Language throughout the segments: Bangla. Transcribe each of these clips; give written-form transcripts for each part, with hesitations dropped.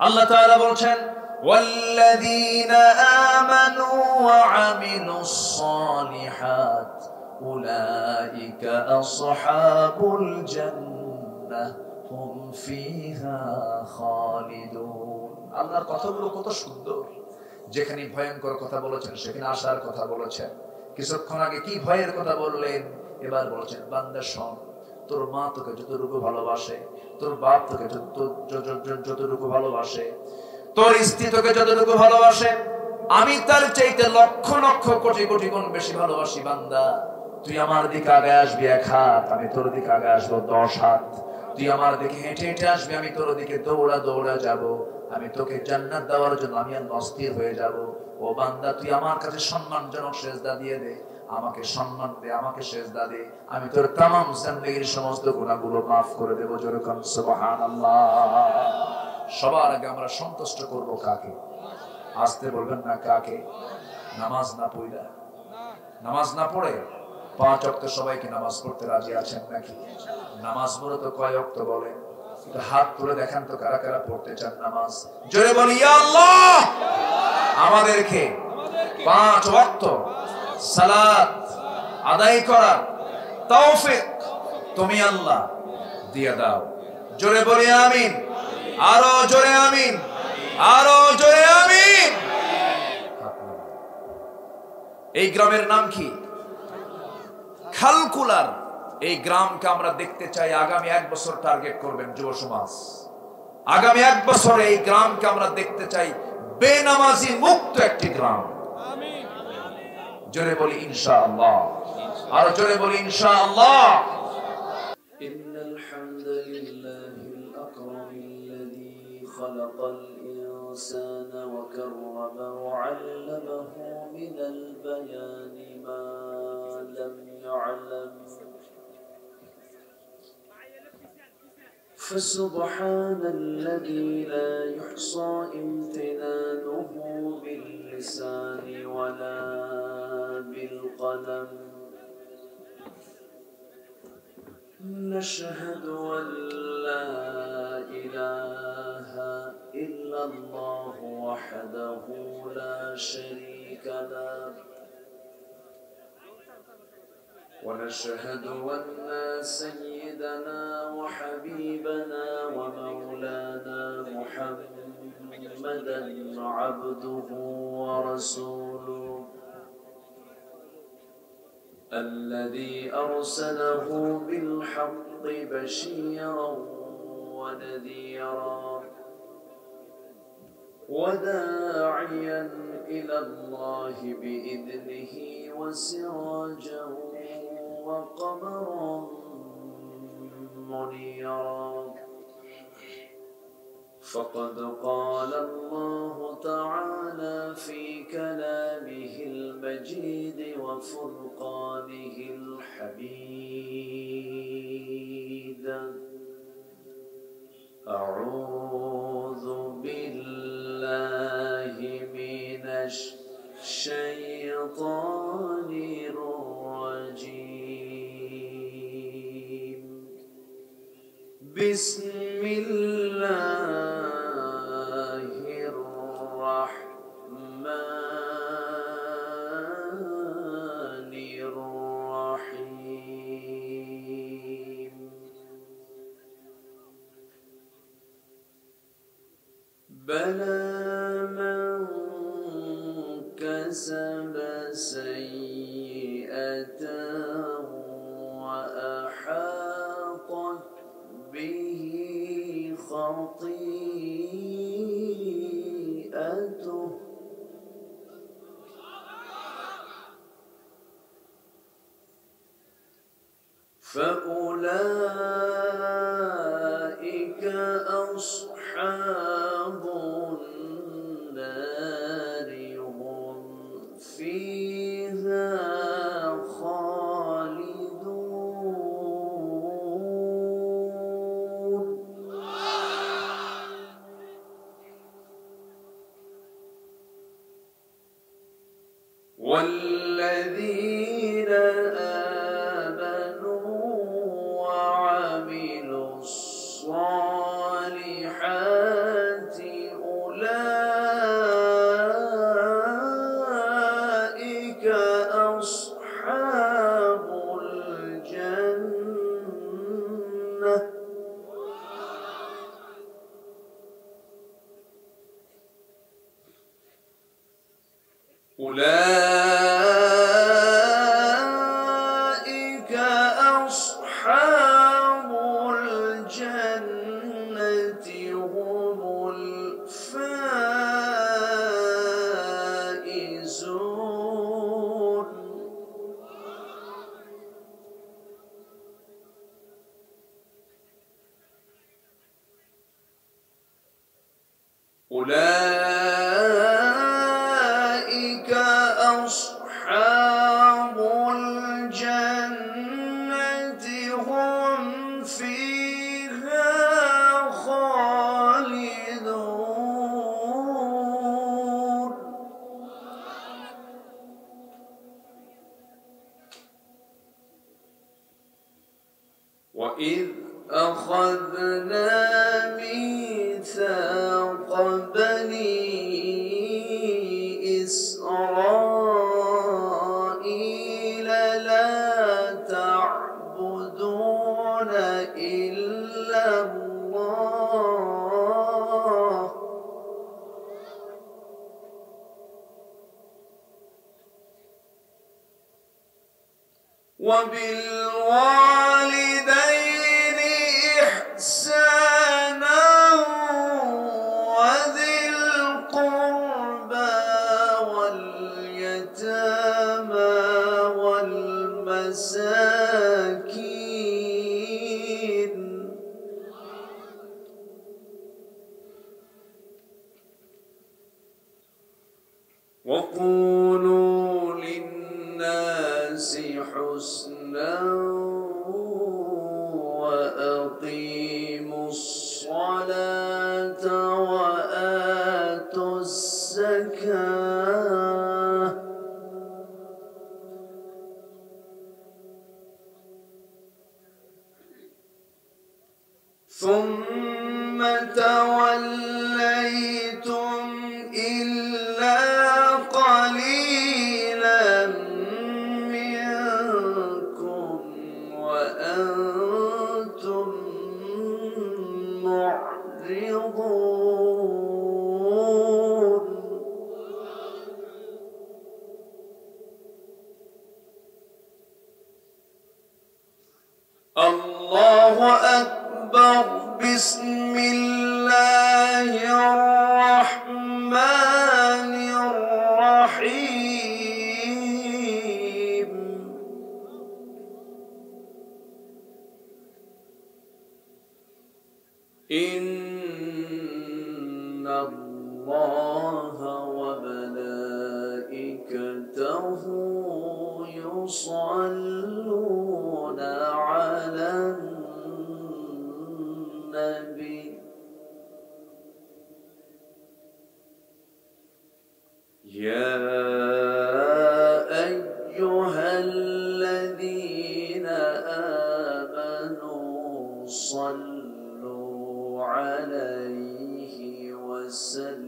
আল্লাহ তাআলা বলছেন ওয়াল্লাযীনা আমানু ওয়া আমিলুস সালিহাত উলাইকা আসহাবুল জান্নাহ হুম ফিহা খালিদুন। আল্লাহর কথাগুলো কত সুন্দর। যেখানে ভয়ঙ্কর কথা বলেছেন সেখানে আশার কথা বলেছেন। কিছুক্ষণ আগে কি ভয়ের কথা বললেন, এবার বলেছেন বান্দা শোন, তোর মা তোকে যতটুকু ভালোবাসে, তোর বাপ তোকে যতটুকু ভালোবাসে, তোর স্ত্রী তোকে যতটুকু ভালোবাসে, আমি তার চাইতে লক্ষ লক্ষ কোটি কোটি গুণ বেশি ভালোবাসি। বান্দা তুই আমার দিকে আগে আসবি 1 হাত, আমি তোর দিকে আগে আসবো 10 হাত। তুই আমার দিকে হেঁটে হেঁটে আসবি, আমি তোর দিকে দৌড়া দৌড়া যাব। আমি তোকে জান্নাত দেওয়ার জন্য আমি অস্থির হয়ে যাব। ও বান্দা তুই আমার কাছে সম্মানজনক সেজদা দিয়ে দে, আমাকে সম্মান দে, আমাকে সেজদা দে, আমি তোর তামাম জিন্দেগীর সমস্ত গুনাহগুলো মাফ করে দেব। জোরে কান সুবহানাল্লাহ। সবার আগে আমরা সন্তুষ্ট করব কাকে? আসতে বলবেন না কাকে? নামাজ না পড়া, নামাজ না পড়ে 5 ওয়াক্ত সবাইকে নামাজ পড়তে রাজি আছেন নাকি? নামাজ মূলত কয় ওয়াক্ত বলেন? একটু হাত তুলে দেখান তো কারা কারা পড়তে চান নামাজ। জোরে বলি ইয়া আল্লাহ, আমাদেরকে 5 ওয়াক্ত সালাত আদায় করার তৌফিক তুমি আল্লাহ দিয়ে দাও। জোরে বলি আমিন, আরো জোরে আমিন, আরো জোরে আমিন। এই গ্রামের নাম কি? খালকুলার। এই গ্রামকে আমরা দেখতে চাই আগামী 1 বছর টার্গেট করবেন যুব সমাজ। আগামী 1 বছরে এই গ্রামকে আমরা দেখতে চাই বেনামাজি মুক্ত একটি গ্রাম। জোরে বলি ইনশাআল্লাহ, আর জোরে বলি ইনশাআল্লাহ। ইন্নাল হামদুলিল্লাহিল আকরামিল্লাযী খালাকাল ইনসানা ওয়া কাররামা ওয়া 'আল্লামাহু মিনাল বায়ানি মা লাম يعلم فسبحان الذي لا يحصى امتنانه باللسان ولا بالقلم نشهد أن لا إله إلا الله وحده لا شريك له ونشهد أن سيدنا وحبيبنا ومولانا محمدا عبده ورسوله الذي أرسله بالحق بشيرا ونذيرا وداعيا إلى الله بإذنه وسراجا وقمرا منيرا فقد قال الله تعالى في كلامه المجيد وفرقانه الحميد أعوذ بالله من الشيطان الرجيم بسم الله الرحمن الرحيم بلى من كسب سيئة وأحاطت به خطيئته فأولئك أصحاب النار هم فيها خالدون والذين آمنوا وعملوا الصالحات أولئك أصحاب الجنة هم الفائزون أولئك أصحاب الجنة هم فيها خالدون وإذ أخذنا ميثاق بني إسرائيل لا تعبدون إلا الله وبالوالدين إحسانا وذي القربى واليتامى والمساكين وقولوا للناس حسنا وأقيموا الصلاة وآتوا الزكاة ثم توليتم إلا قليلا منكم وأنتم معرضون الله أكبر بسم الله الرحمن الرحيم إن الله وملائكته يصلون على النبي يا أيها الذين آمنوا صلوا عليه وسلموا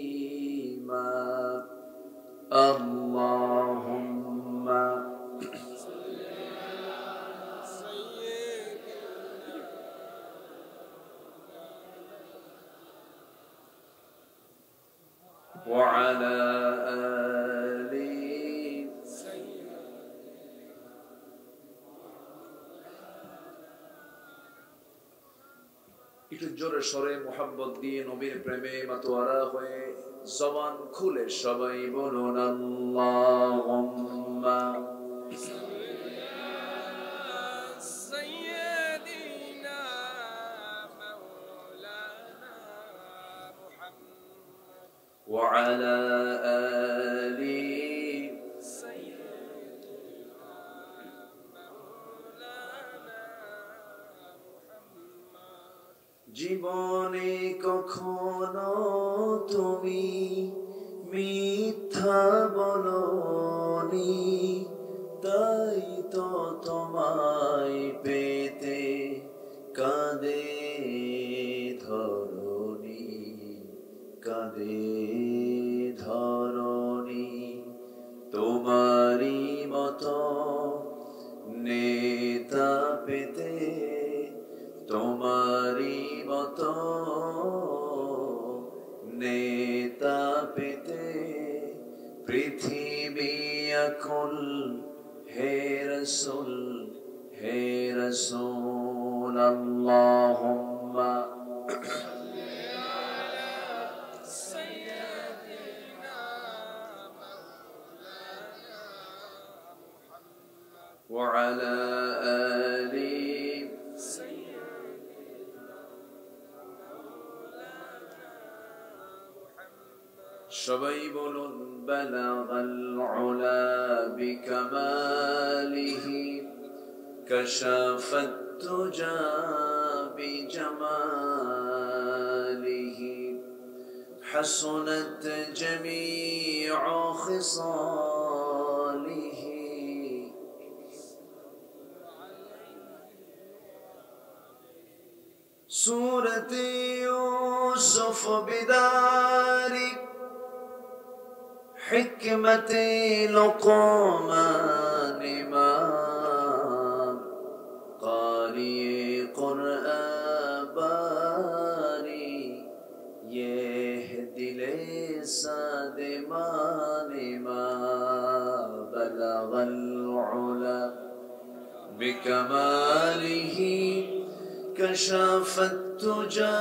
تسليما اللهم وعلى آله একটু জোরে সরে মোহাম্মত দিয়ে নবীর প্রেমে মাতোয়ারা হয়ে জবান খুলে সবাই বলুন আল্লাহুম্মা وعلى آل জীবনে কখনো তুমি মিথ্যা বলনি তাই তো তোমায় পেতে কাঁদে ধরণী কাঁদে ধরণী তোমারই মতো নেতা পেতে তোমারই মতো پرتھوی کل ہے رسول اللہم وعلى آل সবাই বলুন بلغ العلا بكماله كشف الدجى بجماله حسنت جميع خصاله سورة يوسف بدار حکمت لقمان ما قاری قرآن باری یہ دل سادمان ما بلغ العلا بکماله کشف الدجى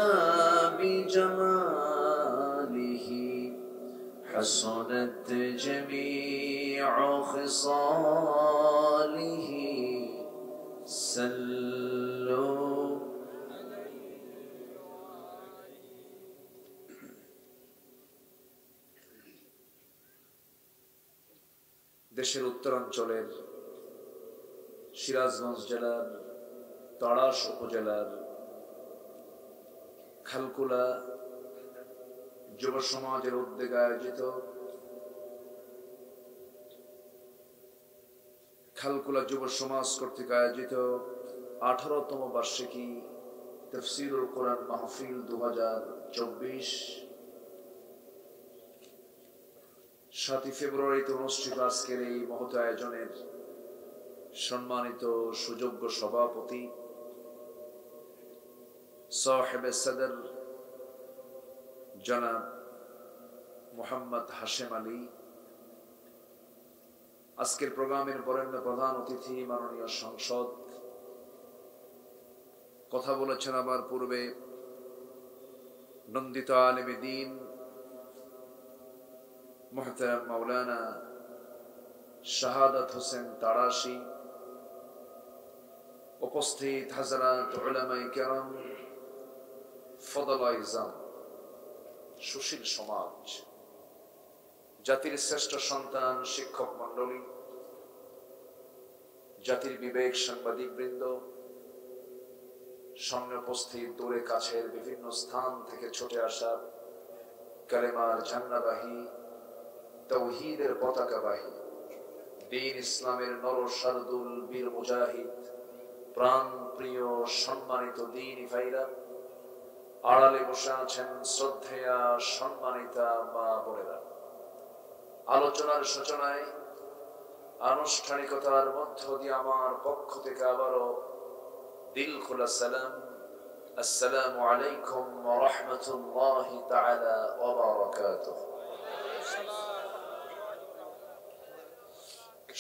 بجماله حسنت جميع خصاله صلوا দেশের উত্তরাঞ্চলের সিরাজগঞ্জ জেলার তাড়াশ উপজেলার খালকুলা যুব সমাজের উদ্যোগে আয়োজিত খালকুলা যুব সমাজ কর্তৃক আয়োজিত 18তম বার্ষিকী তাফসীরুল কোরআন মাহফিল 2024 7 ফেব্রুয়ারিতে অনুষ্ঠিত আজকের এই মহৎ আয়োজনের সম্মানিত সুযোগ্য সভাপতি সাহেবে সদর জনাব মোহাম্মদ হাশেম আলী, আজকের প্রোগ্রামের বরেণ্য প্রধান অতিথি মাননীয় সংসদ, কথা বলেছেন আমার পূর্বে নন্দিত আলেমে দ্বীন মুহতারাম মাওলানা শাহাদাত হোসেন তাড়াশি, উপস্থিত হাজরাত উলামায়ে কেরাম, ফদলায়ে ইজাম, সুশীল সমাজ, জাতির শ্রেষ্ঠ সন্তান শিক্ষক মন্ডলী, জাতির বিবেক সাংবাদিক বৃন্দ, সামনে উপস্থিত দূরে কাছের বিভিন্ন স্থান থেকে ছুটে আসা কালেমার ঝান্ডাবাহী, তাওহীদের পতাকাবাহী, দ্বীন ইসলামের নর শারদুল বীর মুজাহিদ, প্রাণ প্রিয় সম্মানিত দ্বীনি ভাইরা, আড়ালে বসে আছেন শ্রদ্ধেয়া সম্মানিতা মা বোনেরা, আলোচনার সূচনায় আনুষ্ঠানিকতার মধ্য দিয়ে আমার পক্ষ থেকে আবারও দিল খোলা সালাম, আসসালামু আলাইকুম ওয়া রাহমাতুল্লাহি তাআলা ওয়া বারাকাতুহু।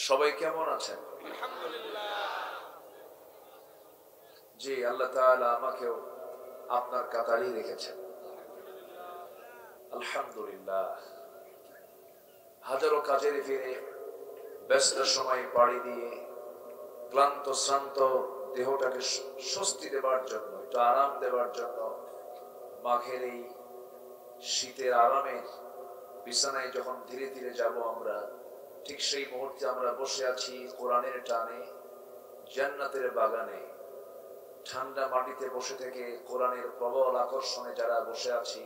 সবাই কেমন আছেন? জি, আল্লাহ তাআলা আমাকেও আপনার কাতারেই রেখেছেন, আলহামদুলিল্লাহ। হাজারো কাজের ফিরে ব্যস্ত সময় পাড়ি দিয়ে ক্লান্ত শ্রান্ত দেহটাকে স্বস্তি দেবার জন্য, একটু আরাম দেবার জন্য মাঘের এই শীতের আরামের বিছানায় যখন ধীরে ধীরে যাব আমরা, ঠিক সেই মুহূর্তে আমরা বসে আছি কোরআনের টানে জান্নাতের বাগানে, ঠান্ডা মাটিতে বসে থেকে কোরআনের প্রবল আকর্ষণে যারা বসে আছি,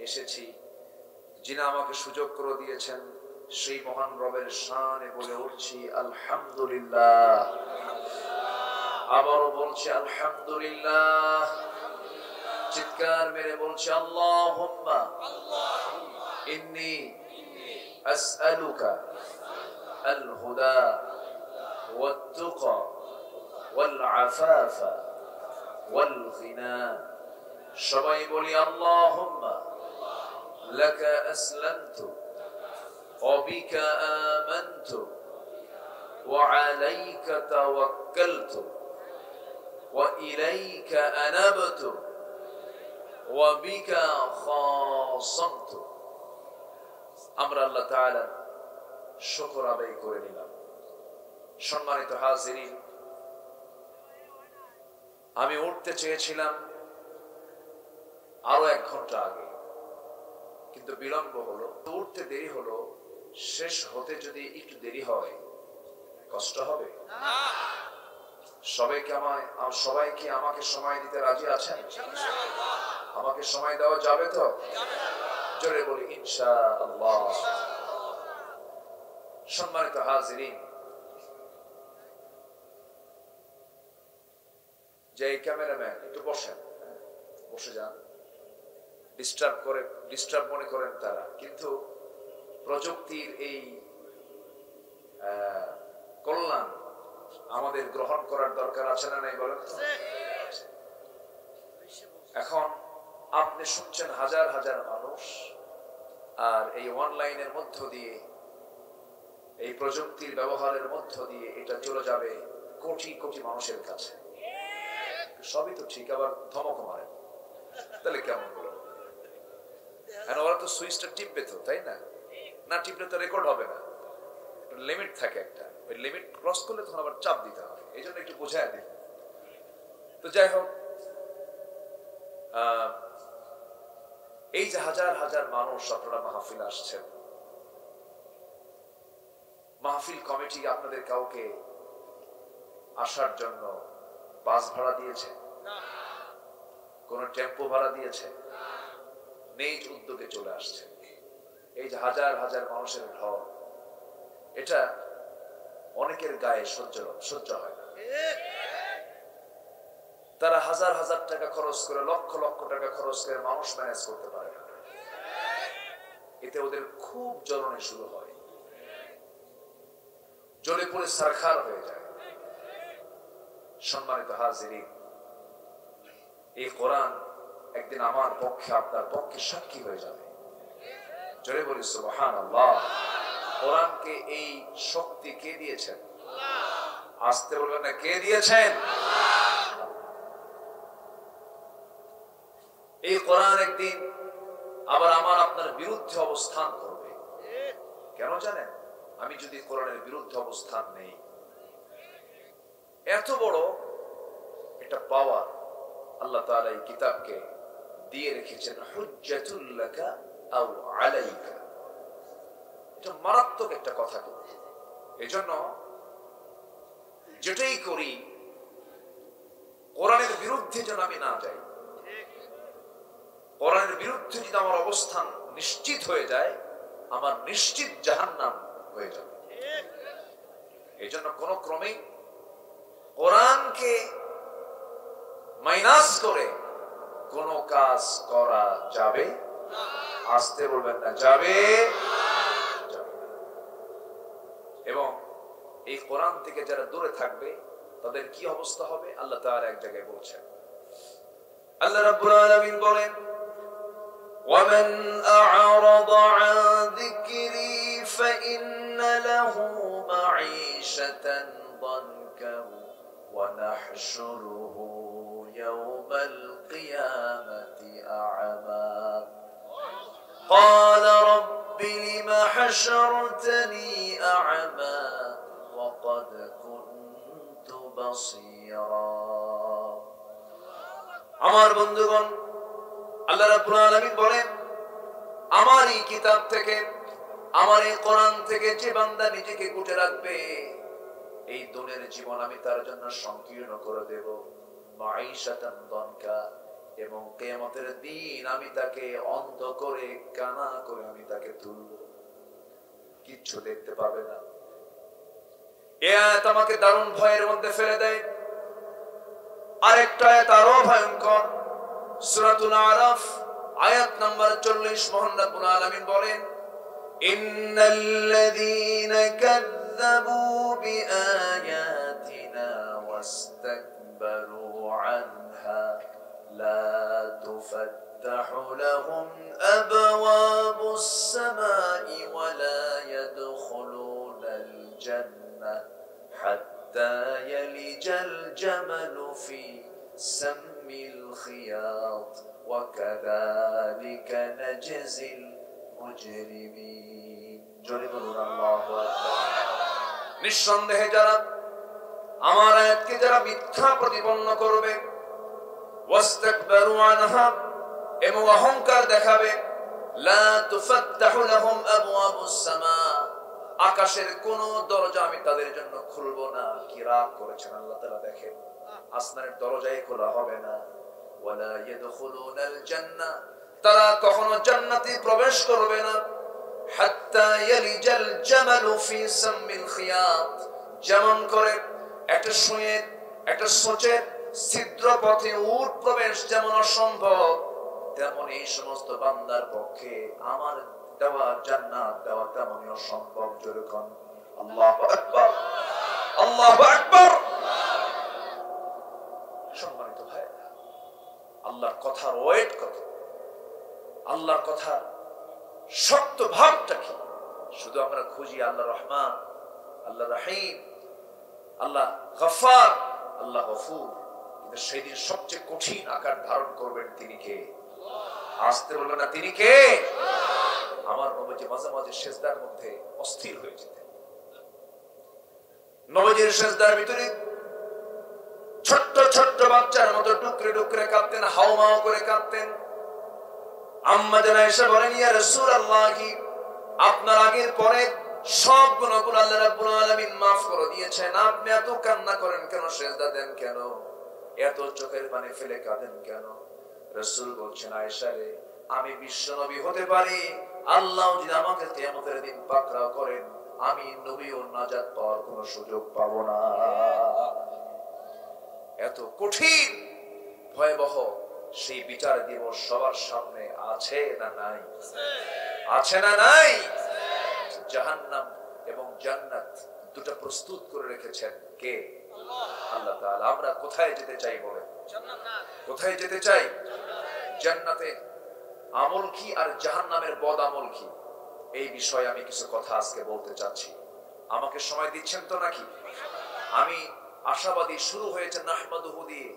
এসেছি, যিনি আমাকে সুযোগ করে দিয়েছেন, সেই মহান রবের শানে বলে উঠছি আলহামদুলিল্লাহ। আবারও বলছি আলহামদুলিল্লাহ, চিৎকার মেরে বলছি আল্লাহুম্মা ইন্নী আসআলুকা আল হুদা ওয়াত তুকা ওয়াল আফাফা ওয়াল গিনা। সবাই বলি আল্লাহুম্মা লাকা আসলামতু وبك آمنت وعليك توكلت وإليك أنبت وبك خاصمت আমরা আল্লাহ তাআলা শুকর আদায় করে নিলাম। সম্মানিত হাজিরিন, আমি উঠতে চেয়েছিলাম আরো 1 ঘন্টা আগে, কিন্তু বিলম্ব হলো। উঠতে দেরি হলো, শেষ হতে যদি একটু দেরি হয় কষ্ট হবে না? সবাই কি আমাকে সময় দিতে রাজি আছেন? আমাকে সময় দেওয়া যাবে তো? জোরে বলি ইনশাআল্লাহ। সম্মানিত হাজিরিন, যে ক্যামেরাম্যান একটু বসেন, বসে যান। ডিস্টার্ব মনে করেন তারা, কিন্তু প্রযুক্তির এই কল্যাণ আমাদের গ্রহণ করার দরকার আছে না নাই বলেন তো? এখন আপনি শুনছেন হাজার হাজার মানুষ, আর এই অনলাইনের মধ্য দিয়ে, এই প্রযুক্তির ব্যবহারের মধ্য দিয়ে এটা চলে যাবে কোটি কোটি মানুষের কাছে। সবই তো ঠিক, আবার ধমক মারে, তাহলে কেমন হলো? ওরা তো সুইচটা টিপবে তো, তাই না? না টিপলে তো রেকর্ড হবে না, লিমিট থাকে একটা, ওই লিমিট ক্রস করলে তখন আবার চাপ দিতে হয়, এই জন্য একটু বোঝায় দিই। তো যাই হোক, এই যে হাজার হাজার মানুষ আপনারা মাহফিল আসছেন, মাহফিল কমিটি আপনাদের কাউকে আসার জন্য বাস ভাড়া দিয়েছে? কোন টেম্পো ভাড়া দিয়েছে? নিজ উদ্যোগে চলে আসছে। এই যে হাজার হাজার মানুষের ঢল, এটা অনেকের গায়ে সহ্য হয় না। তারা হাজার হাজার টাকা খরচ করে, লক্ষ লক্ষ টাকা খরচ করে মানুষ ম্যানেজ করতে পারে না। এতে ওদের খুব জ্বলনে শুরু হয়, জ্বলে পড়ে সারখার হয়ে যায়। সম্মানিত হাজিরিন, এই কোরআন একদিন আমার পক্ষে, আপনার পক্ষে সাক্ষী হয়ে যাবে। জোরে বলি সুবহানাল্লাহ। কোরআনকে এই শক্তি কে দিয়েছেন? আসতে বলবেন না, কে দিয়েছেন? এই কোরআন একদিন আবার আমার আপনার বিরুদ্ধে অবস্থান করবে। কেন জানেন? আমি যদি কোরআনের বিরুদ্ধে অবস্থান নেই, এত বড় একটা পাওয়ার আল্লাহ তাআলা এই কিতাবকে দিয়ে রেখেছেন, হুজ্জাতুল লাকা আও আলাইকা। এটা মারাত্মক একটা কথা। এজন্য যেটাই করি কোরআনের বিরুদ্ধে যেন আমি না যাই। কোরআনের বিরুদ্ধে যদি আমার অবস্থান নিশ্চিত হয়ে যায়, আমার নিশ্চিত জাহান্নাম হয়ে যাবে। এই জন্য কোন ক্রমেই কোরআনকে মাইনাস করে কোন কাজ করা যাবে? আসতে বলবেন না, যাবে। এবং এই কোরআন থেকে যারা দূরে থাকবে তাদের কি অবস্থা হবে আল্লাহ তাআলা এক জায়গায় বলছেন। আল্লাহ রাব্বুল আলামিন বলেন, وَمَنْ أَعْرَضَ عَنْ ذِكْرِي فَإِنَّ لَهُ مَعِيشَةً ضَنكًا وَنَحْشُرُهُ يَوْمَ الْقِيَامَةِ أَعْمَى قَالَ رَبِّ لِمَ حَشَرْتَنِي أَعْمَى وَقَدْ كُنْتُ بَصِيرًا। আমার বন্ধুগণ, আল্লাহ রাব্বুল আলামিন বলেন, আমার এই কিতাব থেকে, আমার এই কোরআন থেকে যে বান্দা নিজেকে গুটে রাখবে, এই দুনিয়ার জীবন আমি তার জন্য সংকীর্ণ করে দেব, মাঈশাতান দানকা, এবং কিয়ামতের দিন আমি তাকে অন্ধ করে, কানা করে আমি তাকে তুলব, কিচ্ছু দেখতে পাবে না। এই আয়াত আমাকে দারুণ ভয়ের মধ্যে ফেলে দেয়। আরেকটা আয়াত আরো ভয়ঙ্কর, সূরাতুল আরাফ আয়াত নাম্বার 40, মহান রব্বুল আলামিন বলেন, ইন্নাল্লাযীনা কাযযাবু বিআয়াতিনা ওয়াস্তাকবারু আনহা লা তুফাত্তাহু لهم أبواب السماء ولا يدخلون الجنة حتى يلج الجمل في سم الخياط وكذلك نجزي المجرمين جربوا الله নিঃসন্দেহে যারা আমার আয়াতকে যারা মিথ্যা প্রতিপন্ন করবে ওয়াস্তাকবারু আনহা এবং অহংকার দেখাবে লা তুফাত্তাহু লাহুম আবওয়াবুস সামা আকাশের কোন দরজা আমি তাদের জন্য খুলবো না। কি রাগ করেছেন আল্লাহ তাআলা, দেখেন আসমানের দরজাই খোলা হবে না। ওয়ালা ইয়াদখুলুনাল জান্নাহ তারা কখনো জান্নাতে প্রবেশ করবে না। হাত্তা ইয়ালিজাল জামালু ফি সামিল খিয়াত যেমন করে একটা সুঁয়ে একটা সোচের ছিদ্র পথে উট প্রবেশ যেমন অসম্ভব, তেমন এই সমস্ত বান্দার পক্ষে আমার দেওয়া জান্নাত দেওয়া তেমনই অসম্ভব। যেরকম আল্লাহু আকবার, আল্লাহু আকবার। সম্মানিত ভাই, আল্লাহর কথার ওয়েট কত, আল্লাহর কথার শক্ত ভাবটা কি। শুধু আমরা খুঁজি আল্লাহ রহমান, আল্লাহ রহিম, আল্লাহ গফফার, আল্লাহ গফুর, কিন্তু সেদিন সবচেয়ে কঠিন আকার ধারণ করবেন তিনি কে? আসতে বলবেন না তিনি কে? আমার নবীজি মাঝে মাঝে সেজদার মধ্যে অস্থির হয়ে যেতেন। নবীজির সেজদার ভিতরে ছোট্ট ছোট্ট বাচ্চার মতো টুকরে টুকরে কাঁদতেন, হাওমাও করে কাঁদতেন। আম্মা জান আয়েশা বলেন, ইয়া রাসূলুল্লাহ, আপনার আগের পরে সব গুনাহগুলো আল্লাহ রাব্বুল আলামিন মাফ করে দিয়েছেন, আপনি এত কান্না করেন কেন, সেজদা দেন কেন, এত চোখের পানি ফেলে কাঁদেন কেন? রাসূল বলছেন, আয়েশা রে, আমি বিশ্বনবী হতে পারি, আল্লাহ যদি আমাকে কিয়ামতের দিন পাকড়াও করেন, আমি নবী ও নাজাত পাওয়ার কোনো সুযোগ পাবো না। এত কঠিন ভয়াবহ সেই বিচার দিবস সবার সামনে আছে না নাই? আছে না নাই? জাহান্নাম এবং জান্নাত দুটো প্রস্তুত করে রেখেছেন কে? আল্লাহ তাআলা। আমরা কোথায় যেতে চাই বলেন? জান্নাত। কোথায় যেতে চাই? জান্নাতে। আমল কি আর জাহান্নামের বদ আমল কি, এই বিষয়ে আমি কিছু কথা আজকে বলতে চাচ্ছি। আমাকে সময় দিচ্ছেন তো নাকি? আমি আশাবাদী। শুরু হয়েছে নাহমাদুহু দিয়ে,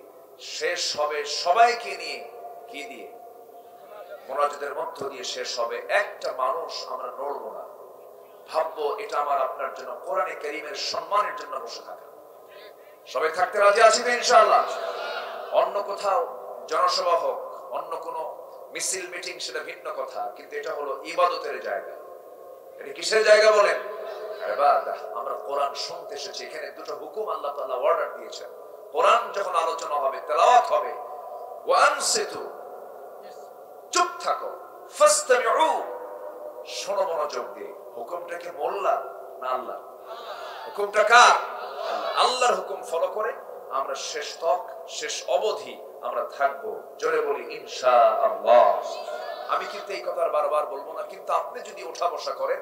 শেষ হবে সবাইকে নিয়ে কি দিয়ে? মুনাজাতের মধ্য দিয়ে শেষ হবে। একটা মানুষ আমরা নড়বো না, ভাববো এটা আমার আপনার জন্য কোরআনে কারীমের সম্মানের জন্য বসে থাকা। সবাই থাকতে রাজি আছি তো ইনশাআল্লাহ? অন্য কোথাও জনসভা হোক, অন্য কোনো মিছিল মিটিং, সেটা ভিন্ন কথা, কিন্তু এটা হলো ইবাদতের জায়গা। এটা কিসের জায়গা বলেন? ইবাদত। আমরা কোরআন শুনতে এসেছি, এখানে দুটো হুকুম আল্লাহ তাআলা অর্ডার দিয়েছেন। কোরআন যখন আলোচনা হবে, তেলাওয়াত হবে, ওয়ানসিতু, চুপ থাকো, ফাসতামিউ, শোনো মনোযোগ দিয়ে। হুকুমটা কি মোল্লা না আল্লাহ? হুকুমটা কার? আল্লাহর হুকুম ফলো করে আমরা শেষ তক, শেষ অবধি আমরা থাকবো। জোরে বলি ইনশাআল্লাহ। আমি কিন্তু এই কথা বারবার বলবো না, কিন্তু আপনি যদি ওঠা বসা করেন,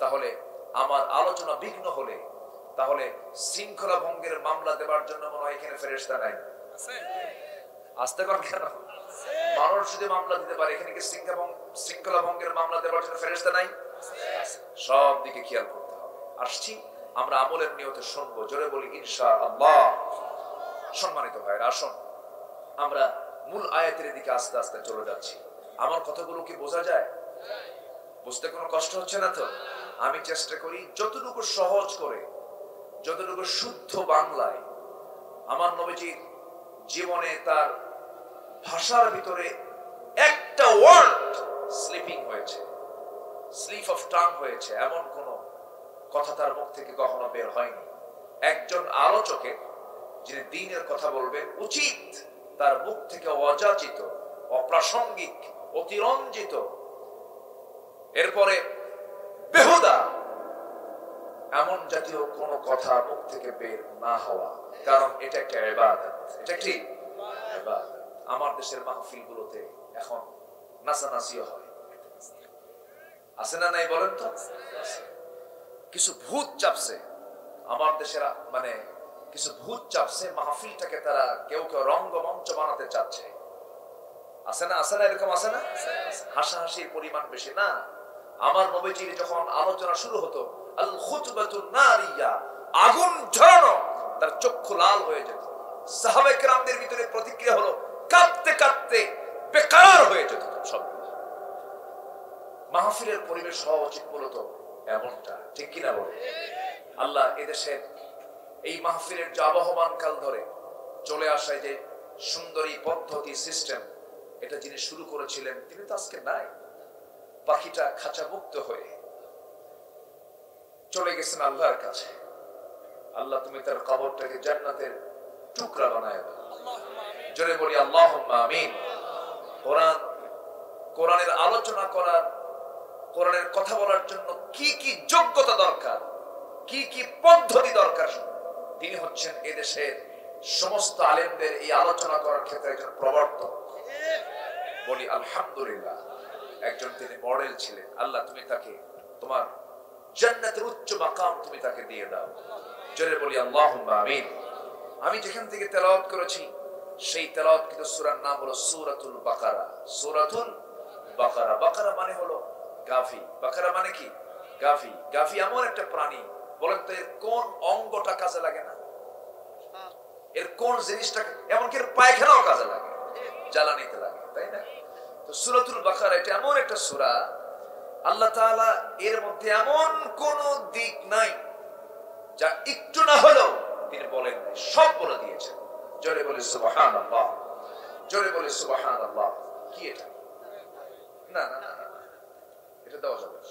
তাহলে আমার আলোচনা বিঘ্ন হলে, তাহলে শৃঙ্খলা ভঙ্গের মামলা দেওয়ার জন্য মনে হয় এখানে ফেরেশতা নাই। আসতে কর কেন? মানুষ যদি মামলা দিতে পারে, এখানে কি শৃঙ্খলা ভঙ্গের মামলা দেওয়ার জন্য ফেরেশতা নাই? সব দিকে খেয়াল করতে হবে। আসছি, আমরা আমলের নিয়তে শুনবো। জোরে বলি ইনশাআল্লাহ। সম্মানিত ভাইরা, আসুন আমরা মূল আয়াতের দিকে আস্তে আস্তে চলে যাচ্ছি। আমার কথাগুলো কি বোঝা যায়? বুঝতে কোনো কষ্ট হচ্ছে না তো? আমি চেষ্টা করি যতটুকু সহজ করে, যতটুকু শুদ্ধ বাংলায়। আমার নবীজির জীবনে তার ভাষার ভিতরে একটা ওয়ার্ড স্লিপিং হয়েছে, স্লিপ অফ টাং হয়েছে, এমন কোন কথা তার মুখ থেকে কখনো বের হয়নি। একজন আলোচকে, যিনি দ্বীনের কথা বলবেন, উচিত তার মুখ থেকে অযাচিত, অপ্রাসঙ্গিক, অতিরঞ্জিত, এরপরে বেহুদা এমন জাতীয় কোন কথা মুখ থেকে বের না হওয়া, কারণ এটা একটা ইবাদত। এটা কি ইবাদত? আমার দেশের মাহফিলগুলোতে এখন নাচানাচিও হয়, আছে না নাই বলেন তো? কিছু ভূত চাপছে আমার দেশের, মানে কিছু ভূত চাপছে মাহফিলটাকে, তারা কেউ কেউ রঙ্গমঞ্চ বানাতে চাচ্ছে। আছে না এরকম আছে না? হাসাহাসির পরিমাণ বেশি না। আমার নবীজির যখন আলোচনা শুরু হতো, আল খুতবাতুন নারিয়া, আগুন ঝরানো, তার চক্ষু লাল হয়ে যেত। সাহাবায়ে কেরামদের ভিতরে প্রতিক্রিয়া হলো, কাঁদতে কাঁদতে বেকার হয়ে যেত সব। মাহফিলের পরিবেশ হওয়া উচিত মূলত এমনটা, ঠিক কিনা বলে? আল্লাহ এদেশের এই মাহফিলের যে আবহমান কাল ধরে চলে আসায় যে সুন্দরী পদ্ধতি সিস্টেম, এটা যিনি শুরু করেছিলেন তিনি তো আজকে নাই। পাখিটা খাঁচা মুক্ত হয়ে চলে গেছেন আল্লাহর কাছে। আল্লাহ তুমি তার কবরটাকে জান্নাতের টুকরা বানায় দাও। জোরে বলি আল্লাহুম্মা আমিন। কোরআনের আলোচনা করার, কোরআনের কথা বলার জন্য কি কি যোগ্যতা দরকার, কি কি পদ্ধতি দরকার, তিনি হচ্ছেন এদেশের সমস্ত আলেমদের এই আলোচনা করার ক্ষেত্রে একজন প্রবর্তক। বলি আলহামদুলিল্লাহ, একজন তিনি মডেল ছিলেন। আল্লাহ তুমি তাকে তোমার জান্নাতের উচ্চ মাকাম তুমি তাকে দিয়ে দাও। জোরে বলি আল্লাহুম্মা আমিন। আমি যেখান থেকে তেলাওয়াত করেছি সেই তেলাওয়াত কিন্তু সূরার নাম হলো সূরাতুল বাকারা। সূরাতুল বাকারা, বাকারা মানে হলো গাভী। বাকারা মানে কি? গাভী। গাভী এমন একটা প্রাণী, বলেন তো এর কোন অঙ্গটা কাজে লাগে না? এর কোন জিনিসটা, এমনকি এর পায়খানাও কাজে লাগে, জ্বালানিতে লাগে, তাই না? তো সূরাতুল বাকারা এটা এমন একটা সূরা, আল্লাহ তাআলা এর মধ্যে এমন কোন দিক নাই যা একটু না হলেও তিনি বলেন নাই, সব বলে দিয়েছেন। জোরে বলে সুবহানাল্লাহ, জোরে বলে সুবহানাল্লাহ। কি এটা? না না না, এটা দেওয়া যাবে না,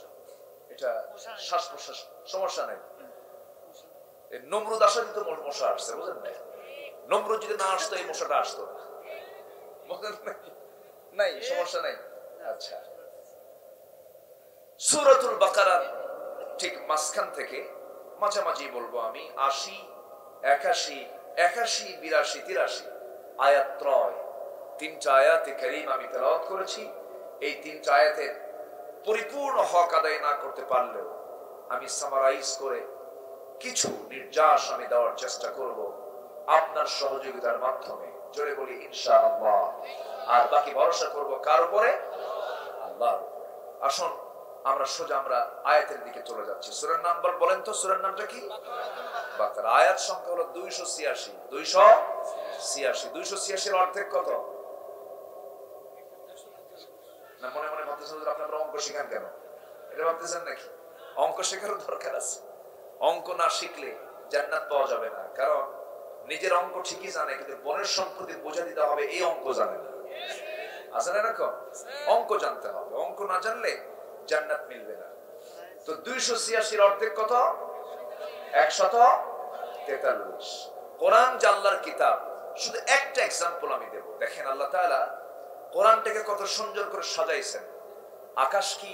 এটা শ্বাস প্রশ্বাস সমস্যা নেই। নমরুদ আসার তো মশা আসছে, বুঝলেন না? নমরুদ যদি না আসতো এই মশাটা আসতো না, নাই, সমস্যা নাই। আচ্ছা, সূরাতুল বাকারার ঠিক মাঝখান থেকে মাঝামাঝি বলবো আমি ৮০, ৮১, ৮১, ৮২, ৮৩ আয়াত ত্রয়, ৩টা আয়াতে কারীম আমি তেলাওয়াত করেছি। এই ৩টা আয়াতের পরিপূর্ণ হক আদায় না করতে পারলেও আমি সামারাইজ করে কিছু নির্যাস আমি দেওয়ার চেষ্টা করব আপনার সহযোগিতার মাধ্যমে। জোরে বলি ইনশাআল্লাহ। আর বাকি ভরসা করব কার উপরে? আল্লাহর উপরে। আসুন আমরা সোজা আমরা আয়াতের দিকে চলে যাচ্ছি। সূরার নাম্বার বলেন তো, সূরার নামটা কি? বাকারা। আয়াত সংখ্যা হলো 286। 286। 286 এর অর্ধেক কত? না মনে মনে ভাবতেছেন আপনারা অঙ্ক শিখান কেন? এটা ভাবতেছেন নাকি? অঙ্ক শেখারও দরকার আছে। অঙ্ক না শিখলে জান্নাত পাওয়া যাবে না। কারণ নিজের অঙ্ক ঠিকই জানে, কিন্তু বনের সম্পত্তি বোঝা দিতে হবে এই অঙ্ক জানে না। আছে না এরকম? অঙ্ক জানতে হবে, অঙ্ক না জানলে জান্নাত মিলবে না। তো 286 অর্ধেক কত? 143। কোরআন যে আল্লাহর কিতাব, শুধু একটা এক্সাম্পল আমি দেব। দেখেন আল্লাহ তাআলা কোরআনটাকে কত সুন্দর করে সাজাইছেন। আকাশ কি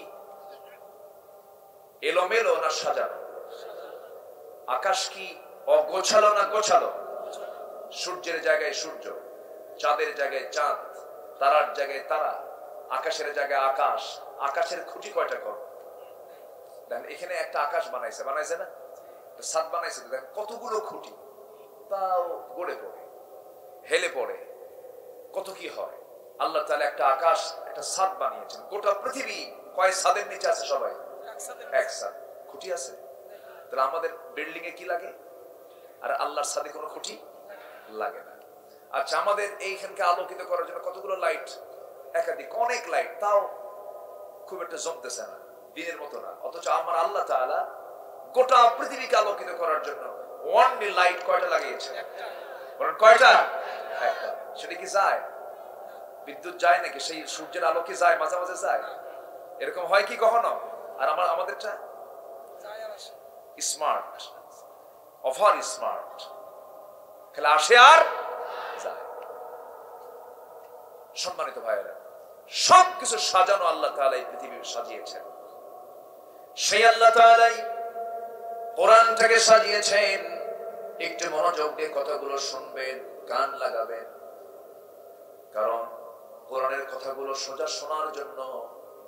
এলোমেলো না সাজানো? আকাশ কি অগোছালো না গোছালো? সূর্যের জায়গায় সূর্য, চাঁদের জায়গায় চাঁদ, তারার জায়গায় তারা, আকাশের জায়গায় আকাশ। আকাশের খুঁটি কয়টা কর? দেখেন এখানে একটা আকাশ বানাইছে না? ছাদ বানাইছে, দেখেন কতগুলো খুঁটি, তাও গড়ে পড়ে, হেলে পড়ে, কত কি হয়। আল্লাহ তাআলা একটা আকাশ, একটা ছাদ বানিয়েছেন। গোটা পৃথিবী কয় ছাদের নিচে আছে? সবাই এক ছাদ। খুঁটি আছে? তাহলে আমাদের বিল্ডিং এ কি লাগে? আর আল্লাহর ছাদে কোনো খুঁটি লাগে না। আচ্ছা, আমাদের এইখানকে আলোকিত করার জন্য কতগুলো লাইট, একাধিক অনেক লাইট, তাও খুব একটা জমতেছে না, দিনের মতো না। অথচ আমার আল্লাহ তাআলা গোটা পৃথিবীকে আলোকিত করার জন্য ওয়ানলি লাইট কয়টা লাগিয়েছে? বলেন কয়টা? একটা। সেটা কি যায়? বিদ্যুৎ যায় নাকি? সেই সূর্যের আলো কি যায়? মাঝে মাঝে যায়। এরকম হয় কি কখনো? আর আমাদেরটা স্মার্ট, ওভার স্মার্ট, খেলা আসে আর যায়। সম্মানিত ভাইয়েরা, সবকিছু সাজানো আল্লাহ তাআলা এই পৃথিবী সাজিয়েছেন। সেই আল্লাহ তাআলাই কোরআনটাকে সাজিয়েছেন। একটু মনোযোগ দিয়ে কথাগুলো শুনবেন, কান লাগাবেন। কারণ কোরআনের কথাগুলো সোজা শোনার জন্য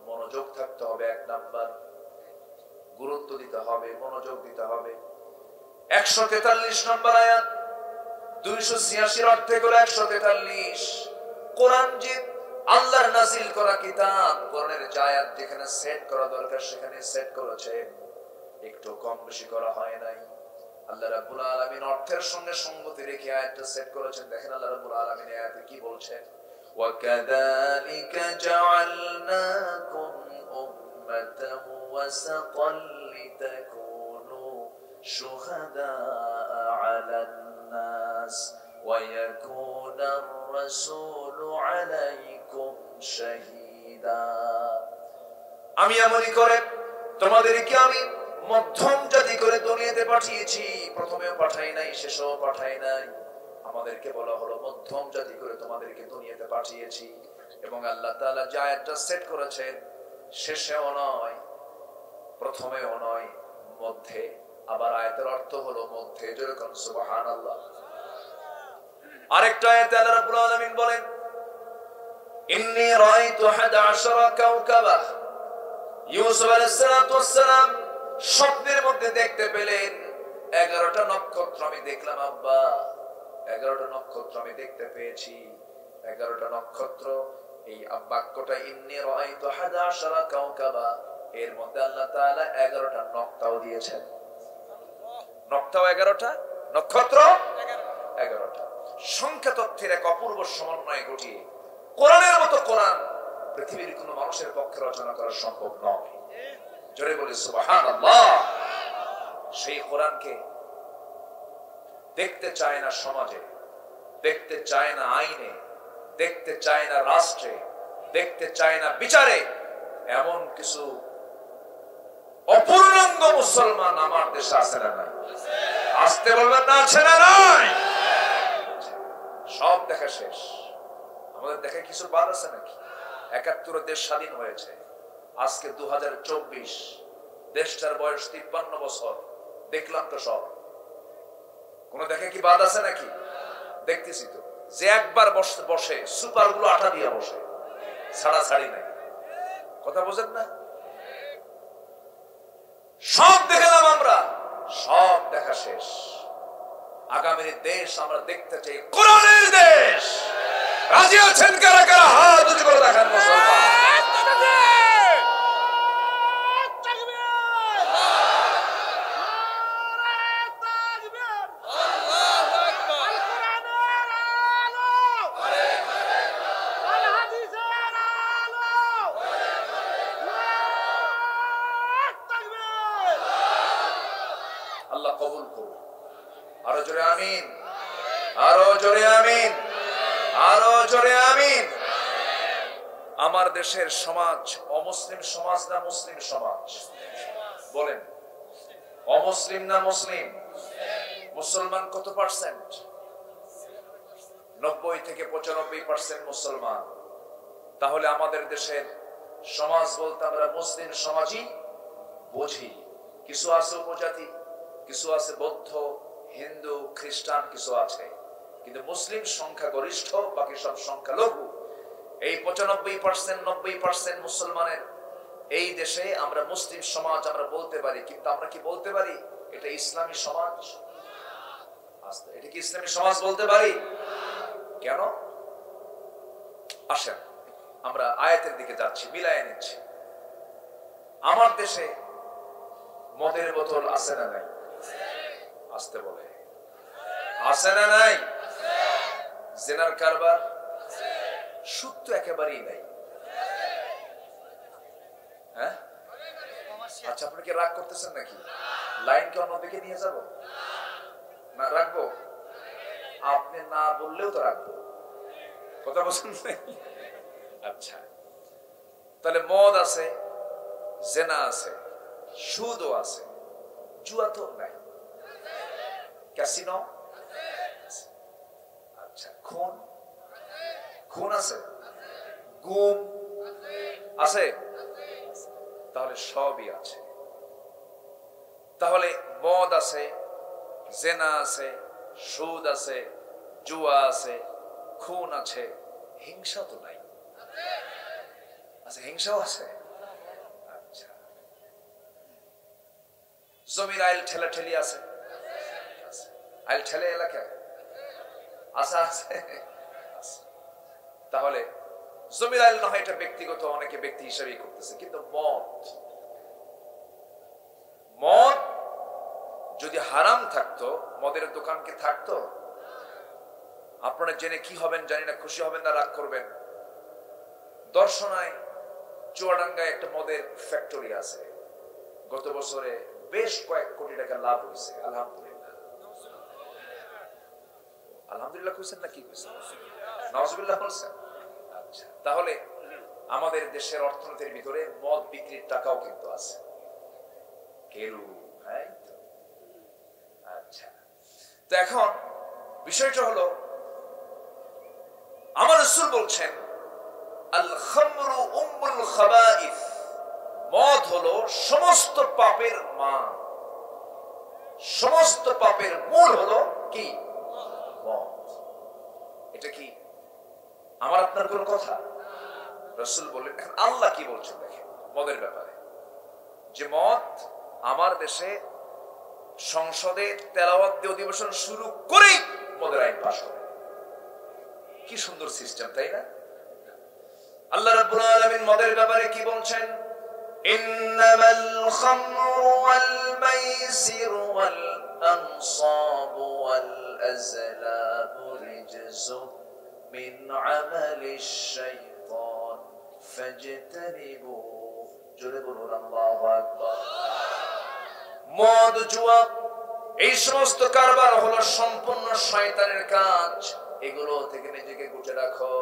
মনোযোগ থাকতে হবে। এক নাম্বার, গুরুত্ব দিতে হবে, মনোযোগ দিতে হবে। 143 নম্বর আয়াত, 286 অর্ধেক হলো 143। কোরআন যে আল্লাহর নাজিল করা কিতাব কোরআনের আয়াত যেখানে সেট করা দরকার সেখানে সেট করেছে, একটু কম বেশি করা হয় নাই। আল্লাহ রাব্বুল আলামিন অর্থের সঙ্গে সঙ্গতি রেখে আয়াতটা সেট করেছেন। দেখেন আল্লাহ রাব্বুল আলামিন আয়াতে কি বলছেন, ওয়া কাযালিকা জাআলনাকুম উম্মাতান ওয়াসাতান লিতাকুনু শুহাদাআ আলান নাস ওয়া ইয়াকুনা আর-রাসূলু আলাইকুম শাহীদা। আমি এমনই করে তোমাদেরকে আমি মধ্যম জাতি করে দুনিয়াতে পাঠিয়েছি। প্রথমেও পাঠাই নাই, শেষেও পাঠাই নাই। আমাদেরকে বলা হলো মধ্যম জাতি করে তোমাদেরকে দুনিয়াতে পাঠিয়েছি। এবং আল্লাহ তাআলা যে আয়াতটা সেট করেছেন, শেষেও নয়, প্রথমেও নয়, মধ্যে। আবার আয়াতের অর্থ হলো মধ্যে। যেরকম সুবহানাল্লাহ। আরেকটা আয়াতে আল্লাহ রাব্বুল আলামিন বলেন, ইন্নী রাআইতু 11 কাওকাবা। ইউসুফ আলাইহিস সালাম স্বপ্নের মধ্যে দেখতে পেলেন 11টা নক্ষত্র আমি দেখলাম আব্বা, 11টা নক্ষত্র আমি দেখতে পেয়েছি। 11টা নক্ষত্র, এই বাক্যটা ইন্নী রাআইতু 11 কাওকাবা, এর মধ্যে আল্লাহ তাআলা 11টা নক্তাও দিয়েছেন। নক্তাও 11টা, নক্ষত্র 11টা। সংখ্যা তথ্যের এক অপূর্ব সমন্বয় ঘটিয়ে কোরআনের মতো কোরআন পৃথিবীর কোন মানুষের পক্ষে রচনা করা সম্ভব নয়। জোরে বলি সুবহানাল্লাহ। সেই কোরআনকে দেখতে চায় না সমাজে, দেখতে চায় না আইনে, দেখতে চায় না রাষ্ট্রে, দেখতে চায় না বিচারে। এমন কিছু অপূর্ণাঙ্গ মুসলমান আমার দেশে আছে না নাই? আসতে বলবেন না, আছে না নাই? সব দেখা শেষ। আমাদের দেখে কিছু বাদ আছে নাকি? ৭১ দেশ স্বাধীন হয়েছে, আজকে 2024, দেশটার বয়স 53 বছর। দেখলাম তো সব। কোন দেখে কি বাদ আছে নাকি? দেখতেছি তো। যে একবার বসে সুপার গুলো আটা দিয়ে বসে, ছাড়া ছাড়ি নাই। কথা বোঝেন না? সব দেখলাম আমরা, সব দেখা শেষ। আগামীর দেশ আমরা দেখতে চাই কোরআনের দেশ। রাজি আছেন কারা কারা? হাত উঁচু করে দেখান মুসলমান। আল্লাহ কবুল করুন। আরো জোরে আমিন, আরো জোরে আমিন, আরো জোরে আমিন। আমার দেশের সমাজ অমুসলিম সমাজ না মুসলিম সমাজ? বলেন, অমুসলিম না মুসলিম? মুসলমান কত পার্সেন্ট? 90 থেকে 95% মুসলমান। তাহলে আমাদের দেশের সমাজ বলতে আমরা মুসলিম সমাজই বুঝি। কিছু আছে উপজাতি, কিছু আছে বৌদ্ধ, হিন্দু, খ্রিস্টান, কিছু আছে, কিন্তু মুসলিম সংখ্যা গরিষ্ঠ, বাকি সব সংখ্যা লঘু। এই 95%, 90% মুসলমানের এই দেশে আমরা মুসলিম সমাজ আমরা বলতে পারি, কিন্তু আমরা কি বলতে পারি এটা ইসলামী সমাজ? এটা কি ইসলামী সমাজ বলতে পারি? কেন? আসেন আমরা আয়াতের দিকে যাচ্ছি, মিলায় নিচ্ছি। আমার দেশে মদের বোতল আছে না নাই? আসতে বলে, আছে না নাই? জেনার কারবার, সুদ তো একেবারেই নাই। হ্যাঁ, আচ্ছা, আপনি কি রাগ করতেছেন নাকি? লাইনকে অন্যদিকে নিয়ে যাব না? রাখবো? আপনি না বললেও তো রাখবো। কথা বলছেন? আচ্ছা, তাহলে মদ আছে, জেনা আছে, সুদও আছে, জুয়া তো নাই, ক্যাসিনো, আচ্ছা, খুন, খুন আছে, গুম আছে, তাহলে সবই আছে। তাহলে মদ আছে, জেনা আছে, সুদ আছে, জুয়া আছে, খুন আছে, হিংসা তো নাই? আচ্ছা, হিংসাও আছে। আচ্ছা, জমির আইল ঠেলাঠেলি আছে, আইল ঠেলে এলাকায় আছে, আছে। তাহলে জমির আইল না হয় এটা ব্যক্তিগত, অনেকে ব্যক্তি হিসাবেই করতেছে, কিন্তু মদ যদি হারাম থাকতো, মদের দোকান কি থাকতো? আপনারা জেনে কি হবেন জানি না, খুশি হবেন না রাগ করবেন, দর্শনায় চুয়াডাঙ্গায় একটা মদের ফ্যাক্টরি আছে, গত বছরে বেশ কয়েক কোটি টাকা লাভ হয়েছে। আলহামদুলিল্লাহ, আলহামদুলিল্লাহ কইছেন না কি কইছেন? নাউজুবিল্লাহ বলছেন। আচ্ছা, তাহলে আমাদের দেশের অর্থনীতির ভিতরে মদ বিক্রির টাকাও কিন্তু আছে। কেরু, হ্যাঁ। আচ্ছা, তো এখন বিষয়টা হলো, আমার রাসূল বলছেন আল খামরু উম্মুল খাবাইস, মদ হলো সমস্ত পাপের মা, সমস্ত পাপের মূল হলো কি? মদ। এটা কি আমার আপনার কোন কথা? রাসূল বললেন। এখন আল্লাহ কি বলছেন দেখেন মদের ব্যাপারে, যে মদ আমার দেশে সংসদে তেলাওয়াত দিয়ে অধিবেশন শুরু করেই মদের আইন পাস করে। কি সুন্দর সিস্টেম, তাই না? আল্লাহ রাব্বুল আলামিন মদের ব্যাপারে কি বলছেন? ইন্নামাল খামরু ওয়াল মাইসিরু ওয়াল আনসাবু ওয়াল আজলামু রিজসুম মিন আমালিশ শাইতান ফাজতানিবুহু। জোরে বলুন আল্লাহু আকবার। মদ, জুয়া, এই সমস্ত কারবার হলো সম্পূর্ণ শয়তানের কাজ, এগুলো থেকে নিজেকে গুটে রাখো।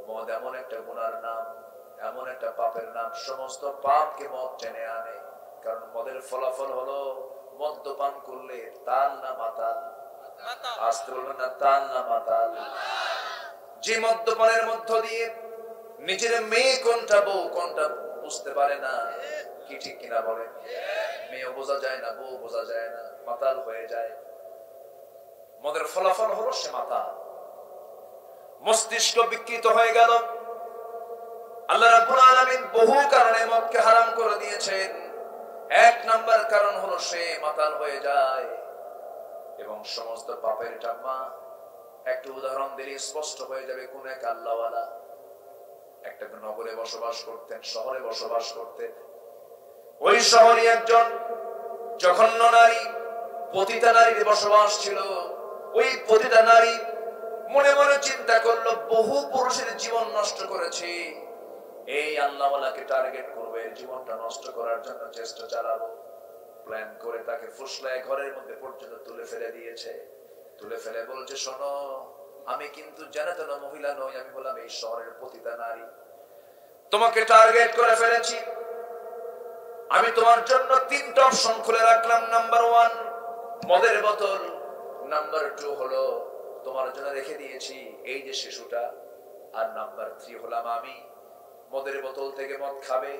মদ এমন একটা গুনার নাম, এমন একটা পাপের নাম, সমস্ত পাপকে মদ টেনে আনে। কারণ মদের ফলাফল হলো মদ্যপান করলে তাল না মাতাল, আসতে বলবেন না, তাল না মাতাল। যে মদ্যপানের মধ্য দিয়ে নিজের মেয়ে কোনটা বউ কোনটা বুঝতে পারে না, কি ঠিক কিনা বলে? মেয়ে বোঝা যায় না, বউ বোঝা যায় না, মাতাল হয়ে যায়। মদের ফলাফল হলো সে মাতাল, মস্তিষ্ক বিকৃত হয়ে গেল। আল্লাহ রাব্বুল আলামিন বহু কারণে মদকে হারাম করে দিয়েছেন। এক নাম্বার কারণ হলো সে মাতাল হয়ে যায় এবং সমস্ত পাপের টাম্মা। একটা উদাহরণ দিলে স্পষ্ট হয়ে যাবে। কোন এক আল্লাহওয়ালা একটা নগরে বসবাস করতেন, শহরে বসবাস করতেন। ওই শহরে একজন জঘন্য নারী, পতিতা নারীর বসবাস ছিল। ওই পতিতা নারী মনে মনে চিন্তা করলো, বহু পুরুষের জীবন নষ্ট করেছি, এই আল্লাহওয়ালাকে টার্গেট করবো, এর জীবনটা নষ্ট করার জন্য চেষ্টা চালাবো। প্ল্যান করে তাকে ফুসলায় ঘরের মধ্যে পর্যন্ত তুলে ফেলে দিয়েছে। তুলে ফেলে বলছে, শোনো, আমি কিন্তু জানাতেন মহিলা নই, আমি বললাম এই শহরের পতিতা নারী, তোমাকে টার্গেট করে ফেলেছি। আমি তোমার জন্য 3টা অপশন খুলে রাখলাম। নাম্বার 1 মদের বোতল, নাম্বার 2 হলো তোমার জন্য রেখে দিয়েছি এই যে শিশুটা, আর নাম্বার 3 হলাম আমি। মদের বোতল থেকে মদ খাবে,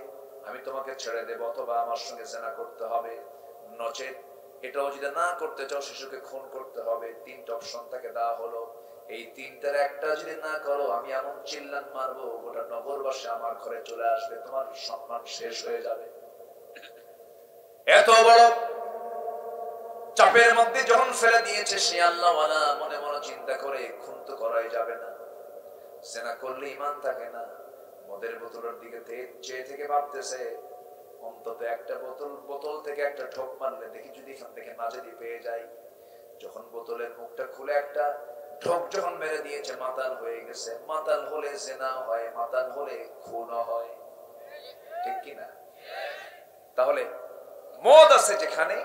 আমি তোমাকে ছেড়ে দেব, অথবা আমার সঙ্গে জেনা করতে হবে, নচেত এটাও যদি না করতে চাও শিশুকে খুন করতে হবে। 3টা অপশন তাকে দেওয়া হলো। এই 3টার একটা যদি না করো, আমি এমন চিল্লান মারবো গোটা নগরবাসী আমার ঘরে চলে আসবে, তোমার সম্মান শেষ হয়ে যাবে। এত বড় চাপের মধ্যে যখন ফেলে দিয়েছে, সে আল্লাহওয়ালা মনে মনে চিন্তা করে, খুন তো করাই যাবে না, জেনা করলে ঈমান থাকে না। মদের বোতলের দিকে চেয়ে থেকে ভাবতেছে, অন্তত একটা বোতল থেকে একটা ঢোক মারলে দেখি যদি এখান থেকে নাজেদি পেয়ে যাই। যখন বোতলের মুখটা খুলে একটা ঢোক যখন মেরে দিয়েছে, মাতাল হয়ে গেছে। মাতাল হলে জেনা হয়, মাতাল হলে খুন হয়, ঠিক কিনা? তাহলে মদ আছে যেখানে,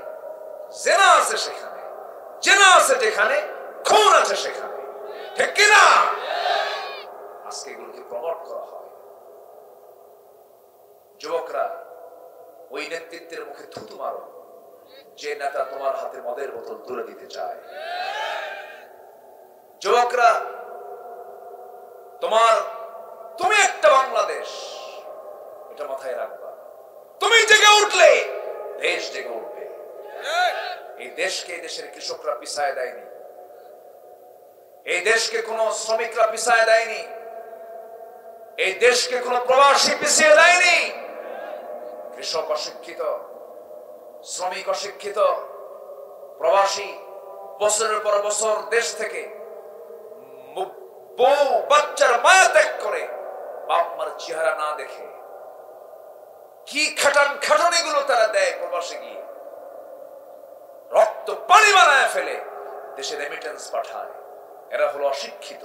জেনা আছে সেখানে, জেনা আছে যেখানে, খুন আছে সেখানে, ঠিক কিনা? আজকে এগুলোকে প্রমোট করা হয়। যুবকরা, ওই নেতৃত্বের মুখে থুতু মারো যে নেতা তোমার হাতে মদের বোতল তুলে দিতে চায়। যুবকরা, তুমি একটা বাংলাদেশ, এটা মাথায় রাখবা। তুমি জেগে উঠলে দেশ জেগে উঠবে। এই দেশকে, এই দেশের কৃষকরা পিছায় দেয়নি, এই দেশকে কোন শ্রমিকরা পিছায় দেয়নি, এই দেশকে কোন প্রবাসী পিছিয়ে দেয়নি। কৃষক অশিক্ষিত, শ্রমিক অশিক্ষিত, প্রবাসী বছরের পর বছর দেশ থেকে বউ বাচ্চার মায়া ত্যাগ করে চেহারা না দেখে কি খাটানিগুলো তারা দেয় প্রবাসে গিয়ে, রক্ত পানি বানায় ফেলে দেশে রেমিটেন্স পাঠায়। এরা হলো অশিক্ষিত।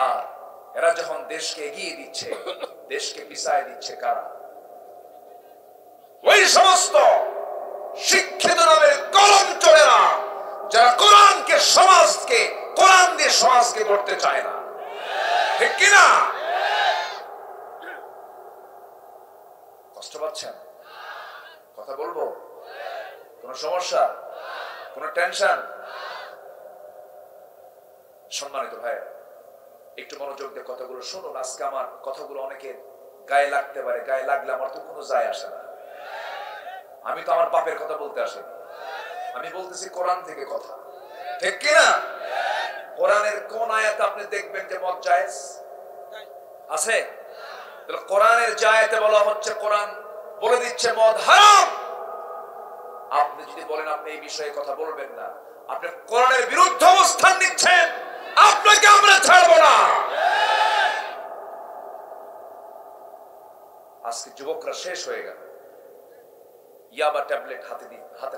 আর এরা যখন দেশকে এগিয়ে দিচ্ছে, দেশকে পিছায় দিচ্ছে কারা? ওই সমস্ত শিক্ষিত নামের কলম চোরেরা, যারা কোরআনকে সমাজকে কোরআন দিয়ে সমাজকে গড়তে চায় না। ঠিক কিনা? কষ্ট পাচ্ছেন? কথা বলবো? কোন সমস্যা, কোন টেনশন? সম্মানিত ভাই, একটু মনোযোগ দিয়ে কথাগুলো শুনুন। আজকে আমার কথাগুলো অনেকের গায়ে লাগতে পারে, গায়ে লাগলে আমার তো কোনো যায় আসে না। আমি তো আমার বাপের কথা বলতে আসিনি, আমি বলতেছি কোরআন থেকে কথা। ঠিক কিনা? কোরআনের কোন আয়াতে আপনি দেখবেন যে মদ জায়েজ আছে? কোরআনের যে আয়াতে বলা হচ্ছে, কোরআন বলে দিচ্ছে মদ হারাম, আপনি যদি বলেন আপনি এই বিষয়ে কথা বলবেন না, আপনি কোরআনের বিরুদ্ধে অবস্থান নিচ্ছেন। আপনাকে আমরা ছাড়বো না। আজকে যুবকরা শেষ হয়ে গেল, ইয়াবা ট্যাবলেট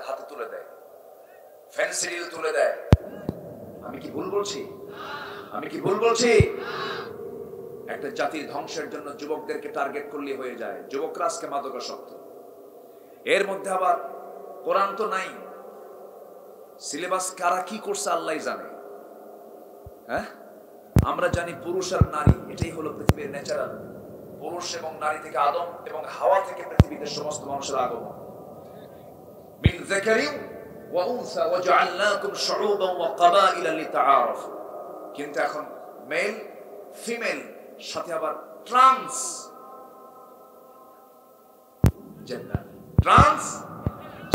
হাতে তুলে দেয়, ফেন্সিডিল তুলে দেয়। আমি কি ভুল বলছি? আমি কি ভুল বলছি? একটা জাতির ধ্বংসের জন্য যুবকদেরকে টার্গেট করলে হয়ে যায়। যুবকরা আজকে মাদকাসক্ত। এর মধ্যে আবার কোরআন তো নাই, সিলেবাস কারা কি করছে আল্লাহই জানে। হ্যাঁ, আমরা জানি পুরুষ আর নারী, এটাই হলো পৃথিবীর ন্যাচারাল। পুরুষ এবং নারী থেকে আদম এবং হাওয়া থেকে পৃথিবীতে সমস্ত মানুষের আগমন। মিন যাকারিন ওয়া উনসা ওয়া জাআলনাকুম শুউবান ওয়া ক্বাবাইলা লিতাআরাফু। কিন্তু এখন মেল ফিমেল সাথে আবার ট্রান্স জেন্ডার, ট্রান্স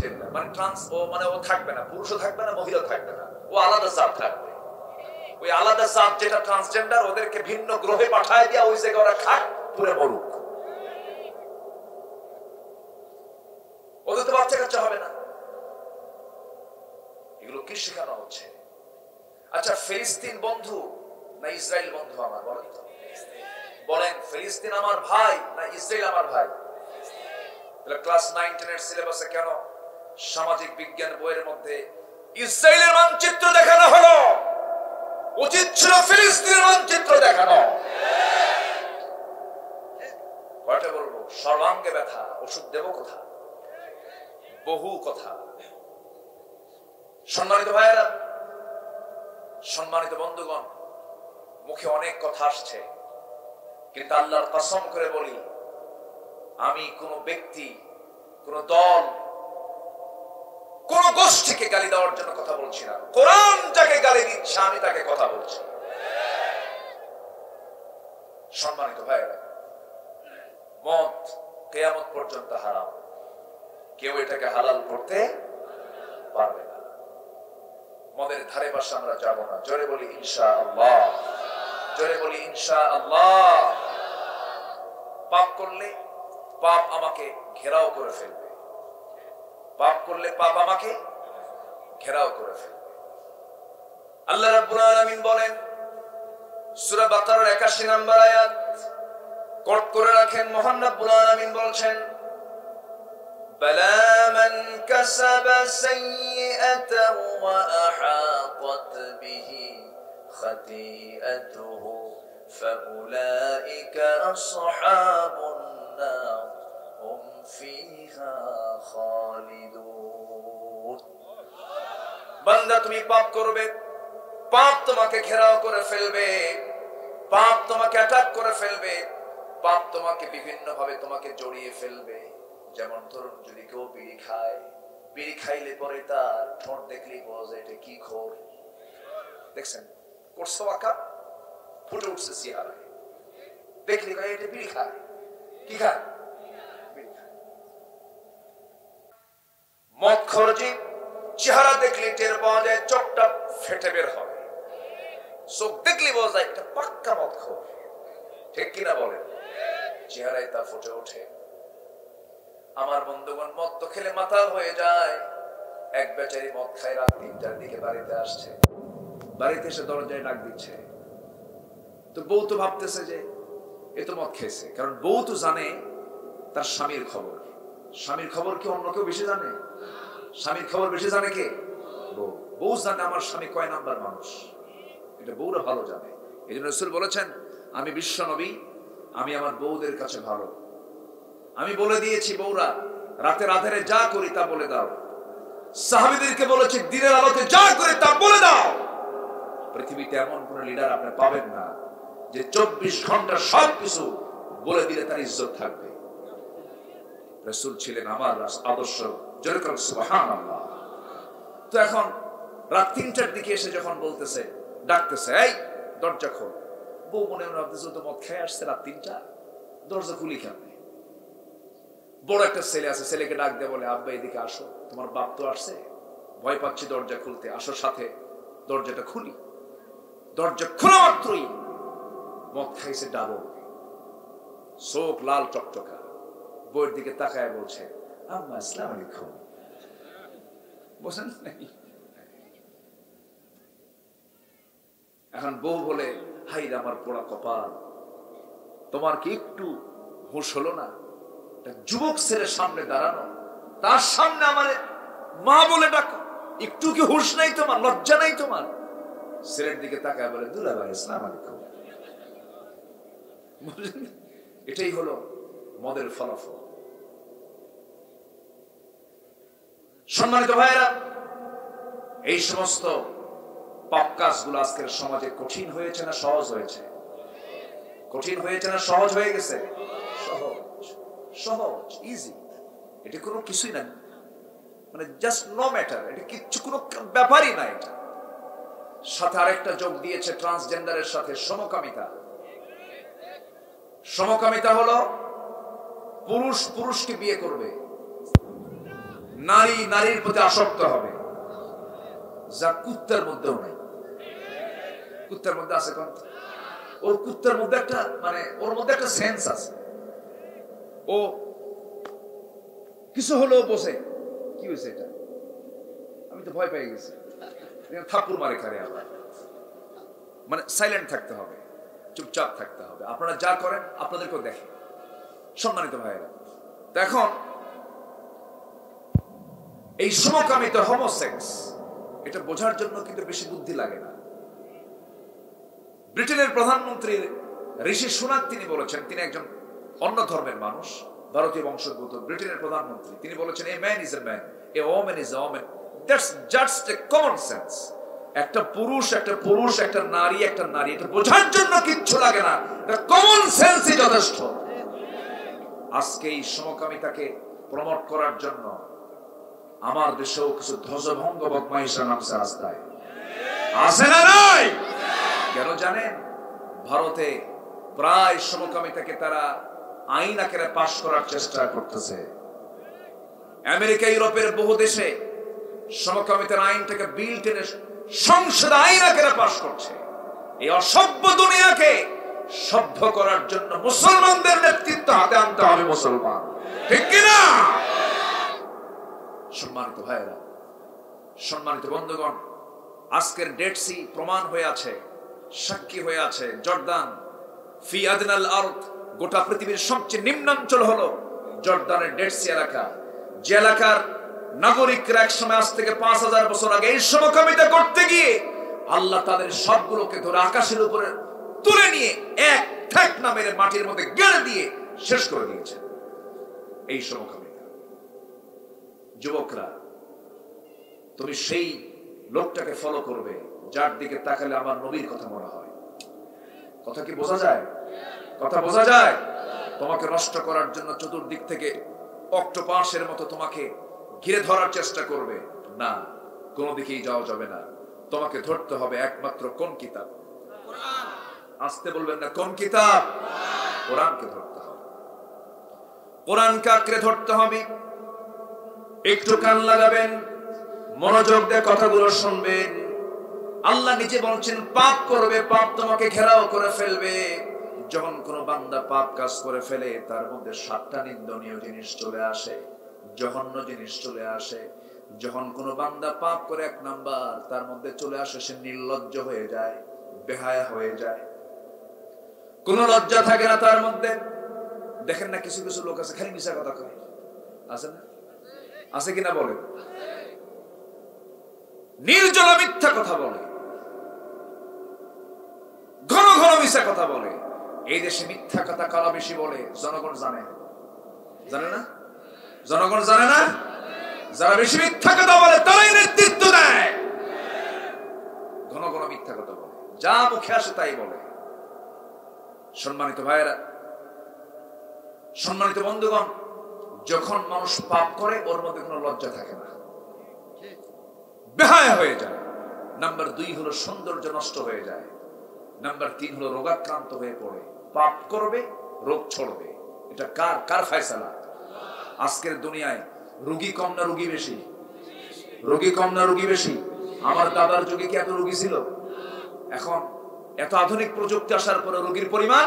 জেন্ডার মানে ট্রান্স, ও মানে ও থাকবে না, পুরুষও থাকবে না, মহিলা থাকবে না, ও আলাদা জাত থাকবে। ওই আলাদা জাত যেটা ট্রান্সজেন্ডার, ওদেরকে ভিন্ন গ্রহে পাঠায় দিয়া ওই জায়গায় ওরা খাক, পুরে মরুক। ওদের তো বাচ্চা কাচ্চা হবে না। এগুলো কি শেখানো হচ্ছে? আচ্ছা, ফিলিস্তিন বন্ধু না ইসরায়েল বন্ধু আমার? বলেন তো, বলেন, ফিলিস্তিন আমার ভাই না ইসরায়েল আমার ভাই? তাহলে ক্লাস 9-10 এর সিলেবাসে কেন সামাজিক বিজ্ঞান বইয়ের মধ্যে ইসরায়েলের মানচিত্র দেখানো হলো? উচিত ছিল ফিলিস্তিনের মানচিত্র দেখানো। কয়টা বলবো? সর্বাঙ্গে ব্যথা, ওষুধ দেব কোথা? বহু কথা। সম্মানিত ভাইয়েরা, সম্মানিত বন্ধুগণ, মুখে অনেক কথা আসছে, কিন্তু আল্লাহর কসম করে বলি, আমি কোন ব্যক্তি, কোন দল, কোন গোষ্ঠীকে গালি দেওয়ার জন্য কথা বলছি না। কোরআন যাকে গালি দিচ্ছে আমি তাকে কথা বলছি। সম্মানিত ভাইয়েরা, মদ কিয়ামত পর্যন্ত হারাম, কেউ এটাকে হালাল করতে পারবে না। মদের ধারে পাশে আমরা যাব না। জোরে বলি ইনশাআল্লাহ, জোরে বলি ইনশাআল্লাহ। পাপ করলে পাপ আমাকে ঘেরাও করে ফেলবে, পাপ করলে পাপ আমাকে ঘেরাও করে ফেলবে। আল্লাহ রাব্বুল আলামিন বলেন সূরা বাকারার 81 নম্বর আয়াত, কোট করে রাখেন। মহান রাব্বুল আলামিন বলছেন, বালা মান কাসাবা সাইয়্যাতান ওয়া আহাতাত বিহি খাতিআতুহু ফাউলাইকা আসহাবুন নার হুম ফিহা খালিদুন। বান্দা, তুমি পাপ করবে, পাপ তোমাকে ঘেরাও করে ফেলবে, পাপ তোমাকে অ্যাটাক করে ফেলবে, পাপ তোমাকে বিভিন্ন ভাবে তোমাকে জড়িয়ে ফেলবে। যেমন ধরুন, যদি কেউ বিড়ি খায়, বিড়ি খাইলে পরে তার ঠোঁট দেখলেই বোঝা যায় এটা কি খোর। দেখছেন, করছো আঁকা, ফুটে উঠছে চেহারায়, দেখলে এটা বিড়ি খায়। কি খায়? বিড়ি খায়। মদ খরচি চেহারা দেখলে টের পাওয়া যায়, চোখটা ফেটে বের হবে, চোখ দেখলে বোঝা যায় একটা পাক্কা মদ খোর। ঠিক কিনা বলেন? চেহারায় তা ফুটে ওঠে। আমার বন্ধুগণ, মদ তো খেলে মাতাল হয়ে যায়। এক বেচারি মদ খায়, রাত 3টার দিকে বাড়িতে আসছে, বাড়িতে এসে দরজায় ডাক দিচ্ছে। তো বউ তো ভাবতেছে যে এ তো মদ খেয়েছে। কারণ বউ তো জানে তার স্বামীর খবর। স্বামীর খবর কি অন্য কেউ বেশি জানে? স্বামীর খবর বেশি জানে কে? বউ। বউ জানে আমার স্বামী কয় নাম্বার মানুষ, এটা বউরা ভালো জানে। এই জন্য রাসূল বলেছেন, আমি বিশ্ব নবী, আমি আমার বউদের কাছে ভালো। আমি বলে দিয়েছি, বউরা রাতের আধারে যা করি তা বলে দাও। সাহাবীদেরকে বলেছি, দিনের আলোতে যা করি তা বলে দাও। পৃথিবীতে এমন কোন লিডার আপনি পাবেন না যে 24 ঘন্টা সবকিছু বলে দিলে তার ইজ্জত থাকবে। রাসূল ছিলেন আমার আদর্শ। যেরকম সুবহানাল্লাহ। তো এখন রাত 3টার দিকে এসে যখন বলতেছে, ডাকতেছে, এই দরজা খোল। বউ মনে মনে ভাবতেছে, তো মদ খেয়ে আসছে রাত 3টা, দরজা খুলি কেমনে? বড় একটা ছেলে আছে, ছেলেকে ডাক দিয়ে বলে, আব্বা এদিকে আসো, তোমার বাপ তো আসছে, ভয় পাচ্ছি দরজা খুলতে, আসো সাথে। দরজাটা খুলি। দরজা খোলা মাত্রই মদ খাইছে ডাবল, চোখ লাল টকটকা। বউয়ের দিকে তাকায় বলছে, আম্মা আসসালামু আলাইকুম। বুঝেন নাকি? এখন বউ বলে, হাই রে আমার পোড়া কপাল, তোমার কি একটু হুঁশ হলো না? যুবক ছেলের সামনে দাঁড়ানো, তার সামনে আমার মা বলে ডাকো, একটু কি হুঁশ নাই তোমার? লজ্জা নাই তোমার? ছেলের দিকে তাকায় বলে, দুলাভাই আসসালামু আলাইকুম। এটাই হলো মদের ফলাফল। সম্মানিত ভাইয়েরা, এই সমস্ত পাপ কাজগুলো আজকের সমাজে কঠিন হয়েছে না সহজ হয়েছে? কঠিন হয়েছে না সহজ হয়ে গেছে? সহজ, সহজ, ইজি। এটা কোনো কিছুই না, মানে জাস্ট নো ম্যাটার। এটা কিচ্ছু, কোনো ব্যাপারই না। এটা সাথে আরেকটা যোগ দিয়েছে ট্রান্সজেন্ডারের সাথে, সমকামিতা। সমকামিতা হলো পুরুষ পুরুষকে বিয়ে করবে, নারী নারীর প্রতি আসক্ত হবে, যা কুত্তার মধ্যেও নাই। কুত্তার মধ্যে আছে কোন? ওর কুত্তার মধ্যে একটা, মানে ওর মধ্যে একটা সেন্স আছে। ও কিছু হলেও বসে, কি হয়েছে এটা, আমি তো ভয় পেয়ে গেছি, থাপ্পড় মারে খারে আবার। মানে সাইলেন্ট থাকতে হবে, চুপচাপ থাকতে হবে। আপনারা যা করেন আপনাদেরকেও দেখেন। সম্মানিত ভাইয়েরা, তো এখন এই সমকামিত হোমোসেক্স, এটা বোঝার জন্য কিন্তু বেশি বুদ্ধি লাগে না। ব্রিটেনের প্রধানমন্ত্রী ঋষি সুনাক তিনি বলেছেন, তিনি একজন অন্য ধর্মের মানুষ, ভারতীয় বংশোদ্ভূত ব্রিটেনের প্রধানমন্ত্রী। তিনি বলেছেন, a man is a man, a woman is a woman, that's just a common sense. একটা পুরুষ একটা পুরুষ, একটা নারী একটা নারী, এটা বোঝার জন্য কিচ্ছু লাগে না, এটা কমন সেন্সই যথেষ্ট। আজকে এই সমকামিতাকে প্রমোট করার জন্য আমার দেশেও কিছু ধ্বজভঙ্গ বদমাইশরা নামছে রাস্তায়, আছে না নাই? কেন জানেন? ভারতে প্রায় সমকামিতাকে তারা আইন আকারে পাশ করার চেষ্টা করতেছে। আমেরিকা, ইউরোপের বহু দেশে সমকামিতার আইনটাকে বিল টেনে সংসদ আইন আকারে পাশ করছে। এই অসভ্য দুনিয়াকে সভ্য করার জন্য মুসলমানদের নেতৃত্ব হাতে আনতে হবে। মুসলমান, ঠিক কিনা? সম্মানিত ভাইয়েরা, সম্মানিত বন্ধুগণ, আজকের ডেড সি প্রমাণ হয়ে আছে, সাক্ষী হয়ে আছে। জর্দান ফি আদনাল আরদ, গোটা পৃথিবীর সবচেয়ে নিম্নাঞ্চল হলো জর্দানের ডেড সি এলাকা। যে এলাকার নাগরিকরা একসময় আজ থেকে 5000 বছর আগে এই সমকামিতা করতে গিয়ে আল্লাহ তাদের সবগুলোকে ধরে আকাশের উপরে তুলে নিয়ে এক ঠেক না মেরে মাটির মধ্যে গেড়ে দিয়ে শেষ করে দিয়েছে এই সমকামিতা। যুবকরা, তুমি সেই লোকটাকে ফলো করবে যার দিকে তাকালে আমার নবীর কথা মনে হয়। কথা কি বোঝা যায়? কথা বোঝা যায়? তোমাকে নষ্ট করার জন্য চতুর্দিক থেকে অক্টোপাসের মতো তোমাকে ঘিরে ধরার চেষ্টা করবে না, কোনো দিকেই যাওয়া যাবে না। তোমাকে ধরতে হবে একমাত্র কোন কিতাব? কোরআন। আসতে বলবেন না, কোন কিতাব? কোরআনকে ধরতে হবে। কোরআনকে আঁকড়ে ধরতে হবে। একটু কান লাগাবেন, মনোযোগ দিয়ে কথাগুলো শুনবেন। আল্লাহ নিজে বলছেন, পাপ করবে, পাপ তোমাকে ঘেরাও করে ফেলবে। যখন কোনো বান্দা পাপ কাজ করে ফেলে, তার মধ্যে 7টা নিন্দনীয় জিনিস চলে আসে, জঘন্য জিনিস চলে আসে। যখন কোনো বান্দা পাপ করে, 1 নাম্বার তার মধ্যে চলে আসে, সে নির্লজ্জ হয়ে যায়, বেহায়া হয়ে যায়। কোনো লজ্জা থাকে না তার মধ্যে। দেখেন না কিছু কিছু লোক আছে খালি মিশা কথা কয়, আছে না? আছে কিনা বলে? নির্জলা মিথ্যা কথা বলে, ঘন ঘন মিথ্যা কথা বলে। এই দেশে মিথ্যা কথা কারা বেশি বলে জনগণ জানে, জানে না? জনগণ জানে না? যারা বেশি মিথ্যা কথা বলে তারাই নেতৃত্ব দেয়। ঘন ঘন মিথ্যা কথা বলে, যা মুখে আসে তাই বলে। সম্মানিত ভাইয়েরা, সম্মানিত বন্ধুগণ, যখন মানুষ পাপ করে ওর মধ্যে কোনো লজ্জা থাকে না, বেহায়া হয়ে যায়। নাম্বার 2 হলো সৌন্দর্য নষ্ট হয়ে যায়। নাম্বার 3 হলো রোগাক্রান্ত হয়ে পড়ে। পাপ করবে, রোগ ছড়বে। এটা কার কার ফয়সালা? আজকের দুনিয়ায় রোগী কম না রোগী বেশি? রোগী কম না রোগী বেশি? আমার দাদার যুগে কি এত রোগী ছিল? এখন এত আধুনিক প্রযুক্তি আসার পরে রোগীর পরিমাণ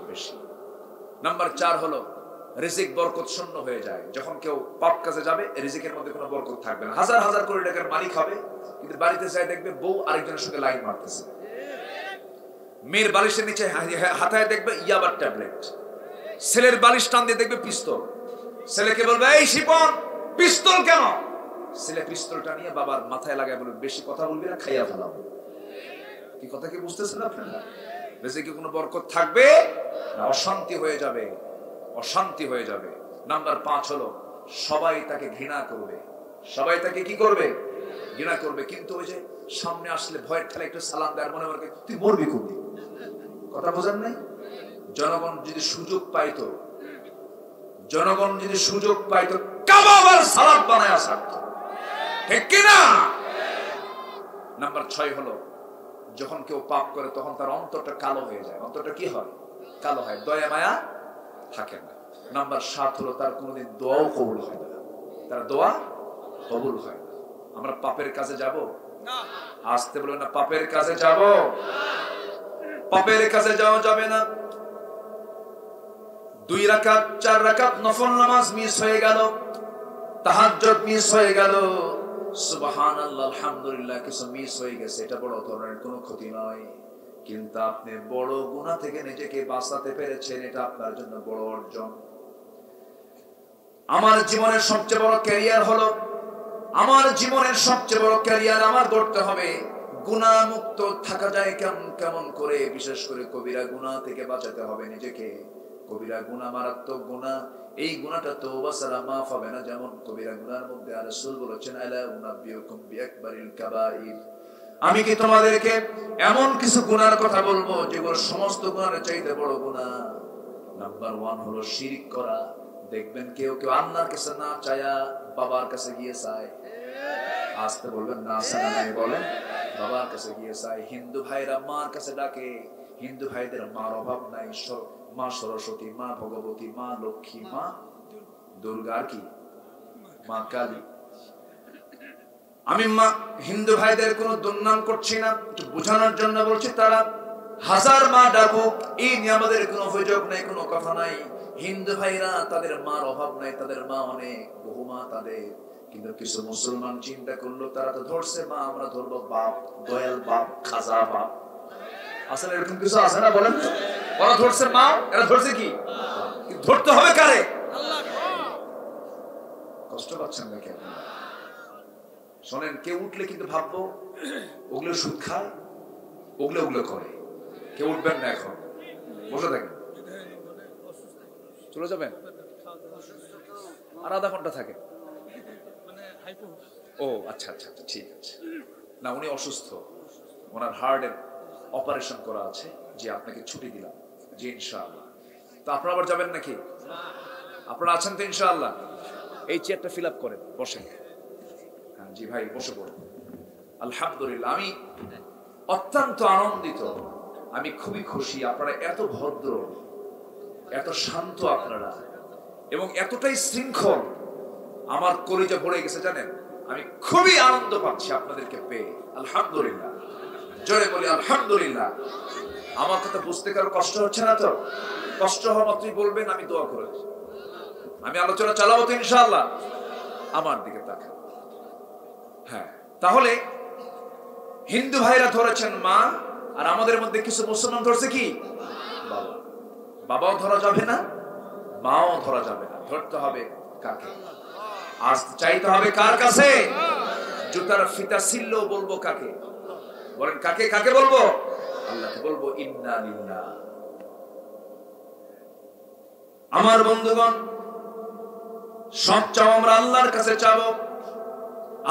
বেশি। নাম্বার 4 হলো রিজিক বরকত শূন্য হয়ে যায়। যখন কেউ পাপ কাজে যাবে রিজিকের মধ্যে কোনো বরকত থাকবে না। হাজার হাজার কোটি টাকার মালিক হবে, কিন্তু বাড়িতে যায় দেখবে বউ আরেকজনের সঙ্গে লাইন মারতেছে। মেয়ের বালিশের নিচে হাতায় দেখবে ইয়াবার ট্যাবলেট। ছেলের বালিশ টান দিয়ে দেখবে পিস্তল। ছেলেকে বলবে এই শিপন পিস্তল কেন? ছেলে পিস্তলটা নিয়ে বাবার মাথায় লাগায় বলবে বেশি কথা বলবি না, খাইয়া ফেলাবো। কি কথা কি বুঝতেছেন আপনারা? রিজিকে কোনো বরকত থাকবে না, অশান্তি হয়ে যাবে, অশান্তি হয়ে যাবে। নাম্বার 5 হলো সবাই তাকে ঘৃণা করবে। সবাই তাকে কি করবে? ঘৃণা করবে। কিন্তু ওই যে সামনে আসলে ভয়ের ঠেলা একটু সালাম দেয়, মনে মনে তুই মরবি কোনদিন। কথা বোঝেন নাই? জনগণ যদি সুযোগ পাইতো, জনগণ যদি সুযোগ পাইতো কাবাব আর সালাদ বানায়া ছাড়তো, ঠিক কিনা? নাম্বার 6 হলো যখন কেউ পাপ করে তখন তার অন্তরটা কালো হয়ে যায়। অন্তরটা কি হয়? কালো হয়, দয়া মায়া থাকে না। নাম্বার 7 হলো তার কোনোদিন দোয়াও কবুল হয় না, তার দোয়া কবুল হয় না। আমরা পাপের কাজে যাব না, আসতে বলবেন না, পাপের কাজে যাব, পাপের কাজে যাওয়া যাবে না। 2 রাকাত 4 রাকাত নফল নামাজ মিস হয়ে গেল, তাহাজ্জুদ মিস হয়ে গেল, সুবহানাল্লাহ আলহামদুলিল্লাহ কিছু মিস হয়ে গেছে, এটা বড় ধরনের কোনো ক্ষতি নয়। কিন্তু আপনি বড় গুনাহ থেকে নিজেকে বাঁচাতে পেরেছেন, এটা আপনার জন্য বড় অর্জন। আমার জীবনের সবচেয়ে বড় ক্যারিয়ার হলো, আমার জীবনের সবচেয়ে বড় ক্যারিয়ার আমার করতে হবে গুনাহ মুক্ত থাকা যায় কেমন করে। বিশেষ করে কবিরা গুনাহ থেকে বাঁচাতে হবে নিজেকে। কবিরা গুনাহ মারাত্মক গুনাহ, এই গুনাহটা তওবা ছাড়া মাফ হবে না। যেমন কবিরা গুনাহের মধ্যে রাসূল বলেছেন আলা উনাব্বিউকুম বিআকবারিল কাবাইর, আমি কি তোমাদেরকে এমন কিছু গুনাহের কথা বলবো যেগুলো সমস্ত গুনাহের চাইতে বড় গুনাহ। নাম্বার 1 হলো শিরক করা। দেখবেন কেউ কেউ আল্লাহর কাছে না চায়া বাবার কাছে গিয়ে চায়। আসতে বলবেন না, সানা নাই বলেন, বাবার কাছে গিয়ে চায়। হিন্দু ভাইরা মার কাছে ডাকে, হিন্দু ভাইদের মার অভাব নাই। মা সরস্বতী, মা ভগবতী, মা লক্ষ্মী, মা দুর্গা, কি মা কালী। আমি মা হিন্দু ভাইদের কোনো দুর্নাম করছি না, একটু বোঝানোর জন্য বলছি। তারা হাজার মা ডাকুক, এই নিয়ে আমাদের কোনো অভিযোগ নেই, কোনো কথা নাই। হিন্দু ভাইরা তাদের মার অভাব নাই, তাদের মা অনেক, বহু মা তাদের। কিন্তু কিছু মুসলমান চিন্তা করলো তারা তো ধরছে মা, আমরা ধরবো বাপ, দয়াল বাপ, খাজা বাপ। আসলে এরকম কিছু আছে না বলেন তো? ওরা ধরছে মা, এরা ধরছে কি? ধরতে হবে কারে? কষ্ট পাচ্ছেন নাকি? শোনেন, কেউ উঠলে কিন্তু ভাববো ওগুলো সুদ খায়, ওগুলো করে। কেউ উঠবেন না, এখন বসে থাকেন, চলে যাবেন আর আধা ঘন্টা থাকে। ও আচ্ছা আচ্ছা আচ্ছা, ঠিক আছে। না, উনি অসুস্থ, ওনার হার্টের অপারেশন করা আছে। যে আপনাকে ছুটি দিলাম, জি ইনশাআল্লাহ। তো আপনারা আবার যাবেন নাকি? আপনারা আছেন তো ইনশাআল্লাহ? এই চেয়ারটা ফিল আপ করেন, বসেন। হ্যাঁ জি ভাই, বসে পড়ুন। আলহামদুলিল্লাহ, আমি অত্যন্ত আনন্দিত, আমি খুবই খুশি। আপনারা এত ভদ্র, এত শান্ত আপনারা, এবং এতটাই শৃঙ্খল, আমার কলিজা ভরে গেছে জানেন। আমি খুবই আনন্দ পাচ্ছি আপনাদেরকে পেয়ে। আলহামদুলিল্লাহ, জোরে বলি আলহামদুলিল্লাহ। আমার কথা বুঝতে কারো কষ্ট হচ্ছে না তো? কষ্ট হওয়া মাত্রই বলবেন, আমি দোয়া করেছি। আমি আলোচনা চালাবো তো ইনশাআল্লাহ। আমার দিকে তাকান। হ্যাঁ, তাহলে হিন্দু ভাইরা ধরেছেন মা, আর আমাদের মধ্যে কিছু মুসলমান ধরছে কি? বাবা। বাবাও ধরা যাবে না, মাও ধরা যাবে না, ধরতে হবে কাকে? আজ চাইতে হবে কার কাছে? জুতার ফিতা ছিললেও বলবো কাকে? বলেন কাকে? কাকে বলবো? আল্লাহকে বলবো। ইন্না লিল্লাহ। আমার বন্ধুগণ, সব চাও আমরা আল্লাহর কাছে চাবো।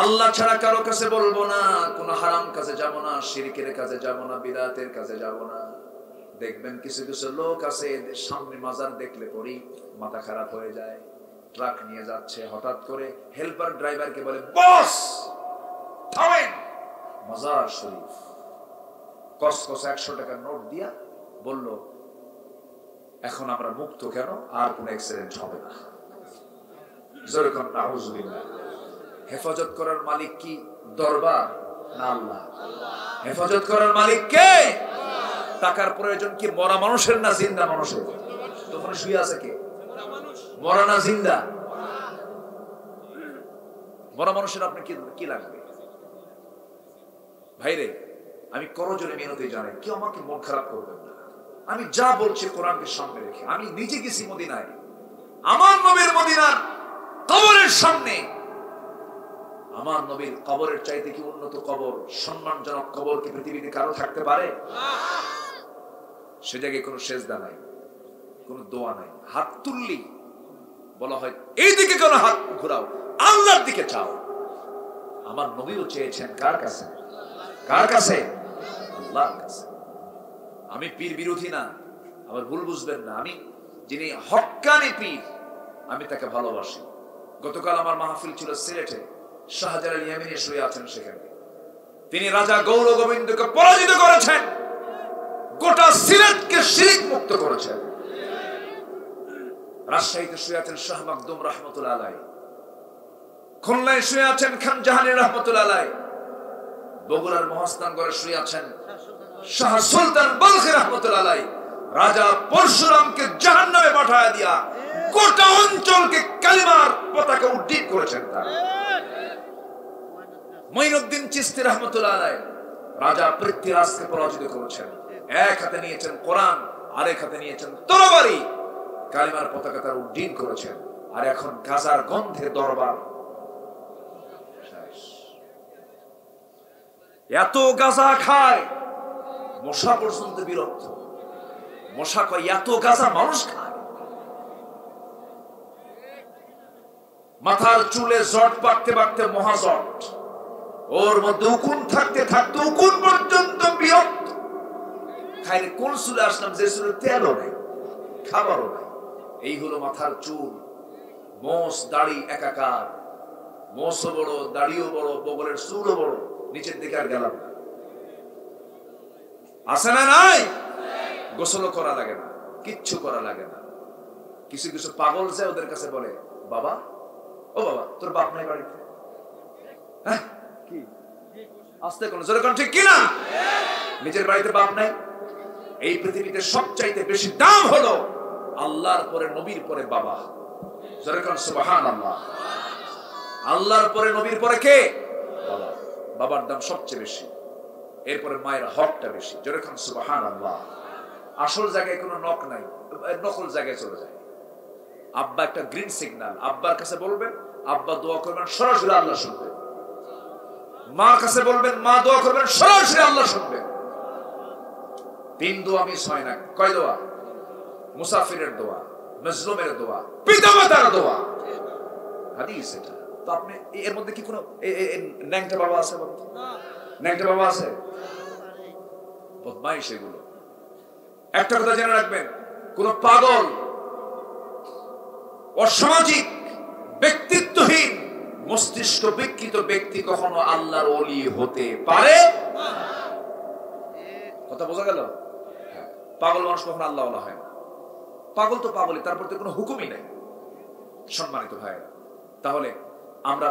আল্লাহ ছাড়া কারো কাছে বলবো না, কোন হারাম কাছে যাব না, শিরকের কাছে যাব না, বিদআতের কাছে যাব না। দেখবেন কিছু কিছু লোক আছে, সামনে মাজার দেখলে পরেই মাথা খারাপ হয়ে যায়। ট্রাক নিয়ে যাচ্ছে, হঠাৎ করে হেল্পার ড্রাইভারকে বলে, বস থামেন। মাজার শরীফ কসকস 100 টাকার নোট দিয়া বলল, এখন আমরা মুক্ত, কেন আর কোন অ্যাক্সিডেন্ট হবে না। যেরকম নাউজুবিল্লাহ। হেফাজত করার মালিক কি দরবার না আল্লাহ? হেফাজত করার মালিক কে? টাকার প্রয়োজন কি মরা মানুষের না জিন্দা মানুষের? তখন শুয়ে আছে কে? মরা না জিন্দা? মরা মানুষের আপনি কি লাগবে? ভাইরে, আমি করজোরে মিনতি জানাই, কেউ আমাকে মন খারাপ করবেন না। আমি যা বলছি কোরআনকে সামনে রেখে। আমি নিজে গেছি মদিনায়, আমার নবীর মদিনার কবরের সামনে। আমার নবীর কবরের চাইতে কি উন্নত কবর, সম্মানজনক কবর কি পৃথিবীতে কারো থাকতে পারে? সে জায়গায় কোনো সেজদা নাই, কোনো দোয়া নাই। হাত তুললি বলা হয় এইদিকে কেন হাত ঘোরাও, আল্লাহর দিকে চাও। আমার নবীও চেয়েছেন কার কাছে? কার কাছে? আল্লাহর কাছে। আমি পীর বিরোধী না, আবার ভুল বুঝবেন না। আমি যিনি হক্কানি পীর, আমি তাকে ভালোবাসি। গতকাল আমার মাহফিল ছিল সিলেটে, শাহজালাল ইয়ামিনী শুয়ে আছেন সেখানে। তিনি রাজা গৌর গোবিন্দকে পরাজিত করেছেন, গোটা সিলেটকে শিরক মুক্ত করেছেন। রাজশাহীতে শুয়ে আছেন শাহ মাকদুম রহমতুল্লাহ আলাইহি, খুলনায় শুয়ে আছেন খান জাহানী রহমতুল্লাহ আলাইহি, বগুড়ার মহাস্থানগড়ে শুয়ে আছেন শাহ সুলতান বলখি রহমতুল্লাহ আলাইহি। রাজা পরশুরামকে জাহান্নামে পাঠায় দিয়া গোটা অঞ্চলকে কালিমার পতাকা উড্ডীন করেছেন। তার মঈনুদ্দিন চিশতি রহমতুল্লাহ আলাইহি রাজা পৃথ্বীরাজকে পরাজিত করেছেন। এক হাতে নিয়েছেন কোরআন, আরেক হাতে নিয়েছেন তরবারি, কালিমার পতাকা তার উড্ডীন করেছেন। আর এখন গাজার গন্ধে দরবার। এত গাজা খায়, মশা পর্যন্ত বিরক্ত। মশা কয় এত গাজা মানুষ খায়। মাথার চুলে জট পাকতে পাকতে মহাজট, ওর মধ্যে উকুন থাকতে থাকতে উকুন পর্যন্ত বিরক্ত। খাইলে কোন চুলে আসলাম যে চুলে তেলও নেই, খাবারও নেই। এই হলো মাথার চুল। মোষ দাড়ি একাকার, মোষও বড়, দাড়িও বড়, বগলের চুলও বড়। নিচের দিকে আর গেলাম না। আছে না? নাই। গোসলও করা লাগে না, কিচ্ছু করা লাগে না। কিছু কিছু পাগল যায়, ওদের কাছে বলে, বাবা, ও বাবা, তোর বাপ নাই বাড়িতে? হ্যাঁ, কি আসতে কোন জোরে কোন ঠিক কিনা? নিজের বাড়িতে বাপ নাই। এই পৃথিবীতে সবচাইতে বেশি দাম হলো আল্লাহর পরে, নবীর পরে বাবা। জোরে কোন সুবহানাল্লাহ। আল্লাহর পরে, নবীর পরে কে? বাবা। বাবার দাম সবচেয়ে বেশি, এরপরে মায়ের হকটা বেশি। জোরে কোন সুবহানাল্লাহ। আসল জায়গায় কোনো নক নাই, নকল জায়গায় চলে যায়। আব্বা একটা গ্রিন সিগন্যাল, আব্বার কাছে বলবেন, আব্বা দোয়া করবেন, সরাসরি আল্লাহ শুনবেন। মার কাছে বলবেন, মা দোয়া করবেন, সরাসরি আল্লাহ শুনবেন। 3 দোয়া মিস হয় না। কয় দোয়া? মুসাফিরের দোয়া, মজলুমের দোয়া, পিতামাতার দোয়া। হাদিস এটা। তো আপনি এর মধ্যে কি কোনো ন্যাংটা বাবা আছে? বলতে ন্যাংটা বাবা আছে? বদমাইশ এগুলো। একটা কথা জেনে রাখবেন, কোন পাগল, অসামাজিক, ব্যক্তিত্বহীন, মস্তিষ্ক বিকৃত ব্যক্তি কখনো আল্লাহর ওলি হতে পারে না। কথা বোঝা গেল? পাগল মানুষ কখনো আল্লাহ ওয়ালা হয় না। পাগল তো পাগলই, তার প্রতি কোনো হুকুমই নাই। সম্মানিত ভাই, তাহলে আমরা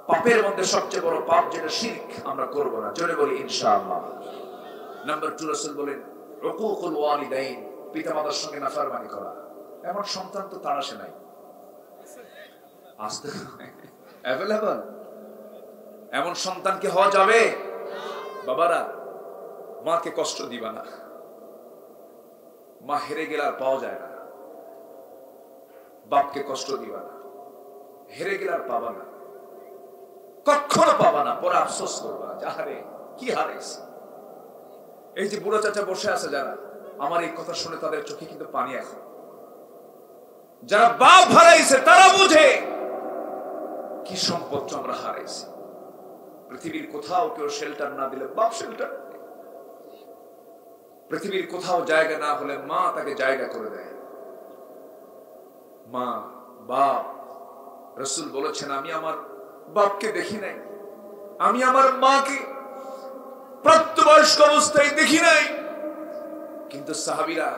পাপের মধ্যে সবচেয়ে বড় পাপ যেটা শিরক, আমরা করব না। জোরে বলি ইনশাআল্লাহ। নাম্বার 2, রাসূল বলেন উকুকুল ওয়ালিদাইন, পিতামাতার সঙ্গে নাফরমানি করা। এমন সন্তান তো তার আসে নাই, আসতে অ্যাভেলেবল। এমন সন্তান কি হওয়া যাবে? বাবারা, মাকে কষ্ট দিবা না। মা হেরে গেলে আর পাওয়া যায় না। বাপকে কষ্ট দিবা না, হেরে গেলে আর পাবা না, কখনো পাবা না। পরে আফসোস করবা যে আরে কি হারাইছি। এই যে বুড়ো চাচা বসে আছে যারা, আমার এই কথা শুনে তাদের চোখে কিন্তু পানি এখন। যারা বাপ হারাইছে তারা বুঝে কি সম্পদ আমরা হারাইছি। পৃথিবীর কোথাও কেউ শেল্টার না দিলে বাপ শেল্টার, পৃথিবীর কোথাও জায়গা না হলে মা তাকে জায়গা করে দেয়। মা বাপ, রাসূল বলেছেন আমি আমার বাপকে দেখি নাই, আমি আমার মাকে প্রাপ্তবয়স্ক অবস্থায় দেখি নাই। কিন্তু সাহাবীরা,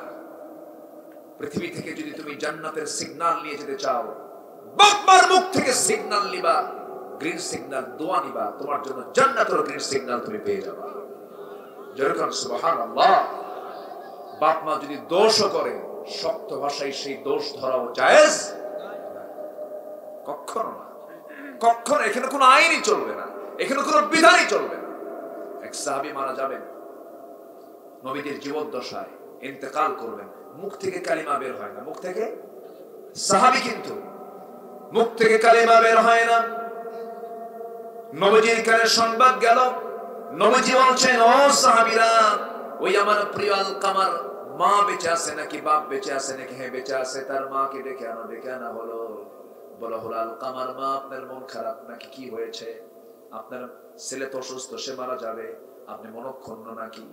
পৃথিবী থেকে যদি তুমি জান্নাতের সিগন্যাল নিয়ে যেতে চাও, বাপমার মুখ থেকে সিগন্যাল নিবা, গ্রিন সিগন্যাল দোয়া নিবা, তোমার জন্য জান্নাতের গ্রিন সিগন্যাল তুমি পেয়ে যাবে। যেরকম সুবহানাল্লাহ। বাপ মা যদি দোষও করে, শক্ত ভাষায় সেই দোষ ধরাও জায়েজ কখনো না, কখনো। এখানে কোনো আইনই চলবে না, এখানে কোনো বিধানই চলবে না। এক সাহাবী মারা যাবেন, নবীদের জীবদ্দশায় ইন্তেকাল করবেন, মুখ থেকে কালিমা বের হয় না। মুখ থেকে, সাহাবী কিন্তু মুখ থেকে কালিমা বের হয় না। নবীজির কানে সংবাদ গেল, নবীজি বলছেন ও সাহাবীরা, ওই আমার প্রিয় আলকামার মা বেঁচে আছে নাকি বাপ বেঁচে আছে নাকি? হ্যাঁ বেঁচে আছে। তার মাকে ডেকে আনো। ডেকে আনা হলো, বলা হলো আলকামার মা আপনার মন খারাপ নাকি? কি হয়েছে? আপনার ছেলে তো অসুস্থ, সে মারা যাবে, আপনি মনক্ষুণ্ণ নাকি?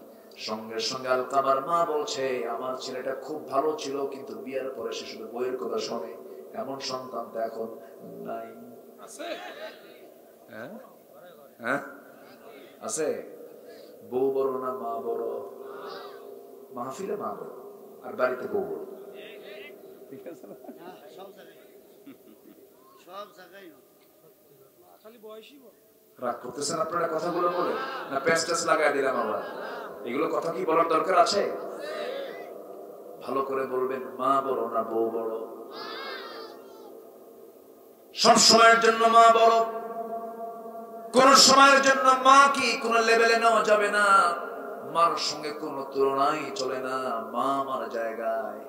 সঙ্গে সঙ্গে আলকামার মা বলছে আমার ছেলেটা খুব ভালো ছিল, কিন্তু বিয়ের পরে সে শুধু বইয়ের কথা শোনে, এমন সন্তান তো এখন নাই। আছে? হ্যাঁ আছে। বউ বড় না মা বড়? মাহফিলে মা বড় আর বাড়িতে বউ বড়। ঠিক আছে না? সব জায়গায় খালি বয়সই বড়। রাগ করতেছেন আপনারা কথাগুলো বলে? না পেস্টাস লাগাই দিলাম আবার? এগুলো কথা কি বলার দরকার আছে? ভালো করে বলবেন, মা বড় না বউ বড়? সব সময়ের জন্য মা বড়, কোন সময়ের জন্য মা কি কোন লেভেলে নেওয়া যাবে না। মার সঙ্গে কোন তুলনাই চলে না। মা আমার জায়গায়,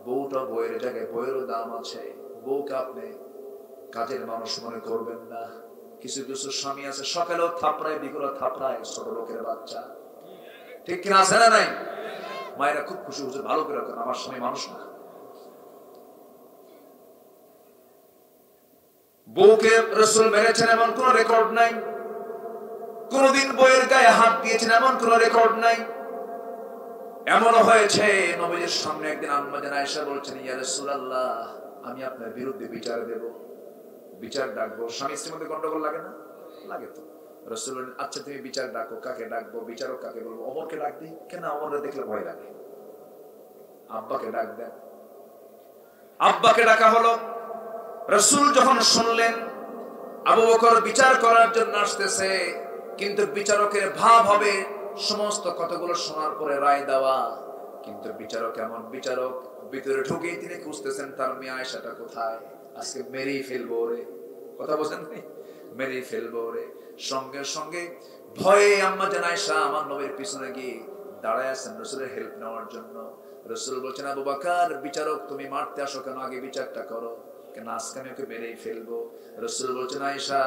বউটা বউয়ের জায়গায়, বউয়েরও দাম আছে। বউকে আপনি কাজের মানুষ মনে করবেন না। কিছু কিছু স্বামী আছে সকালেও থাপড়ায়, বিকেলেও থাপড়ায়, ছোট লোকের বাচ্চা। ঠিক কিনা? আছে না নাই? মায়েরা খুব খুশি হচ্ছে, ভালো করে রাখেন, আমার স্বামী মানুষ না। বউকে রাসূল মেরেছেন এমন কোন রেকর্ড নাই। কোনদিন বউয়ের গায়ে হাত দিয়েছেন এমন কোন রেকর্ড নাই। এমন হয়েছে নবীর সামনে একদিন আম্মা জান আয়েশা বলছেন, ইয়া রাসূলুল্লাহ, আমি আপনার বিরুদ্ধে বিচার দেব, বিচার ডাকবো। স্বামী স্ত্রীর মধ্যে গন্ডগোল লাগে না? লাগে তো। রাসূল বলেন, আচ্ছা তুমি বিচার ডাকো, কাকে ডাকবো? বিচারক কাকে বলবো? ওমরকে ডাক দিই। কেন? ওমরকে দেখলে ভয় লাগে। আব্বাকে ডাক দেন। আব্বাকে ডাকা হলো। রাসূল যখন শুনলেন আবু বকর বিচার করার জন্য আসতেছে, কিন্তু বিচারকের ভাব হবে সমস্ত কথাগুলো শোনার পরে রায় দেওয়া। কিন্তু বিচারক এমন বিচারক, ভিতরে ঢুকেই তিনি খুঁজতেছেন তার মেয়ে আয়েশাটা কোথায়, আজকে মেরেই ফেলবো রে। কথা বলেন, মেরেই ফেলবো রে। সঙ্গে সঙ্গে ভয়ে আম্মা জান আয়েশা আমার নবীর পিছনে গিয়ে দাঁড়ায় আছেন রাসূলের হেল্প নেওয়ার জন্য। রাসূল বলছেন, আবু বকর, বিচারক তুমি মারতে আসো কেন? আগে বিচারটা করো। কেন? আজকে আমি ওকে মেরেই ফেলবো। রাসূল বলছেন, আয়েশা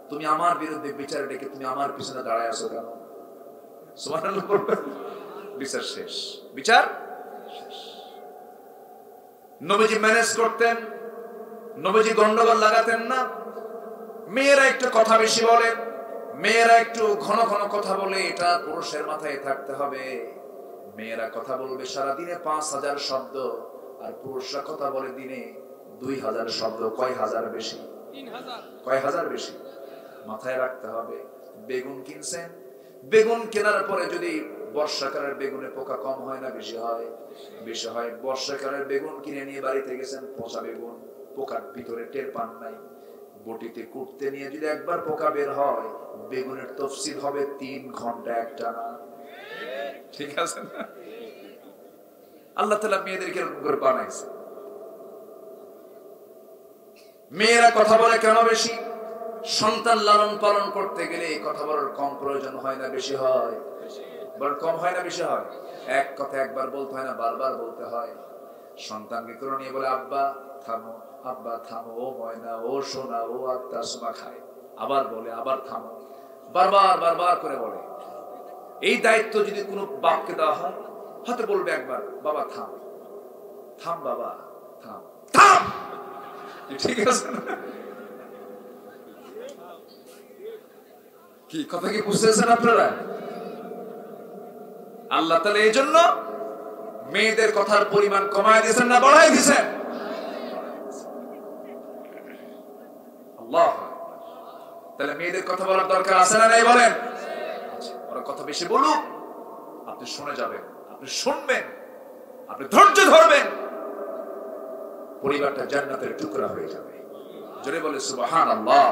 তুমি আমার বিরুদ্ধে বিচার ডেকে তুমি আমার পিছনে দাঁড়ায় আছো কেন? সুবহানাল্লাহ বলবেন। বিচার শেষ, বিচার শেষ। নবীজি ম্যানেজ করতেন, নবীজি গন্ডগোল লাগাতেন না। মেয়েরা একটু কথা বেশি বলে, মেয়েরা একটু ঘন ঘন কথা বলে, এটা পুরুষের মাথায় থাকতে হবে। মেয়েরা কথা বলবে সারাদিনে 5000 শব্দ, আর পুরুষরা কথা বলে দিনে 2000 শব্দ। কয় হাজার বেশি? 3000। কয় হাজার বেশি? মাথায় রাখতে হবে। বেগুন কিনছেন, বেগুন কেনার পরে যদি বর্ষাকালের বেগুনে পোকা কম হয় না বেশি হয়? বেশি হয়। বর্ষাকালের বেগুন কিনে নিয়ে বাড়িতে গেছেন, পচা বেগুন, পোকার ভিতরে টের পান নাই। বটিতে কুটতে নিয়ে যদি একবার পোকা বের হয়, বেগুনের তফসিল হবে 3 ঘন্টা একটানা। ঠিক আছে না? আল্লাহ তাআলা মেয়েদেরকে এরকম করে বানাইছে। মেয়েরা কথা বলে কেন বেশি? সন্তান লালন পালন করতে গেলে কথা বলার কম প্রয়োজন হয় না বেশি হয়? বড় কম হয় না বেশি হয়? এক কথা একবার বলতে হয় না, বারবার বলতে হয়। সন্তানকে করে নিয়ে বলে আব্বা থামো, আব্বা থামো, ও ময়না, ও সোনা, ও আত্মা সোনা খায়, আবার বলে আবার থামো, বারবার বারবার করে বলে। এই দায়িত্ব যদি কোনো বাপকে দেওয়া হয়, হয়তো বলবে একবার বাবা থাম, থাম বাবা থাম, থাম, ঠিক আছে না? কি কথা কি বুঝতেছেন আপনারা? আল্লাহ তাআলা এই জন্য মেয়েদের কথার পরিমাণ কমায় দিয়েছেন না বাড়াই দিয়েছেন? আল্লাহ, তাহলে মেয়েদের কথা বলার দরকার আছে না নাই বলেন? ওরা কথা বেশি বলুক, আপনি শুনে যাবেন, আপনি শুনবেন, আপনি ধৈর্য ধরবেন, পরিবারটা জান্নাতের টুকরা হয়ে যাবে। জোরে বলে সুবহানাল্লাহ।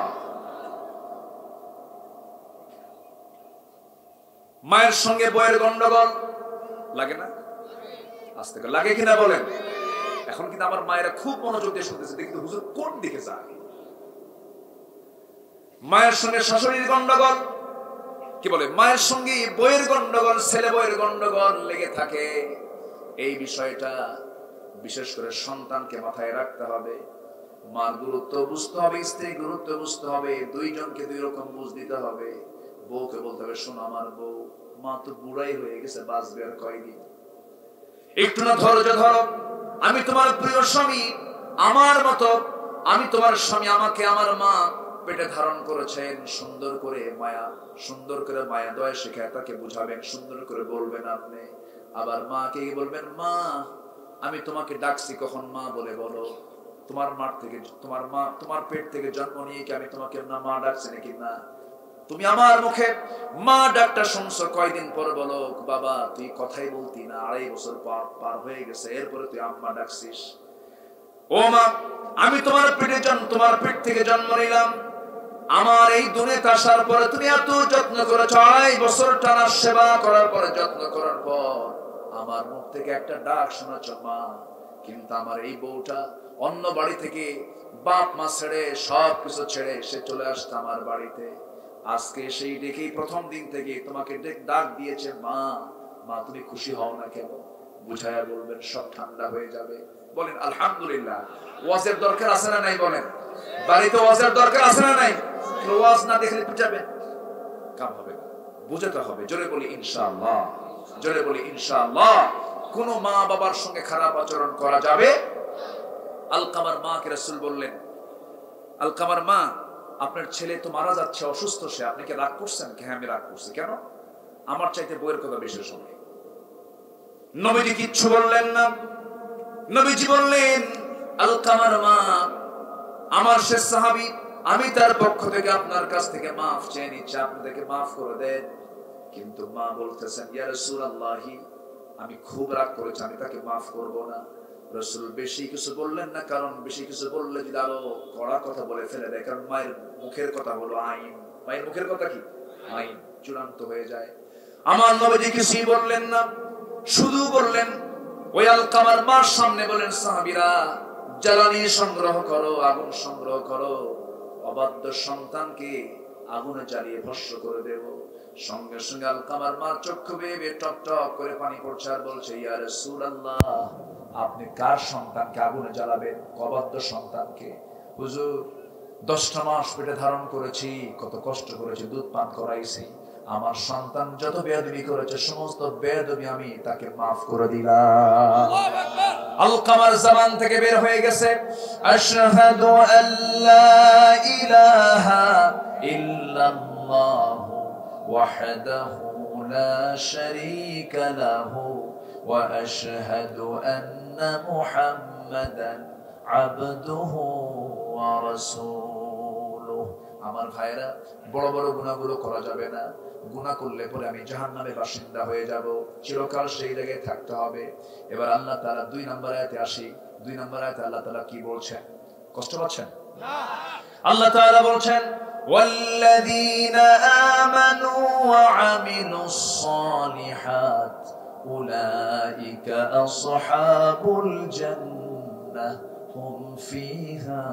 মায়ের সঙ্গে বইয়ের গন্ডগোল লাগে না? আস্তে করে লাগে কিনা বলেন? এখন কিন্তু আমার মায়েরা খুব মনোযোগ দিয়ে শুনতেছে, দেখি তো হুজুর কোন দিকে যায়। মায়ের সঙ্গে শাশুড়ির গন্ডগোল, কি বলে, মায়ের সঙ্গে বইয়ের গন্ডগোল, ছেলে বইয়ের গন্ডগোল লেগে থাকে। এই বিষয়টা বিশেষ করে সন্তানকে মাথায় রাখতে হবে। মার গুরুত্ব বুঝতে হবে, স্ত্রীর গুরুত্ব বুঝতে হবে, দুইজনকে দুই রকম বুঝ দিতে হবে। বউকে বলতে হবে, শোনো আমার বউ, মা তো বুড়াই হয়ে গেছে, বাঁচবে আর কয়দিন, একটু না ধৈর্য ধরো। আমি তোমার প্রিয় স্বামী, আমার মতো আমি তোমার স্বামী, আমাকে আমার মা পেটে ধারণ করেছেন। সুন্দর করে মায়া দয়া শেখায় তাকে বুঝাবেন, সুন্দর করে বলবেন আপনি। আবার মাকে বলবেন, মা আমি তোমাকে ডাকছি কখন মা বলে বলো। তোমার পেট থেকে জন্ম নিয়ে কি আমি তোমাকে না মা ডাকছি নাকি? না, তুমি আমার মুখে মা ডাকটা শুনছো কয়দিন পর বলো, বাবা তুই কথাই বলতি না, 2.5 বছর পার হয়ে গেছে, এরপরে তুই আম্মা ডাকছিস। ও মা, আমি তোমার পেট থেকে জন্ম নিলাম, আমার এই দুনিয়াতে আসার পরে তুমি এত যত্ন করেছো, 2.5 বছর টানা সেবা করার পরে, যত্ন করার পর আমার মুখ থেকে একটা ডাক শোনাচ্ছ মা। কিন্তু আমার এই বউটা অন্য বাড়ি থেকে বাপ মা ছেড়ে সবকিছু ছেড়ে সে চলে আসতো আমার বাড়িতে। আজকে সেই ডেকেই প্রথম দিন থেকে তোমাকে ডাক দিয়েছে মা। মা তুমি খুশি হও না কেন? বুঝায়া বলবেন, সব ঠান্ডা হয়ে যাবে। বলেন আলহামদুলিল্লাহ। ওয়াজের দরকার আছে না নাই বলেন? বাড়িতে ওয়াজের দরকার আছে না নাই? ওয়াজ না দেখলে বুঝাবেন, কাম হবে না, বুঝাতে হবে। জোরে বলি ইনশাআল্লাহ, জোরে বলি ইনশাআল্লাহ। কোন মা বাবার সঙ্গে খারাপ আচরণ করা যাবে? আলকামার মাকে রাসূল বললেন, আলকামার মা আপনার ছেলে তো মারা যাচ্ছে, অসুস্থ সে, আপনি কি রাগ করছেন? হ্যাঁ আমি রাগ করছি। কেন? আমার চাইতে বইয়ের কথা বেশি শোনে। নবীজি কিচ্ছু বললেন না। নবীজি বললেন, আলকামার মা আমার শেষ সাহাবী, আমি তার পক্ষ থেকে আপনার কাছ থেকে মাফ চেয়ে নিচ্ছি, আপনি তাকে মাফ করে দেন। কিন্তু মা বলতেছেন, ইয়া রাসূলুল্লাহ আমি খুব রাগ করেছি, আমি তাকে মাফ করব না। রাসূল বেশি কিছু বললেন না, কারণ বেশি কিছু বললে যদি আরো কড়া কথা বলে ফেলে দেয়, কারণ মায়ের মুখের কথা হলো আইন। মায়ের মুখের কথা কি? আইন, চূড়ান্ত হয়ে যায়। আমার নবীজি কিছুই বললেন না, শুধু বললেন ওই আলকামার মার সামনে বলেন, সাহাবীরা জ্বালানি সংগ্রহ করো, আগুন সংগ্রহ করো, অবাধ্য সন্তানকে আগুনে জ্বালিয়ে ভস্ম করে দেব। সঙ্গে সঙ্গে আলকামার মার চক্ষু বেয়ে টপ টপ করে পানি পড়ছে আর বলছে, ইয়া রাসূলুল্লাহ আপনি কার সন্তানকে আগুনে জ্বালাবেন? অবাধ্য সন্তানকে। হুজুর 10টা মাস পেটে ধারণ করেছি, কত কষ্ট করেছি, দুধ পান করাইছি, আমার সন্তান যত বেয়াদবি করেছে সমস্ত বেয়াদবি আমি তাকে মাফ করে দিলাম। আলকামার জবান থেকে বের হয়ে গেছে, আশহাদু আল্লা ইলাহা ইল্লাল্লাহ ওয়াহদাহু লা শারীকা লাহু ওয়া আশহাদু আন্না মুহাম্মাদান আবদুহু ওয়া রাসূলুহু। আমার ভাইরা, বড় বড় গুনাহগুলো করা যাবে না। গুনাহ করলে পরে আমি জাহান্নামের বাসিন্দা হয়ে যাব, চিরকাল সেই জায়গায় থাকতে হবে। এবার আল্লাহ তাআলা 2 নম্বর আয়াতে আসি। 2 নম্বর আয়াতে আল্লাহ তাআলা কি বলছেন? কষ্ট পাচ্ছেন? না। আল্লাহ তাআলা বলছেন, ওয়াল্লাযীনা আমানু ওয়া আমিলুস সালিহাত উলাইকা আসহাবুল জান্নাহ হুম ফিহা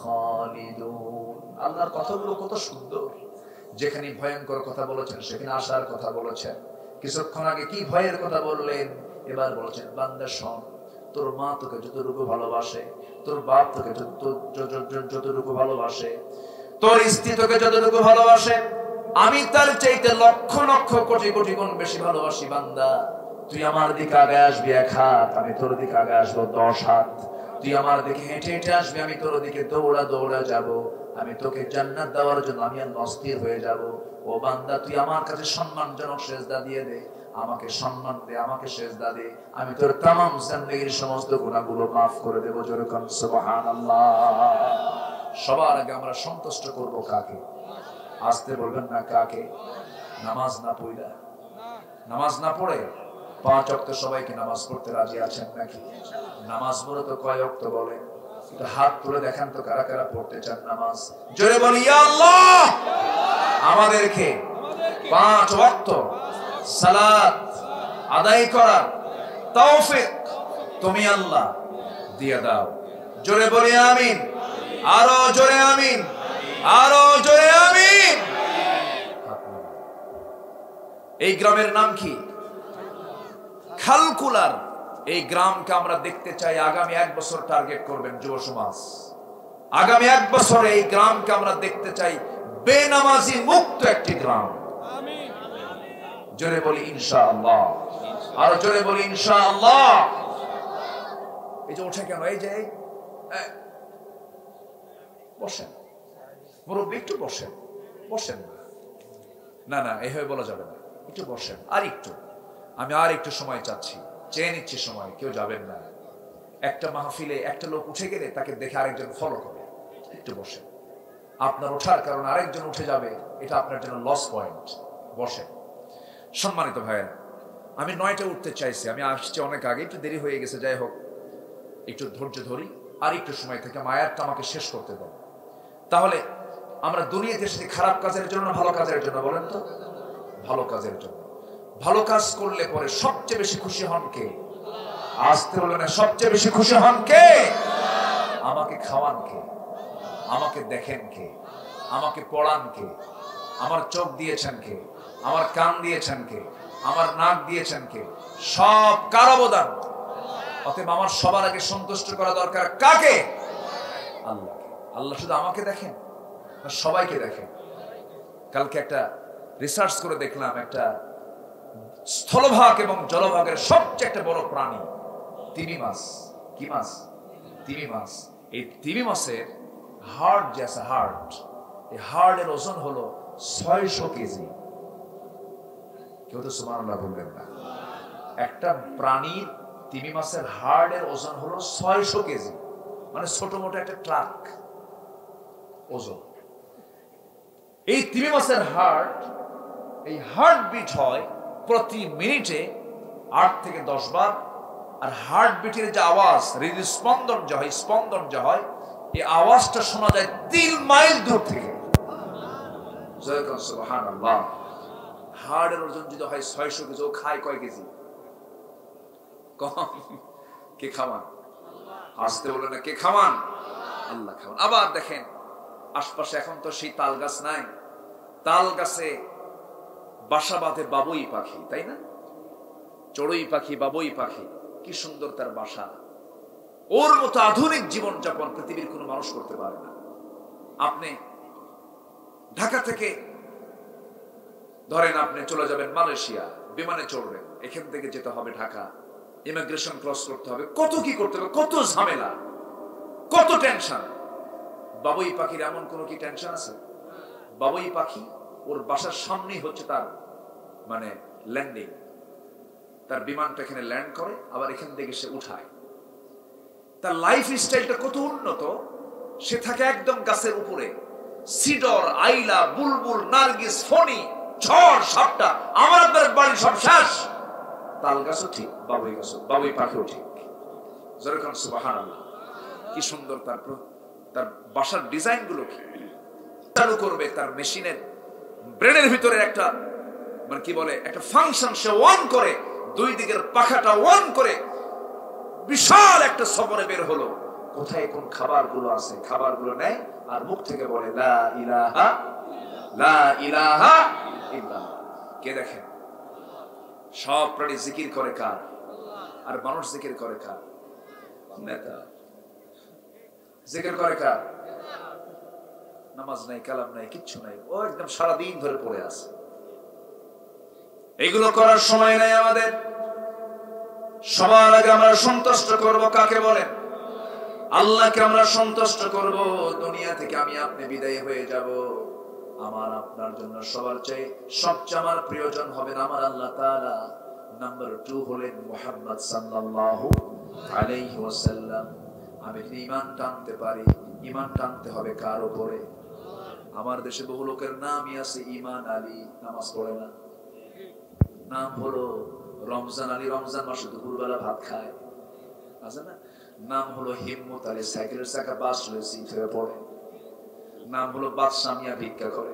খালিদুন। আল্লাহর কথাগুলো কত সুন্দর। যেখানে ভয়ঙ্কর কথা বলেছেন সেখানে আশার কথা বলেছেন, কিছুক্ষণ আগে কি ভয়ের কথা বললেন, এবার বলছেন বান্দা শোন, তোর মা তোকে যতটুকু ভালোবাসে, তোর বাপ তোকে যতটুকু ভালোবাসে, তোর স্ত্রী তোকে যতটুকু ভালোবাসে, আমি তার চাইতে লক্ষ লক্ষ কোটি কোটি গুণ বেশি ভালোবাসি। বান্দা তুই আমার দিকে আগে আসবি 1 হাত, আমি তোর দিকে আগে আসবো 10 হাত। তুই আমার দিকে হেঁটে হেঁটে আসবি, আমি তোর দিকে দৌড়া দৌড়া যাব। আমি তোকে জান্নাত দেওয়ার জন্য আমি অস্থির হয়ে যাব। ও বান্দা তুই আমার কাছে সম্মানজনক সেজদা দিয়ে দে, আমাকে সম্মান দে, আমাকে সেজদা দে, আমি তোর তামাম জিন্দেগীর সমস্ত গুনাহগুলো মাফ করে দেব। জোরে কোন সুবহানাল্লাহ। সবার আগে আমরা সন্তুষ্ট করব কাকে? আসতে বলবেন না কাকে? নামাজ না পড়া, নামাজ না পড়ে 5 ওয়াক্ত সবাইকে নামাজ পড়তে রাজি আছেন নাকি? নামাজ পড়ে তো কয় ওয়াক্ত বলেন? একটু হাত তুলে দেখান তো কারা কারা পড়তে চান নামাজ। জোরে বলি ইয়া আল্লাহ, আমাদেরকে 5 ওয়াক্ত সালাত আদায় করার তৌফিক তুমি আল্লাহ দিয়ে দাও। জোরে বলি আমিন, আরো জোরে আমিন, আরো জোরে আমিন। এই গ্রামের নাম কি? খালকুলার। এই গ্রামকে আমরা দেখতে চাই। আগামী 1 বছর টার্গেট করবেন যুব সমাজ। আগামী 1 বছর এই গ্রামকে আমরা দেখতে চাই বেনামাজি মুক্ত একটি গ্রাম। জোরে বলি ইনশাআল্লাহ, আরো জোরে বলি ইনশাআল্লাহ। এই যে ওঠে কেন? এই যে বসেন মুরব্বী, একটু বসেন, বসেন না, না এইভাবে বলা যাবে না, একটু বসেন। আর একটু, আমি আর একটু সময় চাচ্ছি, চেয়ে নিচ্ছি সময়। কেউ যাবেন না। একটা মাহফিলে একটা লোক উঠে গেলে তাকে দেখে আরেকজন ফলো করে। একটু বসেন। আপনার ওঠার কারণে আরেকজন উঠে যাবে, এটা আপনার জন্য লস পয়েন্ট। বসেন। সম্মানিত ভাইয়েরা, আমি 9টায় উঠতে চাইছি, আমি আসছি অনেক আগে, একটু দেরি হয়ে গেছে। যাই হোক, একটু ধৈর্য ধরি, আর একটু সময় থেকে মায়ারটা আমাকে শেষ করতে দেন। তাহলে আমরা দুনিয়াতে এসেছি খারাপ কাজের জন্য না ভালো কাজের জন্য? বলেন তো। ভালো কাজের জন্য। ভালো কাজ করলে পরে সবচেয়ে বেশি খুশি হন কে? আসতে বলবেন না, সবচেয়ে বেশি খুশি হন কে? আমাকে খাওয়ান কে? আমাকে দেখেন কে? আমাকে পড়ান কে? আমার চোখ দিয়েছেন কে? আমার কান দিয়েছেন কে? আমার নাক দিয়েছেন কে? সব কার অবদান? অতএব আমার সবার আগে সন্তুষ্ট করা দরকার কাকে? আল্লাহকে। আল্লাহ শুধু আমাকে দেখেন না, সবাইকে দেখেন। কালকে একটা রিসার্চ করে দেখলাম, একটা স্থলভাগ এবং জলভাগের সবচেয়ে একটা বড় প্রাণী তিমি মাছ। কি মাছ? তিমি মাছ। এই তিমি মাছের হার্ট, যে আছে হার্ট, এই হার্টের ওজন হলো 600 কেজি। কেউ তো সুবহানাল্লাহ বলবেন না। একটা প্রাণীর তিমি মাছের হার্টের ওজন হলো 600 কেজি, মানে ছোট মোটো একটা ট্রাক ওজন। এই তিমি মাছের হার্ট, এই হার্ট বিট হয় প্রতি মিনিটে 8 থেকে 10 বার। আর হার্ট বিটের যে আওয়াজ, হৃদস্পন্দন যে হয়, স্পন্দন যে হয়, এই আওয়াজটা শোনা যায় 3 মাইল দূর থেকে। সুবহানাল্লাহ। হার্টের ওজন যদি হয় 600 কেজি, ও খায় কয় কেজি? কম। কে খাওয়ান? আসতে বলে না, কে খাওয়ান? আল্লাহ খাওয়ান। আবার দেখেন আশপাশে এখন তো সেই তাল গাছ নাই, তাল গাছে বাসা বাঁধে বাবুই পাখি, তাই না? চড়ুই পাখি, বাবুই পাখি, কি সুন্দর তার বাসা। ওর মতো আধুনিক জীবন যাপন পৃথিবীর কোনো মানুষ করতে পারে না। আপনি ঢাকা থেকে ধরেন আপনি চলে যাবেন মালয়েশিয়া, বিমানে চড়বেন, এখান থেকে যেতে হবে ঢাকা, ইমিগ্রেশন ক্রস করতে হবে, কত কি করতে হবে, কত ঝামেলা, কত টেনশন। বাবুই পাখির এমন কোনো কি টেনশন আছে? বাবুই পাখি ওর বাসার সামনেই হচ্ছে তার মানে ল্যান্ডিং, তার বিমানটা এখানে ল্যান্ড করে, আবার এখান থেকে সে উঠায়। তার লাইফ স্টাইলটা কত উন্নত। সে থাকে একদম গাছের উপরে, সিডর, আইলা, বুলবুল, নার্গিস, ফণি, ঝড়, সাপটা, আমার আপনার বাড়ি সব শেষ। তাল গাছও ঠিক, বাবুই গাছও, বাবুই পাখিও ঠিক। যেরকম সুবহানাল্লাহ, কি সুন্দর তার বাসার ডিজাইন গুলো। চালু করবে তার মেশিনের ব্রেনের ভিতরে একটা মানে কি বলে একটা ফাংশন, সে অন করে, 2 দিকের পাখাটা অন করে বিশাল একটা সফরে বের হলো। কোথায় কোন খাবারগুলো আছে, খাবারগুলো নেয় আর মুখ থেকে বলে লা ইলাহা, লা ইলাহা ইল্লাল্লাহ। কে দেখেন? সব প্রাণী জিকির করে কার? আর মানুষ জিকির করে কার? নেতা। জিকির করে কার? নামাজ নাই, কালাম নাই, কিচ্ছু নাই, ও একদম সারাদিন ধরে পড়ে আছে। এগুলো করার সময় নাই আমাদের। সবার আগে আমরা সন্তুষ্ট করব কাকে বলেন? আল্লাহকে আমরা সন্তুষ্ট করব। দুনিয়া থেকে আমি আপনি বিদায় হয়ে যাব, আমার আপনার জন্য সবার চেয়ে সবচেয়ে আমার প্রিয়জন হবেন আমার আল্লাহ তাআলা। নাম্বার 2 হলেন মুহাম্মদ সাল্লাল্লাহু আলাইহি ওয়াসাল্লাম। আমি যদি ঈমান টানতে পারি, ঈমান টানতে হবে কার উপরে? আমার দেশে বহু লোকের নামই আছে ঈমান আলী, নামাজ পড়ে না। নাম হলো রমজান আলী, রমজান মাসে দুপুরবেলা ভাত খায়, আছে না? নাম হলো হিম্মত আলী, সাইকেলের চাকা বাস রয়েছে ফেরে পড়ে। নাম হলো বাদশা মিয়া, ভিক্ষা করে।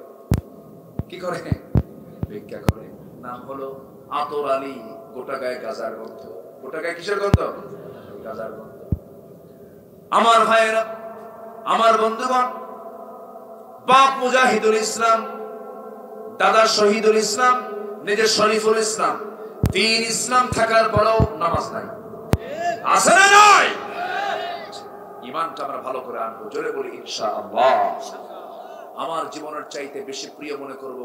কি করে? ভিক্ষা করে। নাম হলো আতর আলী, গোটা গায়ে গাজার গন্ধ। গোটা গায়ে কিসের গন্ধ? গাজার গন্ধ। আমার ভাইয়েরা, আমার বন্ধুগণ, বাপ মুজাহিদুল ইসলাম, দাদা শহীদুল ইসলাম, নিজের শরীফুল ইসলাম, 3 ইসলাম থাকার পরেও নামাজ নাই। আছে না নাই? ঈমানটা আমরা ভালো করে আনবো, জোরে বলি ইনশাআল্লাহ। আমার জীবনের চাইতে বেশি প্রিয় মনে করব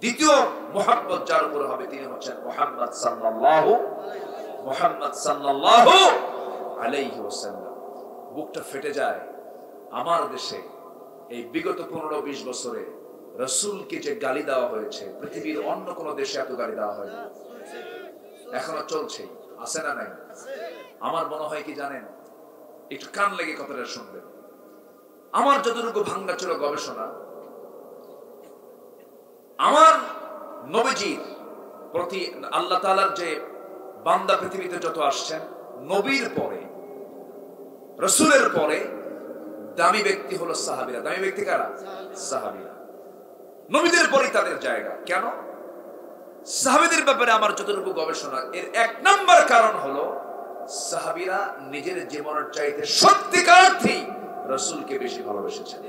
দ্বিতীয় মুহাব্বত যার উপর হবে, তিনি হচ্ছেন মুহাম্মদ সাল্লাল্লাহু আলাইহি ওয়াসাল্লাম। বুকটা ফেটে যায় আমার দেশে এই বিগত 15-20 বছরে রাসূলকে যে গালি দেওয়া হয়েছে, পৃথিবীর অন্য কোন দেশে এত গালি দেওয়া হয়নি। এখনো চলছে, আছে না নাই? আমার মনে হয় কি জানেন, একটু কান লেগে কথাটা শুনবেন। আমার যতটুকু ভাঙ্গাচোরা গবেষণা, আমার নবীজির প্রতি আল্লাহ তাআলার যে বান্দা পৃথিবীতে যত আসছেন, নবীর পরে, রাসূলের পরে দামি ব্যক্তি হলো সাহাবীরা। দামি ব্যক্তি কারা? সাহাবীরা। নবীদের পরে তাদের জায়গা। কেন? সাহাবীদের ব্যাপারে আমার যতটুকু গবেষণা, এর 1 নাম্বার কারণ হলো সাহাবীরা নিজের জীবনের চাইতে সত্যিকারার্থেই রাসূলকে বেশি ভালোবেসেছেন।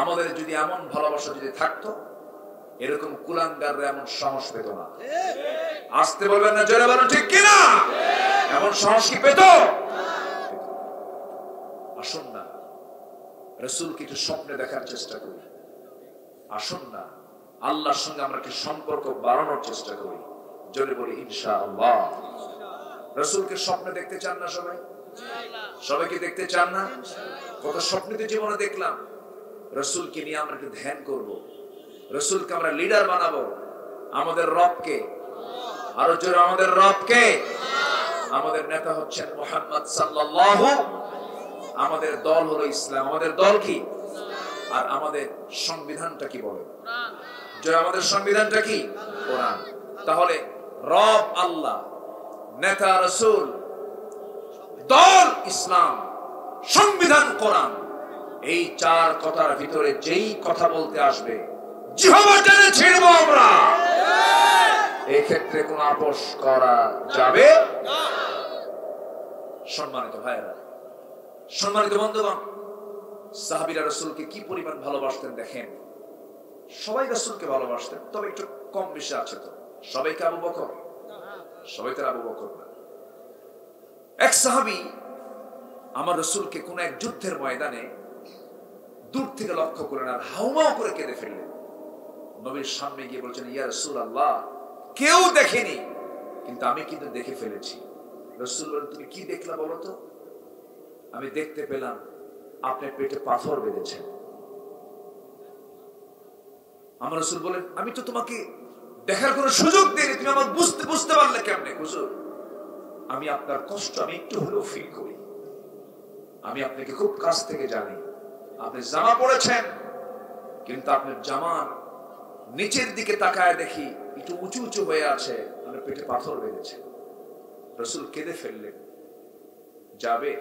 আমাদের যদি এমন ভালোবাসা যদি থাকতো, এরকম কুলাঙ্গাররা এমন সাহস পেত না। আসতে বলবেন না, জোরে বলুন ঠিক কিনা? এমন সাহস কি পেত? আসুন না রাসূলকে একটু স্বপ্নে দেখার চেষ্টা করি। আসুন না আল্লাহর সঙ্গে আমরা একটু সম্পর্ক বাড়ানোর চেষ্টা করি। জোরে বলি ইনশাআল্লাহ। রাসূলকে স্বপ্নে দেখতে চান না সবাই? সবাই কি দেখতে চান না? কত স্বপ্নিত জীবনে দেখলাম। রাসূলকে নিয়ে আমরা একটু ধ্যান করব, রাসূলকে আমরা লিডার বানাবো। আমাদের রবকে, আরো জোরে আমাদের রবকে। আমাদের নেতা হচ্ছেন মুহাম্মদ সাল্লাল্লাহু। আমাদের দল হলো ইসলাম। আমাদের দল কি? আর আমাদের সংবিধানটা কি বলে? জয়, আমাদের সংবিধানটা কি? কোরআন। তাহলে রব আল্লাহ, নেতা রাসূল, দল ইসলাম, সংবিধান কোরআন, এই 4 কথার ভিতরে যেই কথা বলতে আসবে জিহ্বা টেনে ছিড়বো আমরা। এই ক্ষেত্রে কোন আপোষ করা যাবে না। সম্মানিত ভাইরা, সম্মানিত বন্ধুগণ, সাহাবীরা রাসূলকে কি পরিমাণ ভালোবাসতেন দেখেন। সবাই রাসূলকে ভালোবাসতেন, তবে একটু কম বেশি আছে। তো সবাই কি আবু বকর? সবাই তো আবু বকর না। এক সাহাবী আমার রাসূলকে কোন এক যুদ্ধের ময়দানে দূর থেকে লক্ষ্য করেন আর হাউমাউ করে কেঁদে ফেললেন। নবীর সামনে গিয়ে বলছেন, ইয়া রাসূলুল্লাহ, কেউ দেখেনি কিন্তু আমি কিন্তু দেখে ফেলেছি। রাসূল বলেন, তুমি কি দেখলা বলো তো? আমি দেখতে পেলাম আপনার পেটে পাথর বেঁধেছেন। আমার রাসূল বলেন, আমি তো তোমাকে দেখার কোনো সুযোগ দিইনি, তুমি আমাকে বুঝতে পারলে কেমনে? হুজুর, আমি আপনার কষ্ট আমি একটু হলেও ফিল করি। আমি আপনাকে খুব কাছ থেকে জানি। আপনি জামা পরেছেন, কিন্তু আপনার জামার নিচের দিকে তাকায় দেখি একটু উঁচু উঁচু হয়ে আছে, আপনার পেটে পাথর বেঁধেছে। রাসূল কেঁদে ফেললেন, যাবে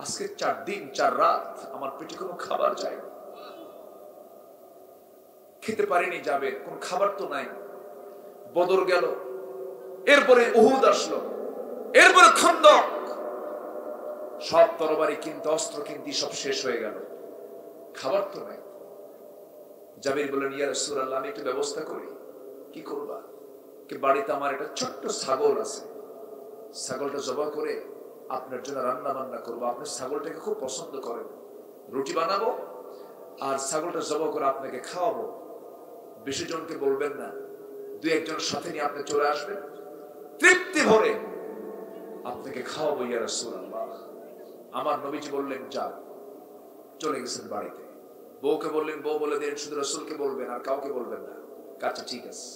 আজকে 4 দিন 4 রাত আমার পেটে কোনো খাবার যায় না, খেতে পারিনি। যাবে কোন খাবার তো নাই। বদর গেল, এরপরে উহুদ আসলো, এরপরে খন্দক, সব তরবারি কিনতে, অস্ত্র কিনতে সব শেষ হয়ে গেল, খাবার তো নাই। জাবির বললেন, ইয়া রাসূলুল্লাহ, আমি একটু ব্যবস্থা করি। কি করবা? বাড়িতে আমার একটা ছোট্ট ছাগল আছে, ছাগলটা জবাই করে আপনার জন্য রান্না বান্না করবো, আপনি ছাগলটাকে খুব পছন্দ করেন, রুটি বানাবো আর ছাগলটা জবাই করে আপনাকে খাওয়াবো, বেশি জনকে বলবেন না, দুই একজন সাথে নিয়ে আপনি চলে আসবেন, তৃপ্তি ভরে আপনাকে খাওয়াবো ইয়া রাসূলুল্লাহ। আমার নবীজি বললেন যা, চলে গেছেন বাড়িতে। বউকে বললেন বউ বলে দিন শুধু রাসূলকে বলবেন আর কাউকে বলবেন না। আচ্ছা ঠিক আছে।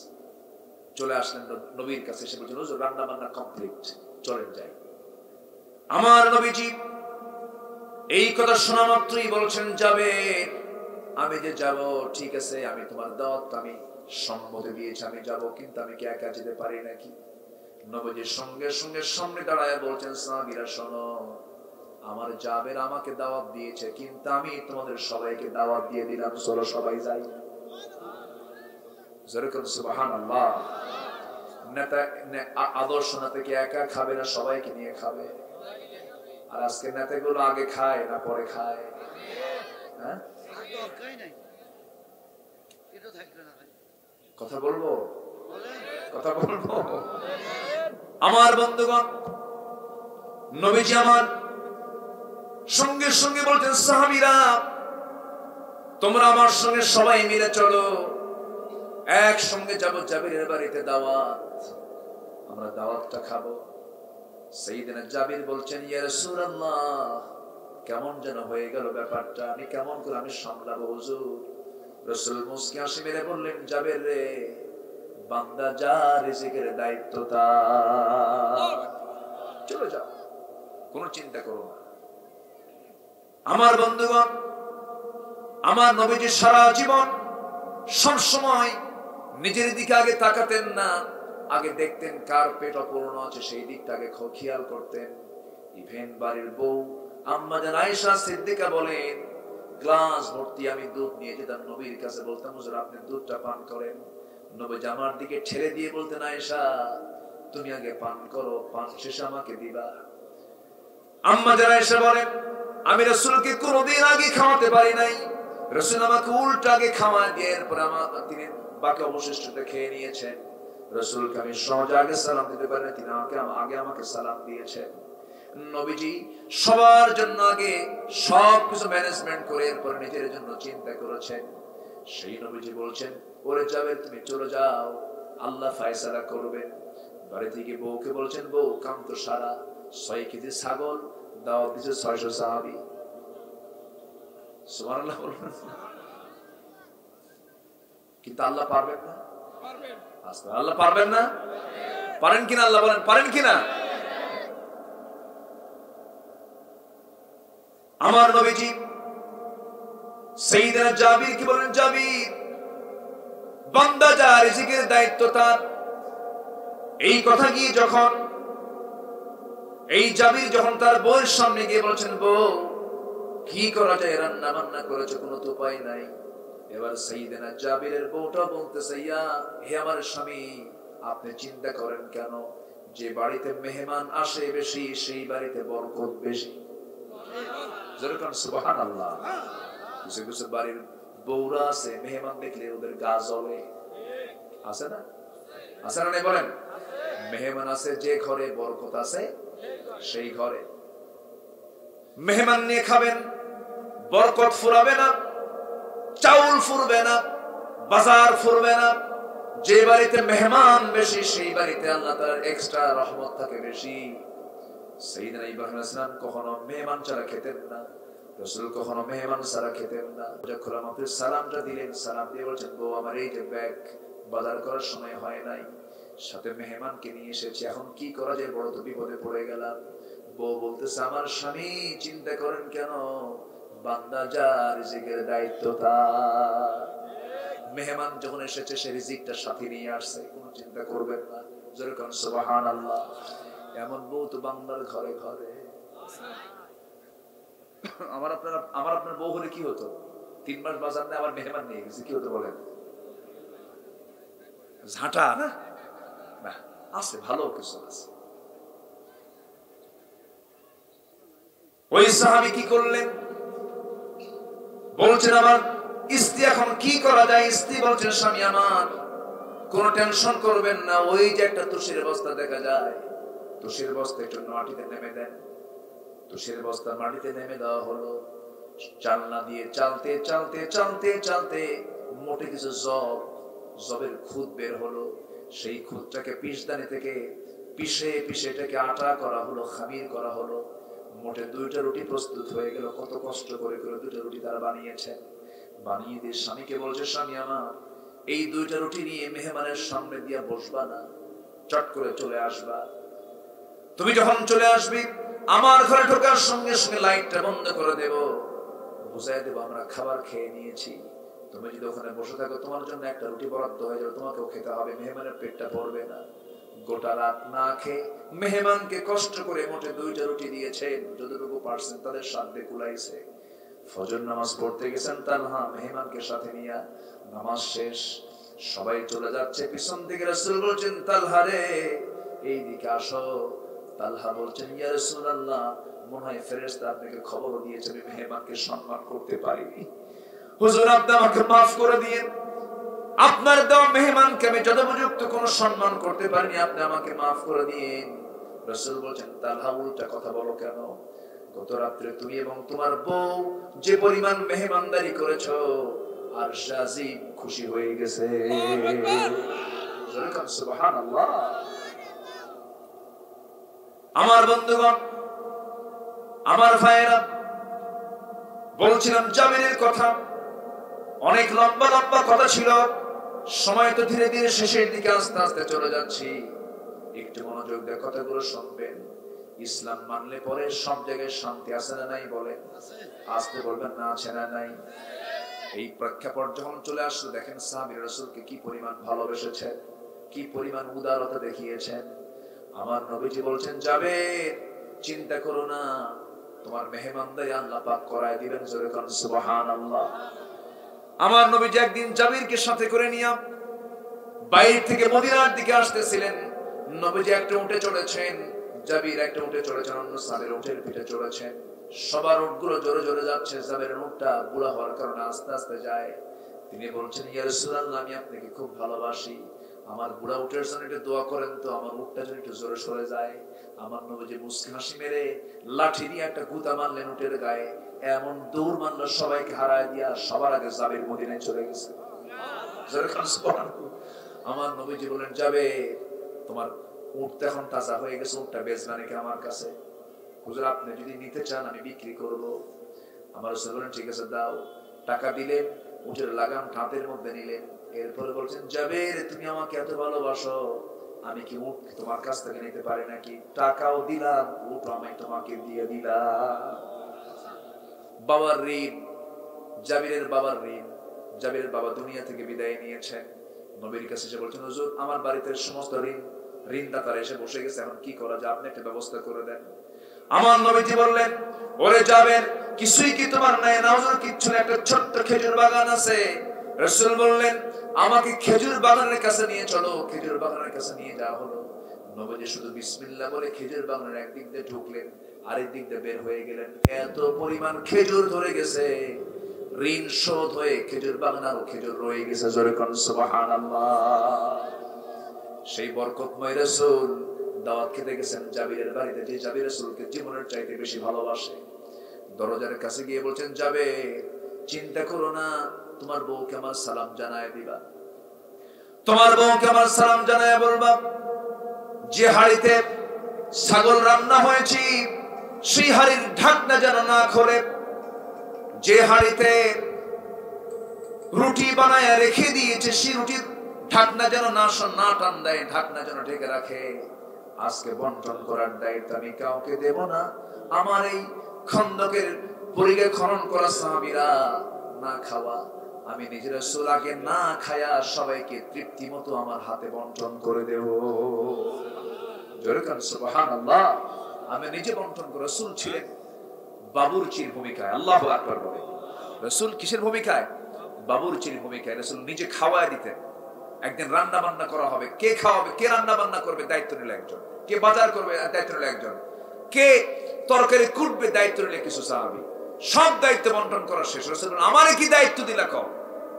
চলে আসলেন নবীর কাছে, এসে বলছেন হুজুর রান্না বান্না কমপ্লিট, চলেন যাই। আমার নবীজি এই কথা শোনা মাত্রই বলছেন যাবে, আমি যে যাব ঠিক আছে, আমি তোমার দাওয়াত আমি সম্মতি দিয়েছি, আমি যাব, কিন্তু আমি কি একা যেতে পারি নাকি? নবীজির সঙ্গে সঙ্গে সামনে দাঁড়ায় বলছেন সাহাবীরা শোনো, আমার জাবের আমাকে দাওয়াত দিয়েছে, কিন্তু আমি তোমাদের সবাইকে দাওয়াত দিয়ে দিলাম, চলো সবাই যাই। যেরকম সুবহানাল্লাহ। নেতা আদর্শ নেতা কি একা খাবে না, সবাইকে নিয়ে খাবে? আর আজকে নেতাগুলো আগে খায় না পরে খায়? হ্যাঁ, কথা বলবো, কথা বলবো। আমার বন্ধুগণ, নবীজি আমার সঙ্গে সঙ্গে বলছেন সাহাবীরা তোমরা আমার সঙ্গে সবাই মিলে চলো, একসঙ্গে যাব জাবিরের বাড়িতে দাওয়াত, আমরা দাওয়াতটা খাবো। সাইয়েদনা জাবির বলছেন ইয়া রাসূলুল্লাহ কেমন যেন হয়ে গেল ব্যাপারটা, আমি কেমন করে আমি সামলাবো হুজুর? রাসূল মুস্কি হাসি মেরে বললেন জাবির রে, বান্দা যা রিজিকের দায়িত্ব তার, চলে যাও, কোনো চিন্তা করো না। আমার বন্ধুগণ, আমার নবীজি সারা জীবন সব সময় নিজের দিকে আগে তাকাতেন না, আগে দেখতেন কার পেট অপূর্ণ আছে সেই দিকটা আগে খেয়াল করতেন। ইভেন বাড়ির বউ আম্মা জান আয়েশা সিদ্দিকা বলেন গ্লাস ভর্তি আমি দুধ নিয়ে যেতাম নবীর কাছে, বলতাম হুজুর আপনি দুধটা পান করেন। নবী আমার দিকে ঠেলে দিয়ে বলতেন আয়েশা তুমি আগে পান করো, পান শেষে আমাকে দিবা। আম্মা জান আয়েশা বলেন আমি রাসূলকে কোনোদিন আগে খাওয়াতে পারি নাই, রাসূল আমাকে উল্টা আগে খাওয়া দিয়ে এরপর তিনি বাকি অবশিষ্টটা খেয়ে নিয়েছেন। রাসূলকে আমি সহজে আগে সালাম দিতে পারি না, তিনি আমাকে সালাম দিয়েছেন। নবীজি সবার জন্য আগে সবকিছু ম্যানেজমেন্ট করে এরপর নিজের জন্য চিন্তা করেছেন। সেই নবীজি বলছেন ওরে যাবে তুমি চলে যাও, আল্লাহ ফয়সালা করবেন। বাড়ি থেকে বউকে বলছেন বউ কাম তো সারা, 6 কেজি ছাগল দাওয়াত দিয়েছে 600 সাহাবী। সুবহানাল্লাহ বলবেন। কিন্তু আল্লাহ পারবেন না? পারবেন। আল্লাহ পারবেন না? পারেন কিনা? আল্লাহ বলেন পারেন কিনা? আমার নবীজি সাইয়েদনা জাবির কি বলেন, জাবির বান্দা যা রিজিকের দায়িত্ব তার। এই কথা গিয়ে যখন এই জাবির যখন তার বউয়ের সামনে গিয়ে বলছেন বউ কি করা যায়, রান্না বান্না করেছে কোনো তো উপায় নাই। এবার সাইয়েদনা জাবিরের বউটা বলতেছে ইয়া হে আমার স্বামী আপনি চিন্তা করেন কেন, যে বাড়িতে মেহমান আসে বেশি সেই বাড়িতে বরকত বেশি। যেরকম সুবহানাল্লাহ। কিছু কিছু বাড়ির বউরা আছে মেহমান দেখলে ওদের গা জ্বলে, আছে না? আছে না নাই বলেন? মেহমান আছে যে ঘরে বরকত আছে সেই ঘরে। মেহমান নিয়ে খাবেন, বরকত ফুরাবে না, চাউল ফুরবে না, বাজার ফুরবে না। যে বাড়িতে মেহমান বেশি সেই বাড়িতে আল্লাহ তাআলার এক্সট্রা রহমত থাকে বেশি। সাইয়েদনা ইব্রাহিম আলাইহিস সালাম কখনো মেহমান ছাড়া খেতেন না, রাসূল কখনো মেহমান ছাড়া খেতেন না। যখন আপনি সালামটা দিলেন, সালাম দিয়ে বলছেন বউ আমার এই যে ব্যাগ বাজার করার সময় হয় নাই, সাথে মেহমানকে নিয়ে এসেছি, এখন কি করা যায়, বড় তো বিপদে পড়ে গেলাম। বউ বলতেছে আমার স্বামী চিন্তা করেন কেন, বান্দা যা রিজিকের দায়িত্ব তার। মেহমান যখন এসেছে সে রিজিকটা সাথে নিয়ে আসছে, কোনো চিন্তা করবেন না। যেরকম সুবহানাল্লাহ। এমন বউ তো বান্দার ঘরে ঘরে। আমার আপনার বউ হলে কি হতো, 3 মাস বাজার নেই আবার মেহমান নিয়ে গেছে, কি হতো বলেন? ঝাঁটা না? না আছে, ভালো কিছু আছে। ওই সাহাবী কি করলেন বলছেন আমার স্ত্রী এখন কি করা যায়। স্ত্রী বলছেন স্বামী আমার কোনো টেনশন করবেন না। ওই যে একটা তুষের বস্তা দেখা যায়, তুষের বস্তা একটু মাটিতে নেমে দেন। তুষের বস্তা মাটিতে নেমে দেওয়া হলো। চালনা দিয়ে চালতে চালতে চালতে চালতে মোটে কিছু জবের খুদ বের হলো। সেই খুদটাকে পিষদানি থেকে পিষে পিষে এটাকে আটা করা হলো, খামির করা হলো। মোটে 2টা রুটি প্রস্তুত হয়ে গেল। কত কষ্ট করে করে 2টা রুটি তারা বানিয়েছেন। বানিয়ে দিয়ে স্বামীকে বলছে, স্বামী আমার, এই 2টা রুটি নিয়ে মেহমানের সামনে দিয়ে বসবা না, চট করে চলে আসবা। তুমি যখন চলে আসবি আমার ঘরে ঢোকার সঙ্গে সঙ্গে লাইটটা বন্ধ করে দেব, বুঝাই দেবো আমরা খাবার খেয়ে নিয়েছি। তুমি যদি ওখানে বসে থাকো তোমার জন্য একটা রুটি বরাদ্দ হয়ে যাবে, তোমাকেও খেতে হবে, মেহমানের পেটটা ভরবে না। গোটা রাত না খেয়ে মেহমানকে কষ্ট করে মোটে 2টা রুটি দিয়েছেন, যতটুকু পারছেন তাদের সাধ্যে কুলাইছে। ফজর নামাজ পড়তে গেছেন তালহা মেহমানকে সাথে নিয়ে। নামাজ শেষ, সবাই চলে যাচ্ছে, পিছন থেকে রাসূল বলছেন, তালহা রে এইদিকে আসো। তালহা বলছেন, ইয়া রাসূলুল্লাহ, মনে হয় ফেরেশতা আপনাকে খবর দিয়েছে আমি মেহমানকে সম্মান করতে পারিনি। হুজুর আপনি আমাকে মাফ করে দিয়েন, আপনার দেওয়া মেহমানকে আমি যথোপযুক্ত কোনো সম্মান করতে পারিনি, আপনি আমাকে মাফ করে দিন। রাসূল বলছেন, তালহা উল্টা কথা বলো কেন? গত রাত্রে তুমি এবং তোমার বউ যে পরিমাণ মেহমানদারি করেছো, আর শাজিব খুশি হয়ে গেছে। সুবহানাল্লাহ। আমার বন্ধুগণ, আমার ভাইয়েরা, বলছিলাম জাবিরের কথা। অনেক লম্বা লম্বা কথা ছিল, সময় তো ধীরে ধীরে শেষের দিকে আস্তে আস্তে চলে যাচ্ছি। একটু মনোযোগ দিয়ে কথাগুলো শুনবেন। ইসলাম মানলে পরে সব জায়গায় শান্তি আছে না নাই? বলেন, আসতে বলবেন না আছে না নাই? এই প্রেক্ষাপট যখন চলে আসলো, দেখেন সাহাবীরা রাসূলকে কি পরিমাণ ভালোবেসেছেন, কি পরিমাণ উদারতা দেখিয়েছেন। আমার নবীজি বলছেন, যাবে চিন্তা করো না, তোমার মেহমানদারি আল্লাহ পাক করায় দিবেন। জোরে কোন সুবহানাল্লাহ। আমার নবীজি একদিন জাবিরকে সাথে করে নিয়ে বাইরে থেকে মদিনার দিকে আসতেছিলেন। নবীজি একটা উটে চড়েছেন, জাবির একটা উটে চড়েছেন, অন্য সাহাবীর উটের পিঠে চড়েছেন। সবার উটগুলো জোরে জোরে যাচ্ছে, জাবিরের উটটা বুড়া হওয়ার কারণে আস্তে আস্তে যায়। তিনি বলছেন, ইয়া রাসূলুল্লাহ, আমি আপনাকে খুব ভালোবাসি, আমার বুড়া উটের জন্য একটু দোয়া করেন তো, আমার উটটা যেন একটু জোরে সরে যায়। আমার নবীজি মুস্কি হাসি মেরে লাঠি দিয়ে একটা গুতা মারলেন উটের গায়ে। এমন দৌড় মারলো, সবাইকে হারায় দিয়া সবার আগে জাবির মদিনায় চলে গেছে। আমার নবীজি বলেন, যাবে তোমার উট এখন তাজা হয়ে গেছে, উটটা বেচবা নাকি আমার কাছে? হুজুর আপনি যদি নিতে চান আমি বিক্রি করব। আমার রাসূল বলেন, ঠিক আছে দাও। টাকা দিলেন, উটের লাগাম হাতের মধ্যে নিলেন। এরপরে বলছেন, জাবের তুমি আমাকে এত ভালোবাসো, আমি কি উট তোমার কাছ থেকে নিতে পারি নাকি? টাকাও দিলাম, উট আমি তোমাকে দিয়ে দিলাম। বাবার ঋণ, জাবিরের বাবার ঋণ। জাবিরের বাবা দুনিয়া থেকে বিদায় নিয়েছেন। নবীর কাছে এসে বলছেন, হুজুর আমার বাড়িতে সমস্ত ঋণদাতারা এসে বসে গেছে, এখন কি করা যায়, আপনি একটা ব্যবস্থা করে দেন। আমার নবীজি বললেন, ওরে জাবের, কিছুই কি তোমার নাই? না হুজুর কিচ্ছু না, একটা ছোট্ট খেজুর বাগান আছে। রাসূল বললেন, আমাকে খেজুর বাগানের কাছে নিয়ে চলো। খেজুর বাগানের কাছে নিয়ে যাওয়া হলো। নবীজি শুধু বিসমিল্লাহ বলে খেজুর বাগানের একদিক দিয়ে ঢুকলেন, আরেক দিক দিয়ে বের হয়ে গেলেন। এত পরিমাণ খেজুর ধরে গেছে, ঋণ শোধ হয়ে খেজুর বাগান আরো খেজুর রয়ে গেছে। জোরে কোন সুবহানাল্লাহ। সেই বরকতময় রাসূল দাওয়াত খেতে গেছেন জাবিরের বাড়িতে, যে জাবির রাসূলকে জীবনের চাইতে বেশি ভালোবাসে। দরজার কাছে গিয়ে বলছেন, যাবে চিন্তা করো না, তোমার বউকে আমার সালাম জানায় দিবা, তোমার বউকে আমার সালাম জানায় বলবা, যে হাড়িতে ছাগল রান্না হয়েছে সেই হাড়ির ঢাকনা যেন না খোলে, যে হাড়িতে রুটি বানায় রেখে দিয়েছে সেই রুটির ঢাকনা যেন না টান দেয়, ঢাকনা যেন ঢেকে রাখে। আজকে বন্টন করার দায়িত্ব আমি কাউকে দেব না। আমার এই খন্দকের পরিগে খনন করা সাহাবীরা না খাওয়া, আমি নিজের রাসূল আগে না খায়া সবাইকে তৃপ্তি মতো আমার হাতে বন্টন করে দেব। জোরে কান সুবহানাল্লাহ। আমি নিজে বন্টন করে, রাসূল ছিলেন বাবুরচির ভূমিকায়। আল্লাহু আকবার বলে। রাসূল কিসের ভূমিকায়? বাবুরচির ভূমিকায়। রাসূল নিজে খাওয়ায় দিতেন। একদিন রান্না বান্না করা হবে, কে খাওয়াবে, কে রান্না বান্না করবে, দায়িত্ব নিল একজন। কে বাজার করবে, দায়িত্ব নিল একজন। কে তরকারি কুটবে, দায়িত্ব নিল কিছু সাহাবী। সব দায়িত্ব বন্টন করা শেষ। রাসূল আমারে কি দায়িত্ব দিলা? কও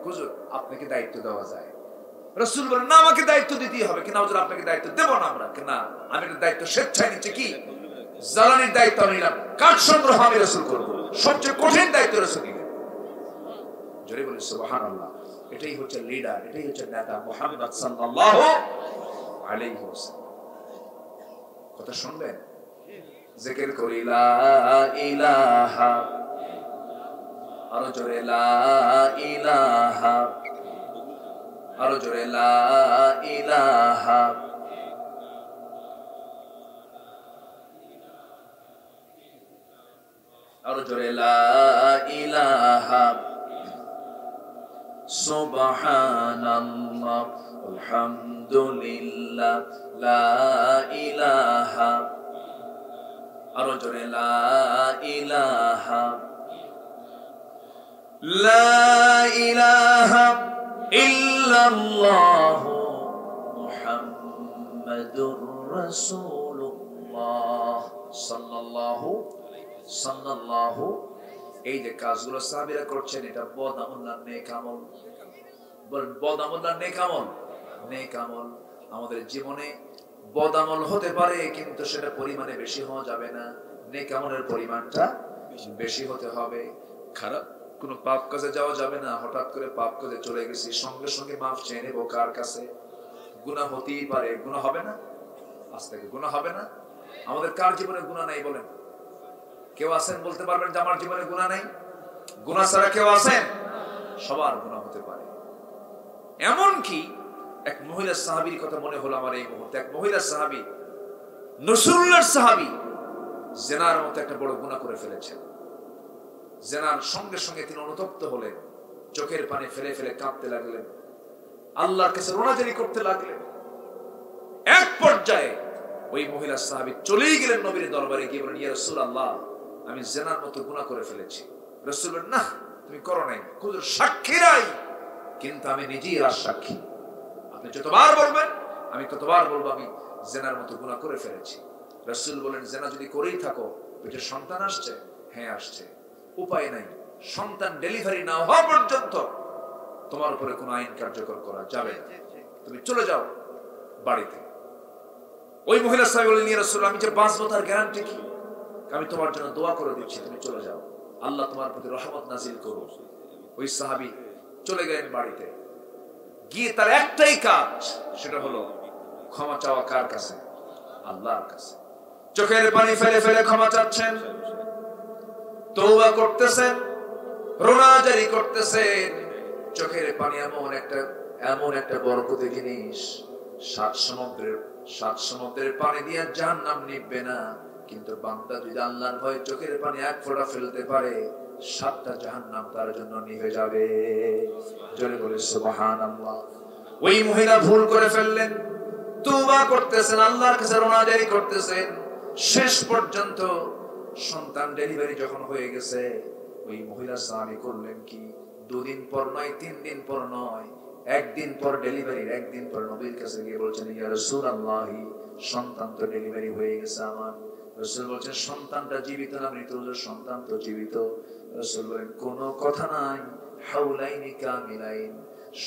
হুজুর আপনাকে দায়িত্ব দেওয়া যায়। রাসূল বলেন না আমাকে দায়িত্ব দিতেই হবে। কিনা হুজুর আপনাকে দায়িত্ব দেব না আমরা। না, আমি একটা দায়িত্ব স্বেচ্ছায় নিচ্ছি। কি? জ্বালানির দায়িত্ব নিলাম, কাঠ সংগ্রহ আমি রাসূল করব। সবচেয়ে কঠিন দায়িত্ব রাসূল নিলেন। জোরে বলি সুবহানাল্লাহ। এটাই হচ্ছে লিডার, এটাই হচ্ছে নেতা মুহাম্মদ সাল্লাল্লাহু আলাইহি ওয়াসাল্লাম। কথা শুনবেন? জিকির করি লা ইলাহা, আরো জোরে লা ইলাহা, আরো জোরে লা ইলাহা, আরো জোরে লা ইলাহা, সুবহানাল্লাহ আলহামদুলিল্লাহ লা ইলাহা, আরো জোরে লা ইলাহা, লা ইলাহা ইল্লাল্লাহু মুহাম্মাদুর রাসূলুল্লাহ সাল্লাল্লাহু। এই যে কাজগুলো সাহাবীরা করছেন, এটা বদ আমল না নেক আমল? বলেন বদ আমল না নেক আমল? নেক আমল। আমাদের জীবনে বদ আমল হতে পারে, কিন্তু সেটা পরিমাণে বেশি হওয়া যাবে না। নেক আমলের পরিমাণটা বেশি হতে হবে। খারাপ কোনো পাপ কাজে যাওয়া যাবে না। হঠাৎ করে পাপ কাজে চলে গেছি, সঙ্গে সঙ্গে মাফ চেয়ে নেবো কার কাছে? গুনাহ হতেই পারে, গুনাহ হবে না? আজ থেকে গুনাহ হবে না? আমাদের কার জীবনে গুনাহ নাই বলেন? কেউ আছেন বলতে পারবেন যে আমার জীবনে গুনাহ নাই? গুনাহ ছাড়া কেউ আছেন? সবার গুনাহ হতে পারে। এমন কি এক মহিলা সাহাবীর কথা মনে হলো আমার এই মুহূর্তে। এক মহিলা সাহাবী, নসরুল্লাহর সাহাবী, জিনার মতো একটা বড় গুনাহ করে ফেলেছেন। জিনার সঙ্গে সঙ্গে তিনি অনুতপ্ত হলেন, চোখের পানি ফেলে ফেলে কাঁদতে লাগলেন, আল্লাহর কাছে রোনাজারি করতে লাগলেন। এক পর্যায়ে ওই মহিলা সাহাবী চলেই গেলেন নবীর দরবারে, গিয়ে বলেন, ইয়া রাসূলুল্লাহ, আমি জিনার মতো গুনাহ করে ফেলেছি। রাসূল বলেন, না তুমি করো নাই, হুজুর সাক্ষী নাই, কিন্তু আমি নিজেই আর সাক্ষী। আপনি যতবার বলবেন আমি ততবার বলবো আমি জিনার মতো গুনাহ করে ফেলেছি। রাসূল বলেন, জিনা যদি করেই থাকো, পেটে সন্তান আসছে? হ্যাঁ আসছে। উপায় নাই, সন্তান ডেলিভারি না হওয়া পর্যন্ত তোমার উপরে কোনো আইন কার্যকর করা যাবে না, তুমি চলে যাও বাড়িতে। ওই মহিলা সাহেব বলেন, ইয়া রাসূলুল্লাহ, আমি যে বাঁচবো তার গ্যারান্টি কি? আমি তোমার জন্য দোয়া করে দিচ্ছি, তুমি চলে যাও, আল্লাহ তোমার প্রতি রহমত নাজিল করুন। ওই সাহাবী চলে গেলেন বাড়িতে। গিয়ে তার একটাই কাজ, সেটা হলো ক্ষমা চাওয়া। কার কাছে? আল্লাহর কাছে। চোখের পানি ফেলে ফেলে ক্ষমা চাচ্ছেন, তওবা করতেছেন, রোনাজারি করতেছেন। চোখের পানি এমন একটা বরকতের জিনিস, সাত সমুদ্রের পানি দিয়ে জাহান্নাম নিভবে না, কিন্তু বান্দা যদি আল্লাহর ভয়ে চোখের পানি এক ফোঁটা ফেলতে পারে, 7টা জাহান্নাম তার জন্য নিভে যাবে। জোরে বলে সুবহানাল্লাহ। ওই মহিলা ভুল করে ফেললেন, তওবা করতেছেন, আল্লাহর কাছে রোনাজারি করতেছেন। শেষ পর্যন্ত সন্তান ডেলিভারি যখন হয়ে গেছে, ওই মহিলা সাহাবী করলেন কি, 2 দিন পর নয়, 3 দিন পর নয়, 1 দিন পর ডেলিভারির 1 দিন পর নবীর কাছে গিয়ে বলছেন, ইয়া রাসূলুল্লাহ, সন্তান তো ডেলিভারি হয়ে গেছে আমার। রাসূল বলছেন, সন্তানটা জীবিত না মৃত? সন্তান তো জীবিত। রাসূল বলেন, কোনো কথা নাই, হাউলাইনি কামিলাইন,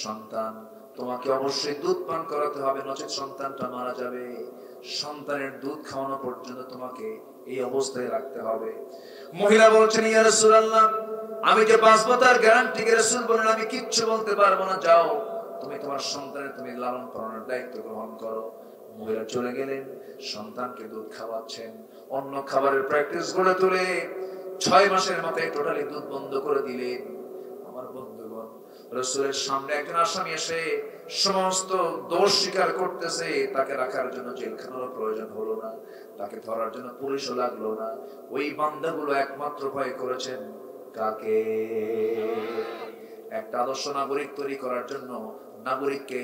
সন্তান তোমাকে অবশ্যই দুধ পান করাতে হবে, নচেত সন্তানটা মারা যাবে। সন্তানের দুধ খাওয়ানো পর্যন্ত তোমাকে এই অবস্থায় রাখতে হবে। মহিলা বলছেন, ইয়া রাসূলুল্লাহ, আমি যে বাঁচবো তার গ্যারান্টি কি? রাসূল বলেন, আমি কিচ্ছু বলতে পারবো না, যাও তুমি তোমার সন্তানের তুমি লালন পালনের দায়িত্ব গ্রহণ করো। মহিলা চলে গেলেন, সন্তানকে দুধ খাওয়াচ্ছেন, অন্য খাবারের প্র্যাকটিস গড়ে তুলে 6 মাসের মাথায় টোটালি দুধ বন্ধ করে দিলেন। আমার বন্ধুগণ, রাসূলের সামনে একজন আসামি এসে সমস্ত দোষ স্বীকার করতেছে, তাকে রাখার জন্য জেলখানার প্রয়োজন হলো না, তাকে ধরার জন্য পুলিশও লাগলো না। ওই বান্দাগুলো একমাত্র ভয় করেছেন কাকে? একটা আদর্শ নাগরিক তৈরি করার জন্য নাগরিককে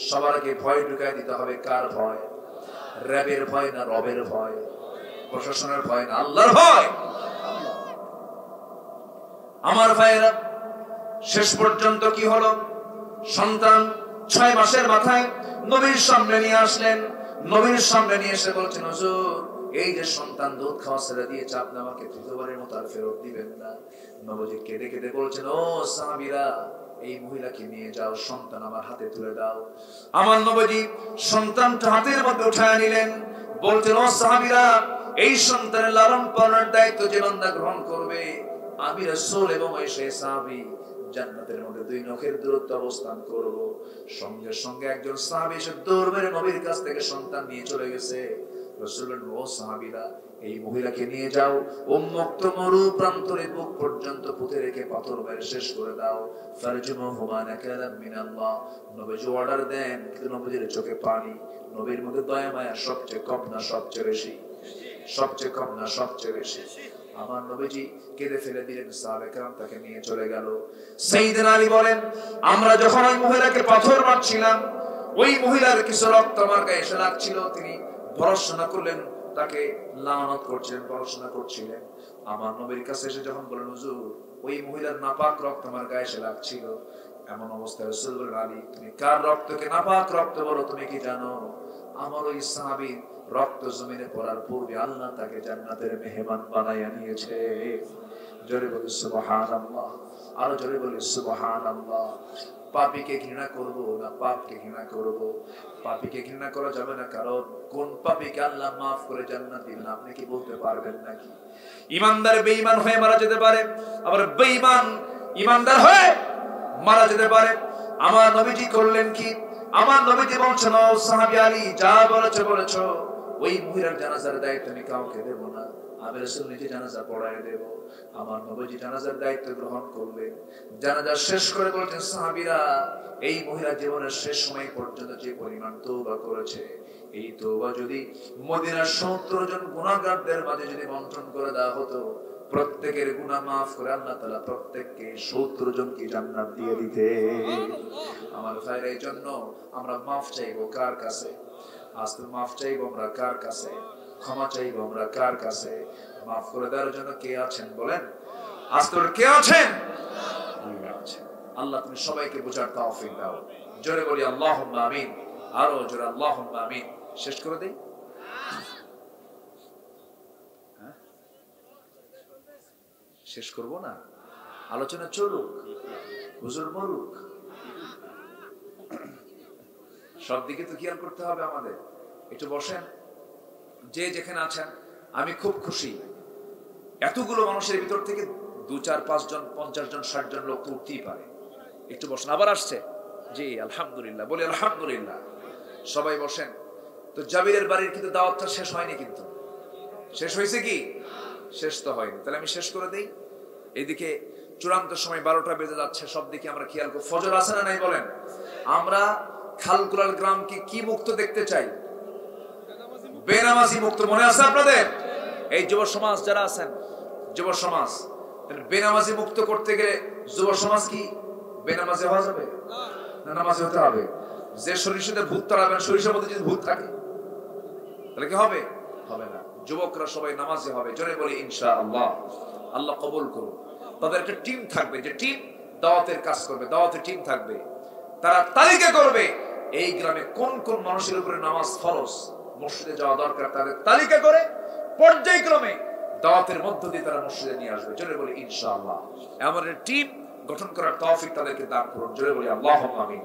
সবার আগে ভয় ঢুকায় দিতে হবে। কার ভয়? রবের ভয় না রবের ভয়? প্রশাসনের ভয় না আল্লাহর ভয়? আমার ভাইয়েরা, শেষ পর্যন্ত কি হলো? সন্তান 6 মাসের মাথায় নবীর সামনে নিয়ে আসলেন। নবীর সামনে নিয়ে এসে বলছেন, হুজুর এই যে সন্তান দুধ খাওয়া ছেড়ে দিয়েছে, আপনি আমাকে তৃতীয়বারের মতো আর ফেরত দিবেন না। নবীজি কেঁদে কেঁদে বলছেন, ও সাহাবীরা, এই মহিলাকে নিয়ে যাও, সন্তান আমার হাতে তুলে দাও। আমার নবীজি সন্তানটা হাতের মধ্যে উঠায় নিলেন, বলছেন, ও সাহাবীরা, এই সন্তানের লালন পালনের দায়িত্ব যে বান্দা গ্রহণ করবে, আমি রাসূল এবং ওই সেই সাহাবী জান্নাতের মধ্যে 2 নখের দূরত্ব অবস্থান করব। সঙ্গে সঙ্গে একজন সাহাবী এসে দৌড় মেরে নবীর কাছ থেকে সন্তান নিয়ে চলে গেছে। রাসূল বললেন, ও সাহাবীরা, এই মহিলাকে নিয়ে যাও, উন্মুক্ত মরু প্রান্তরে বুক পর্যন্ত পুঁতে রেখে পাথর মেরে শেষ করে দাও। ফারজুমুহুমা নাকালাম মিনাল্লাহ। নবীজি অর্ডার দেন, কিন্তু নবীজির চোখে পানি। নবীর মধ্যে দয়া মায়া সবচেয়ে কম না সবচেয়ে বেশি? সবচেয়ে কম না সবচেয়ে বেশি? আমার নবীজি কেঁদে ফেলে দিলেন, সাহাবায়ে কেরাম তাকে নিয়ে চলে গেল। সাইয়েদনা আলী বলেন, আমরা যখন ওই মহিলাকে পাথর মারছিলাম, ওই মহিলার কিছু রক্ত আমার গায়ে এসে লাগছিল। তিনি ভরসনা করলেন, তাকে লানত করছিলেন, ভরসনা করছিলেন। আমার নবীর কাছে এসে যখন বলেন, হুজুর, ওই মহিলার নাপাক রক্ত আমার গায়ে এসে লাগছিল, এমন অবস্থায় রাসূল বললেন, আলী, তুমি কার রক্তকে নাপাক রক্ত বলো? তুমি কি জানো আমার ওই সাহাবীর রক্ত জমিনে পড়ার পূর্বে আল্লাহ তাকে জান্নাতের মেহমান বানাইয়া নিয়েছে। জোরে বলি সুবহানাল্লাহ, আরো জোরে বলি সুবহানাল্লাহ। পাপীকে ঘৃণা করব না পাপকে ঘৃণা করব? পাপীকে ঘৃণা করা যাবে না, কারণ কোন পাপীকে আল্লাহ মাফ করে জান্নাত দিবেন আপনি কি বলতে পারবেন নাকি? ঈমানদার বেঈমান হয়ে মারা যেতে পারে, আবার বেঈমান ঈমানদার হয়ে মারা যেতে পারে। আমার নবীজি করলেন কি? আমার নবীজি বলছেন, ও সাহাবী আলী, যা বলেছো বলেছো, ওই মহিলার জানাজার দায়িত্ব আমি কাউকে দেব না, আমি রাসূল নিজে জানাজা পড়ায় দেব। আমার নবীজি জানাজার দায়িত্ব গ্রহণ করলেন। জানাজা শেষ করে বলছেন, সাহাবীরা, এই মহিলা জীবনের শেষ সময় পর্যন্ত যে পরিমাণ তওবা করেছে, এই তওবা যদি মদিনার 70 জন গুনাহগারদের মাঝে যদি বন্টন করে দেওয়া হতো, প্রত্যেকের গুনাহ মাফ করে আল্লাহ তাআলা প্রত্যেককে 70 জনকে জান্নাত দিয়ে দিতে। আমার ভাইরা, এই জন্য আমরা মাফ চাইবো কার কাছে? আজকে মাফ চাইবো আমরা কার কাছে? ক্ষমা চাইবো আমরা কার কাছে? মাফ করে দেওয়ার জন্য কে আছেন বলেন? আজকে কে আছেন? আল্লাহ আছেন। আল্লাহ তুমি সবাইকে বোঝার তৌফিক দাও। জোরে বলি আল্লাহুম্মা আমিন, আরো জোরে আল্লাহুম্মা আমিন। শেষ করে দেই? শেষ করব না, আলোচনা চলুক, হুজুর বলুক, সব দিকে তো খেয়াল করতে হবে আমাদের। একটু বসেন, যে যেখানে আছেন। আমি খুব খুশি, এতগুলো মানুষের ভিতর থেকে 2, 4, 5 জন, 50 জন, 60 জন লোক তো উঠতেই পারে। একটু বসেন। আবার আসছে? জি, আলহামদুলিল্লাহ, বলি আলহামদুলিল্লাহ। সবাই বসেন। তো জাবিরের বাড়ির কিন্তু দাওয়াতটা শেষ হয়নি, কিন্তু শেষ হয়েছে কি? শেষ তো হয়নি। তাহলে আমি শেষ করে দেই। এইদিকে চূড়ান্ত সময় 12টা বেজে যাচ্ছে, সব দিকে আমরা খেয়াল করি। ফজর আছে না নাই বলেন? আমরা খালকুলার গ্রামকে কি মুক্ত দেখতে চাই? বেনামাজি মুক্ত। মনে আছে আপনাদের? এই যুব সমাজ যারা আছেন, যুব সমাজ, বেনামাজি মুক্ত করতে গেলে যুব সমাজ কি বেনামাজি হওয়া যাবে না? নামাজি হতে হবে। যে সরিষাতে ভূত তাড়াবেন, সরিষার মধ্যে যদি ভূত থাকে তাহলে কি হবে? হবে না। যুবকরা সবাই নামাজি হবে। জোরে বলি ইনশাআল্লাহ। আল্লাহ কবুল করুন। তাদের একটা টিম থাকবে, যে টিম দাওয়াতের কাজ করবে, দাওয়াতের টিম থাকবে। তারা তালিকা করবে এই গ্রামে কোন কোন মানুষের উপরে নামাজ ফরজ, মসজিদে যাওয়া দরকার, তাদের তালিকা করে পর্যায়ক্রমে দাওয়াতের মধ্য দিয়ে তারা মসজিদে নিয়ে আসবে। জোরে বলি ইনশাআল্লাহ। এমন টিম গঠন করার তৌফিক তাদেরকে দান করুন। জোরে বলি আল্লাহুম্মা আমিন।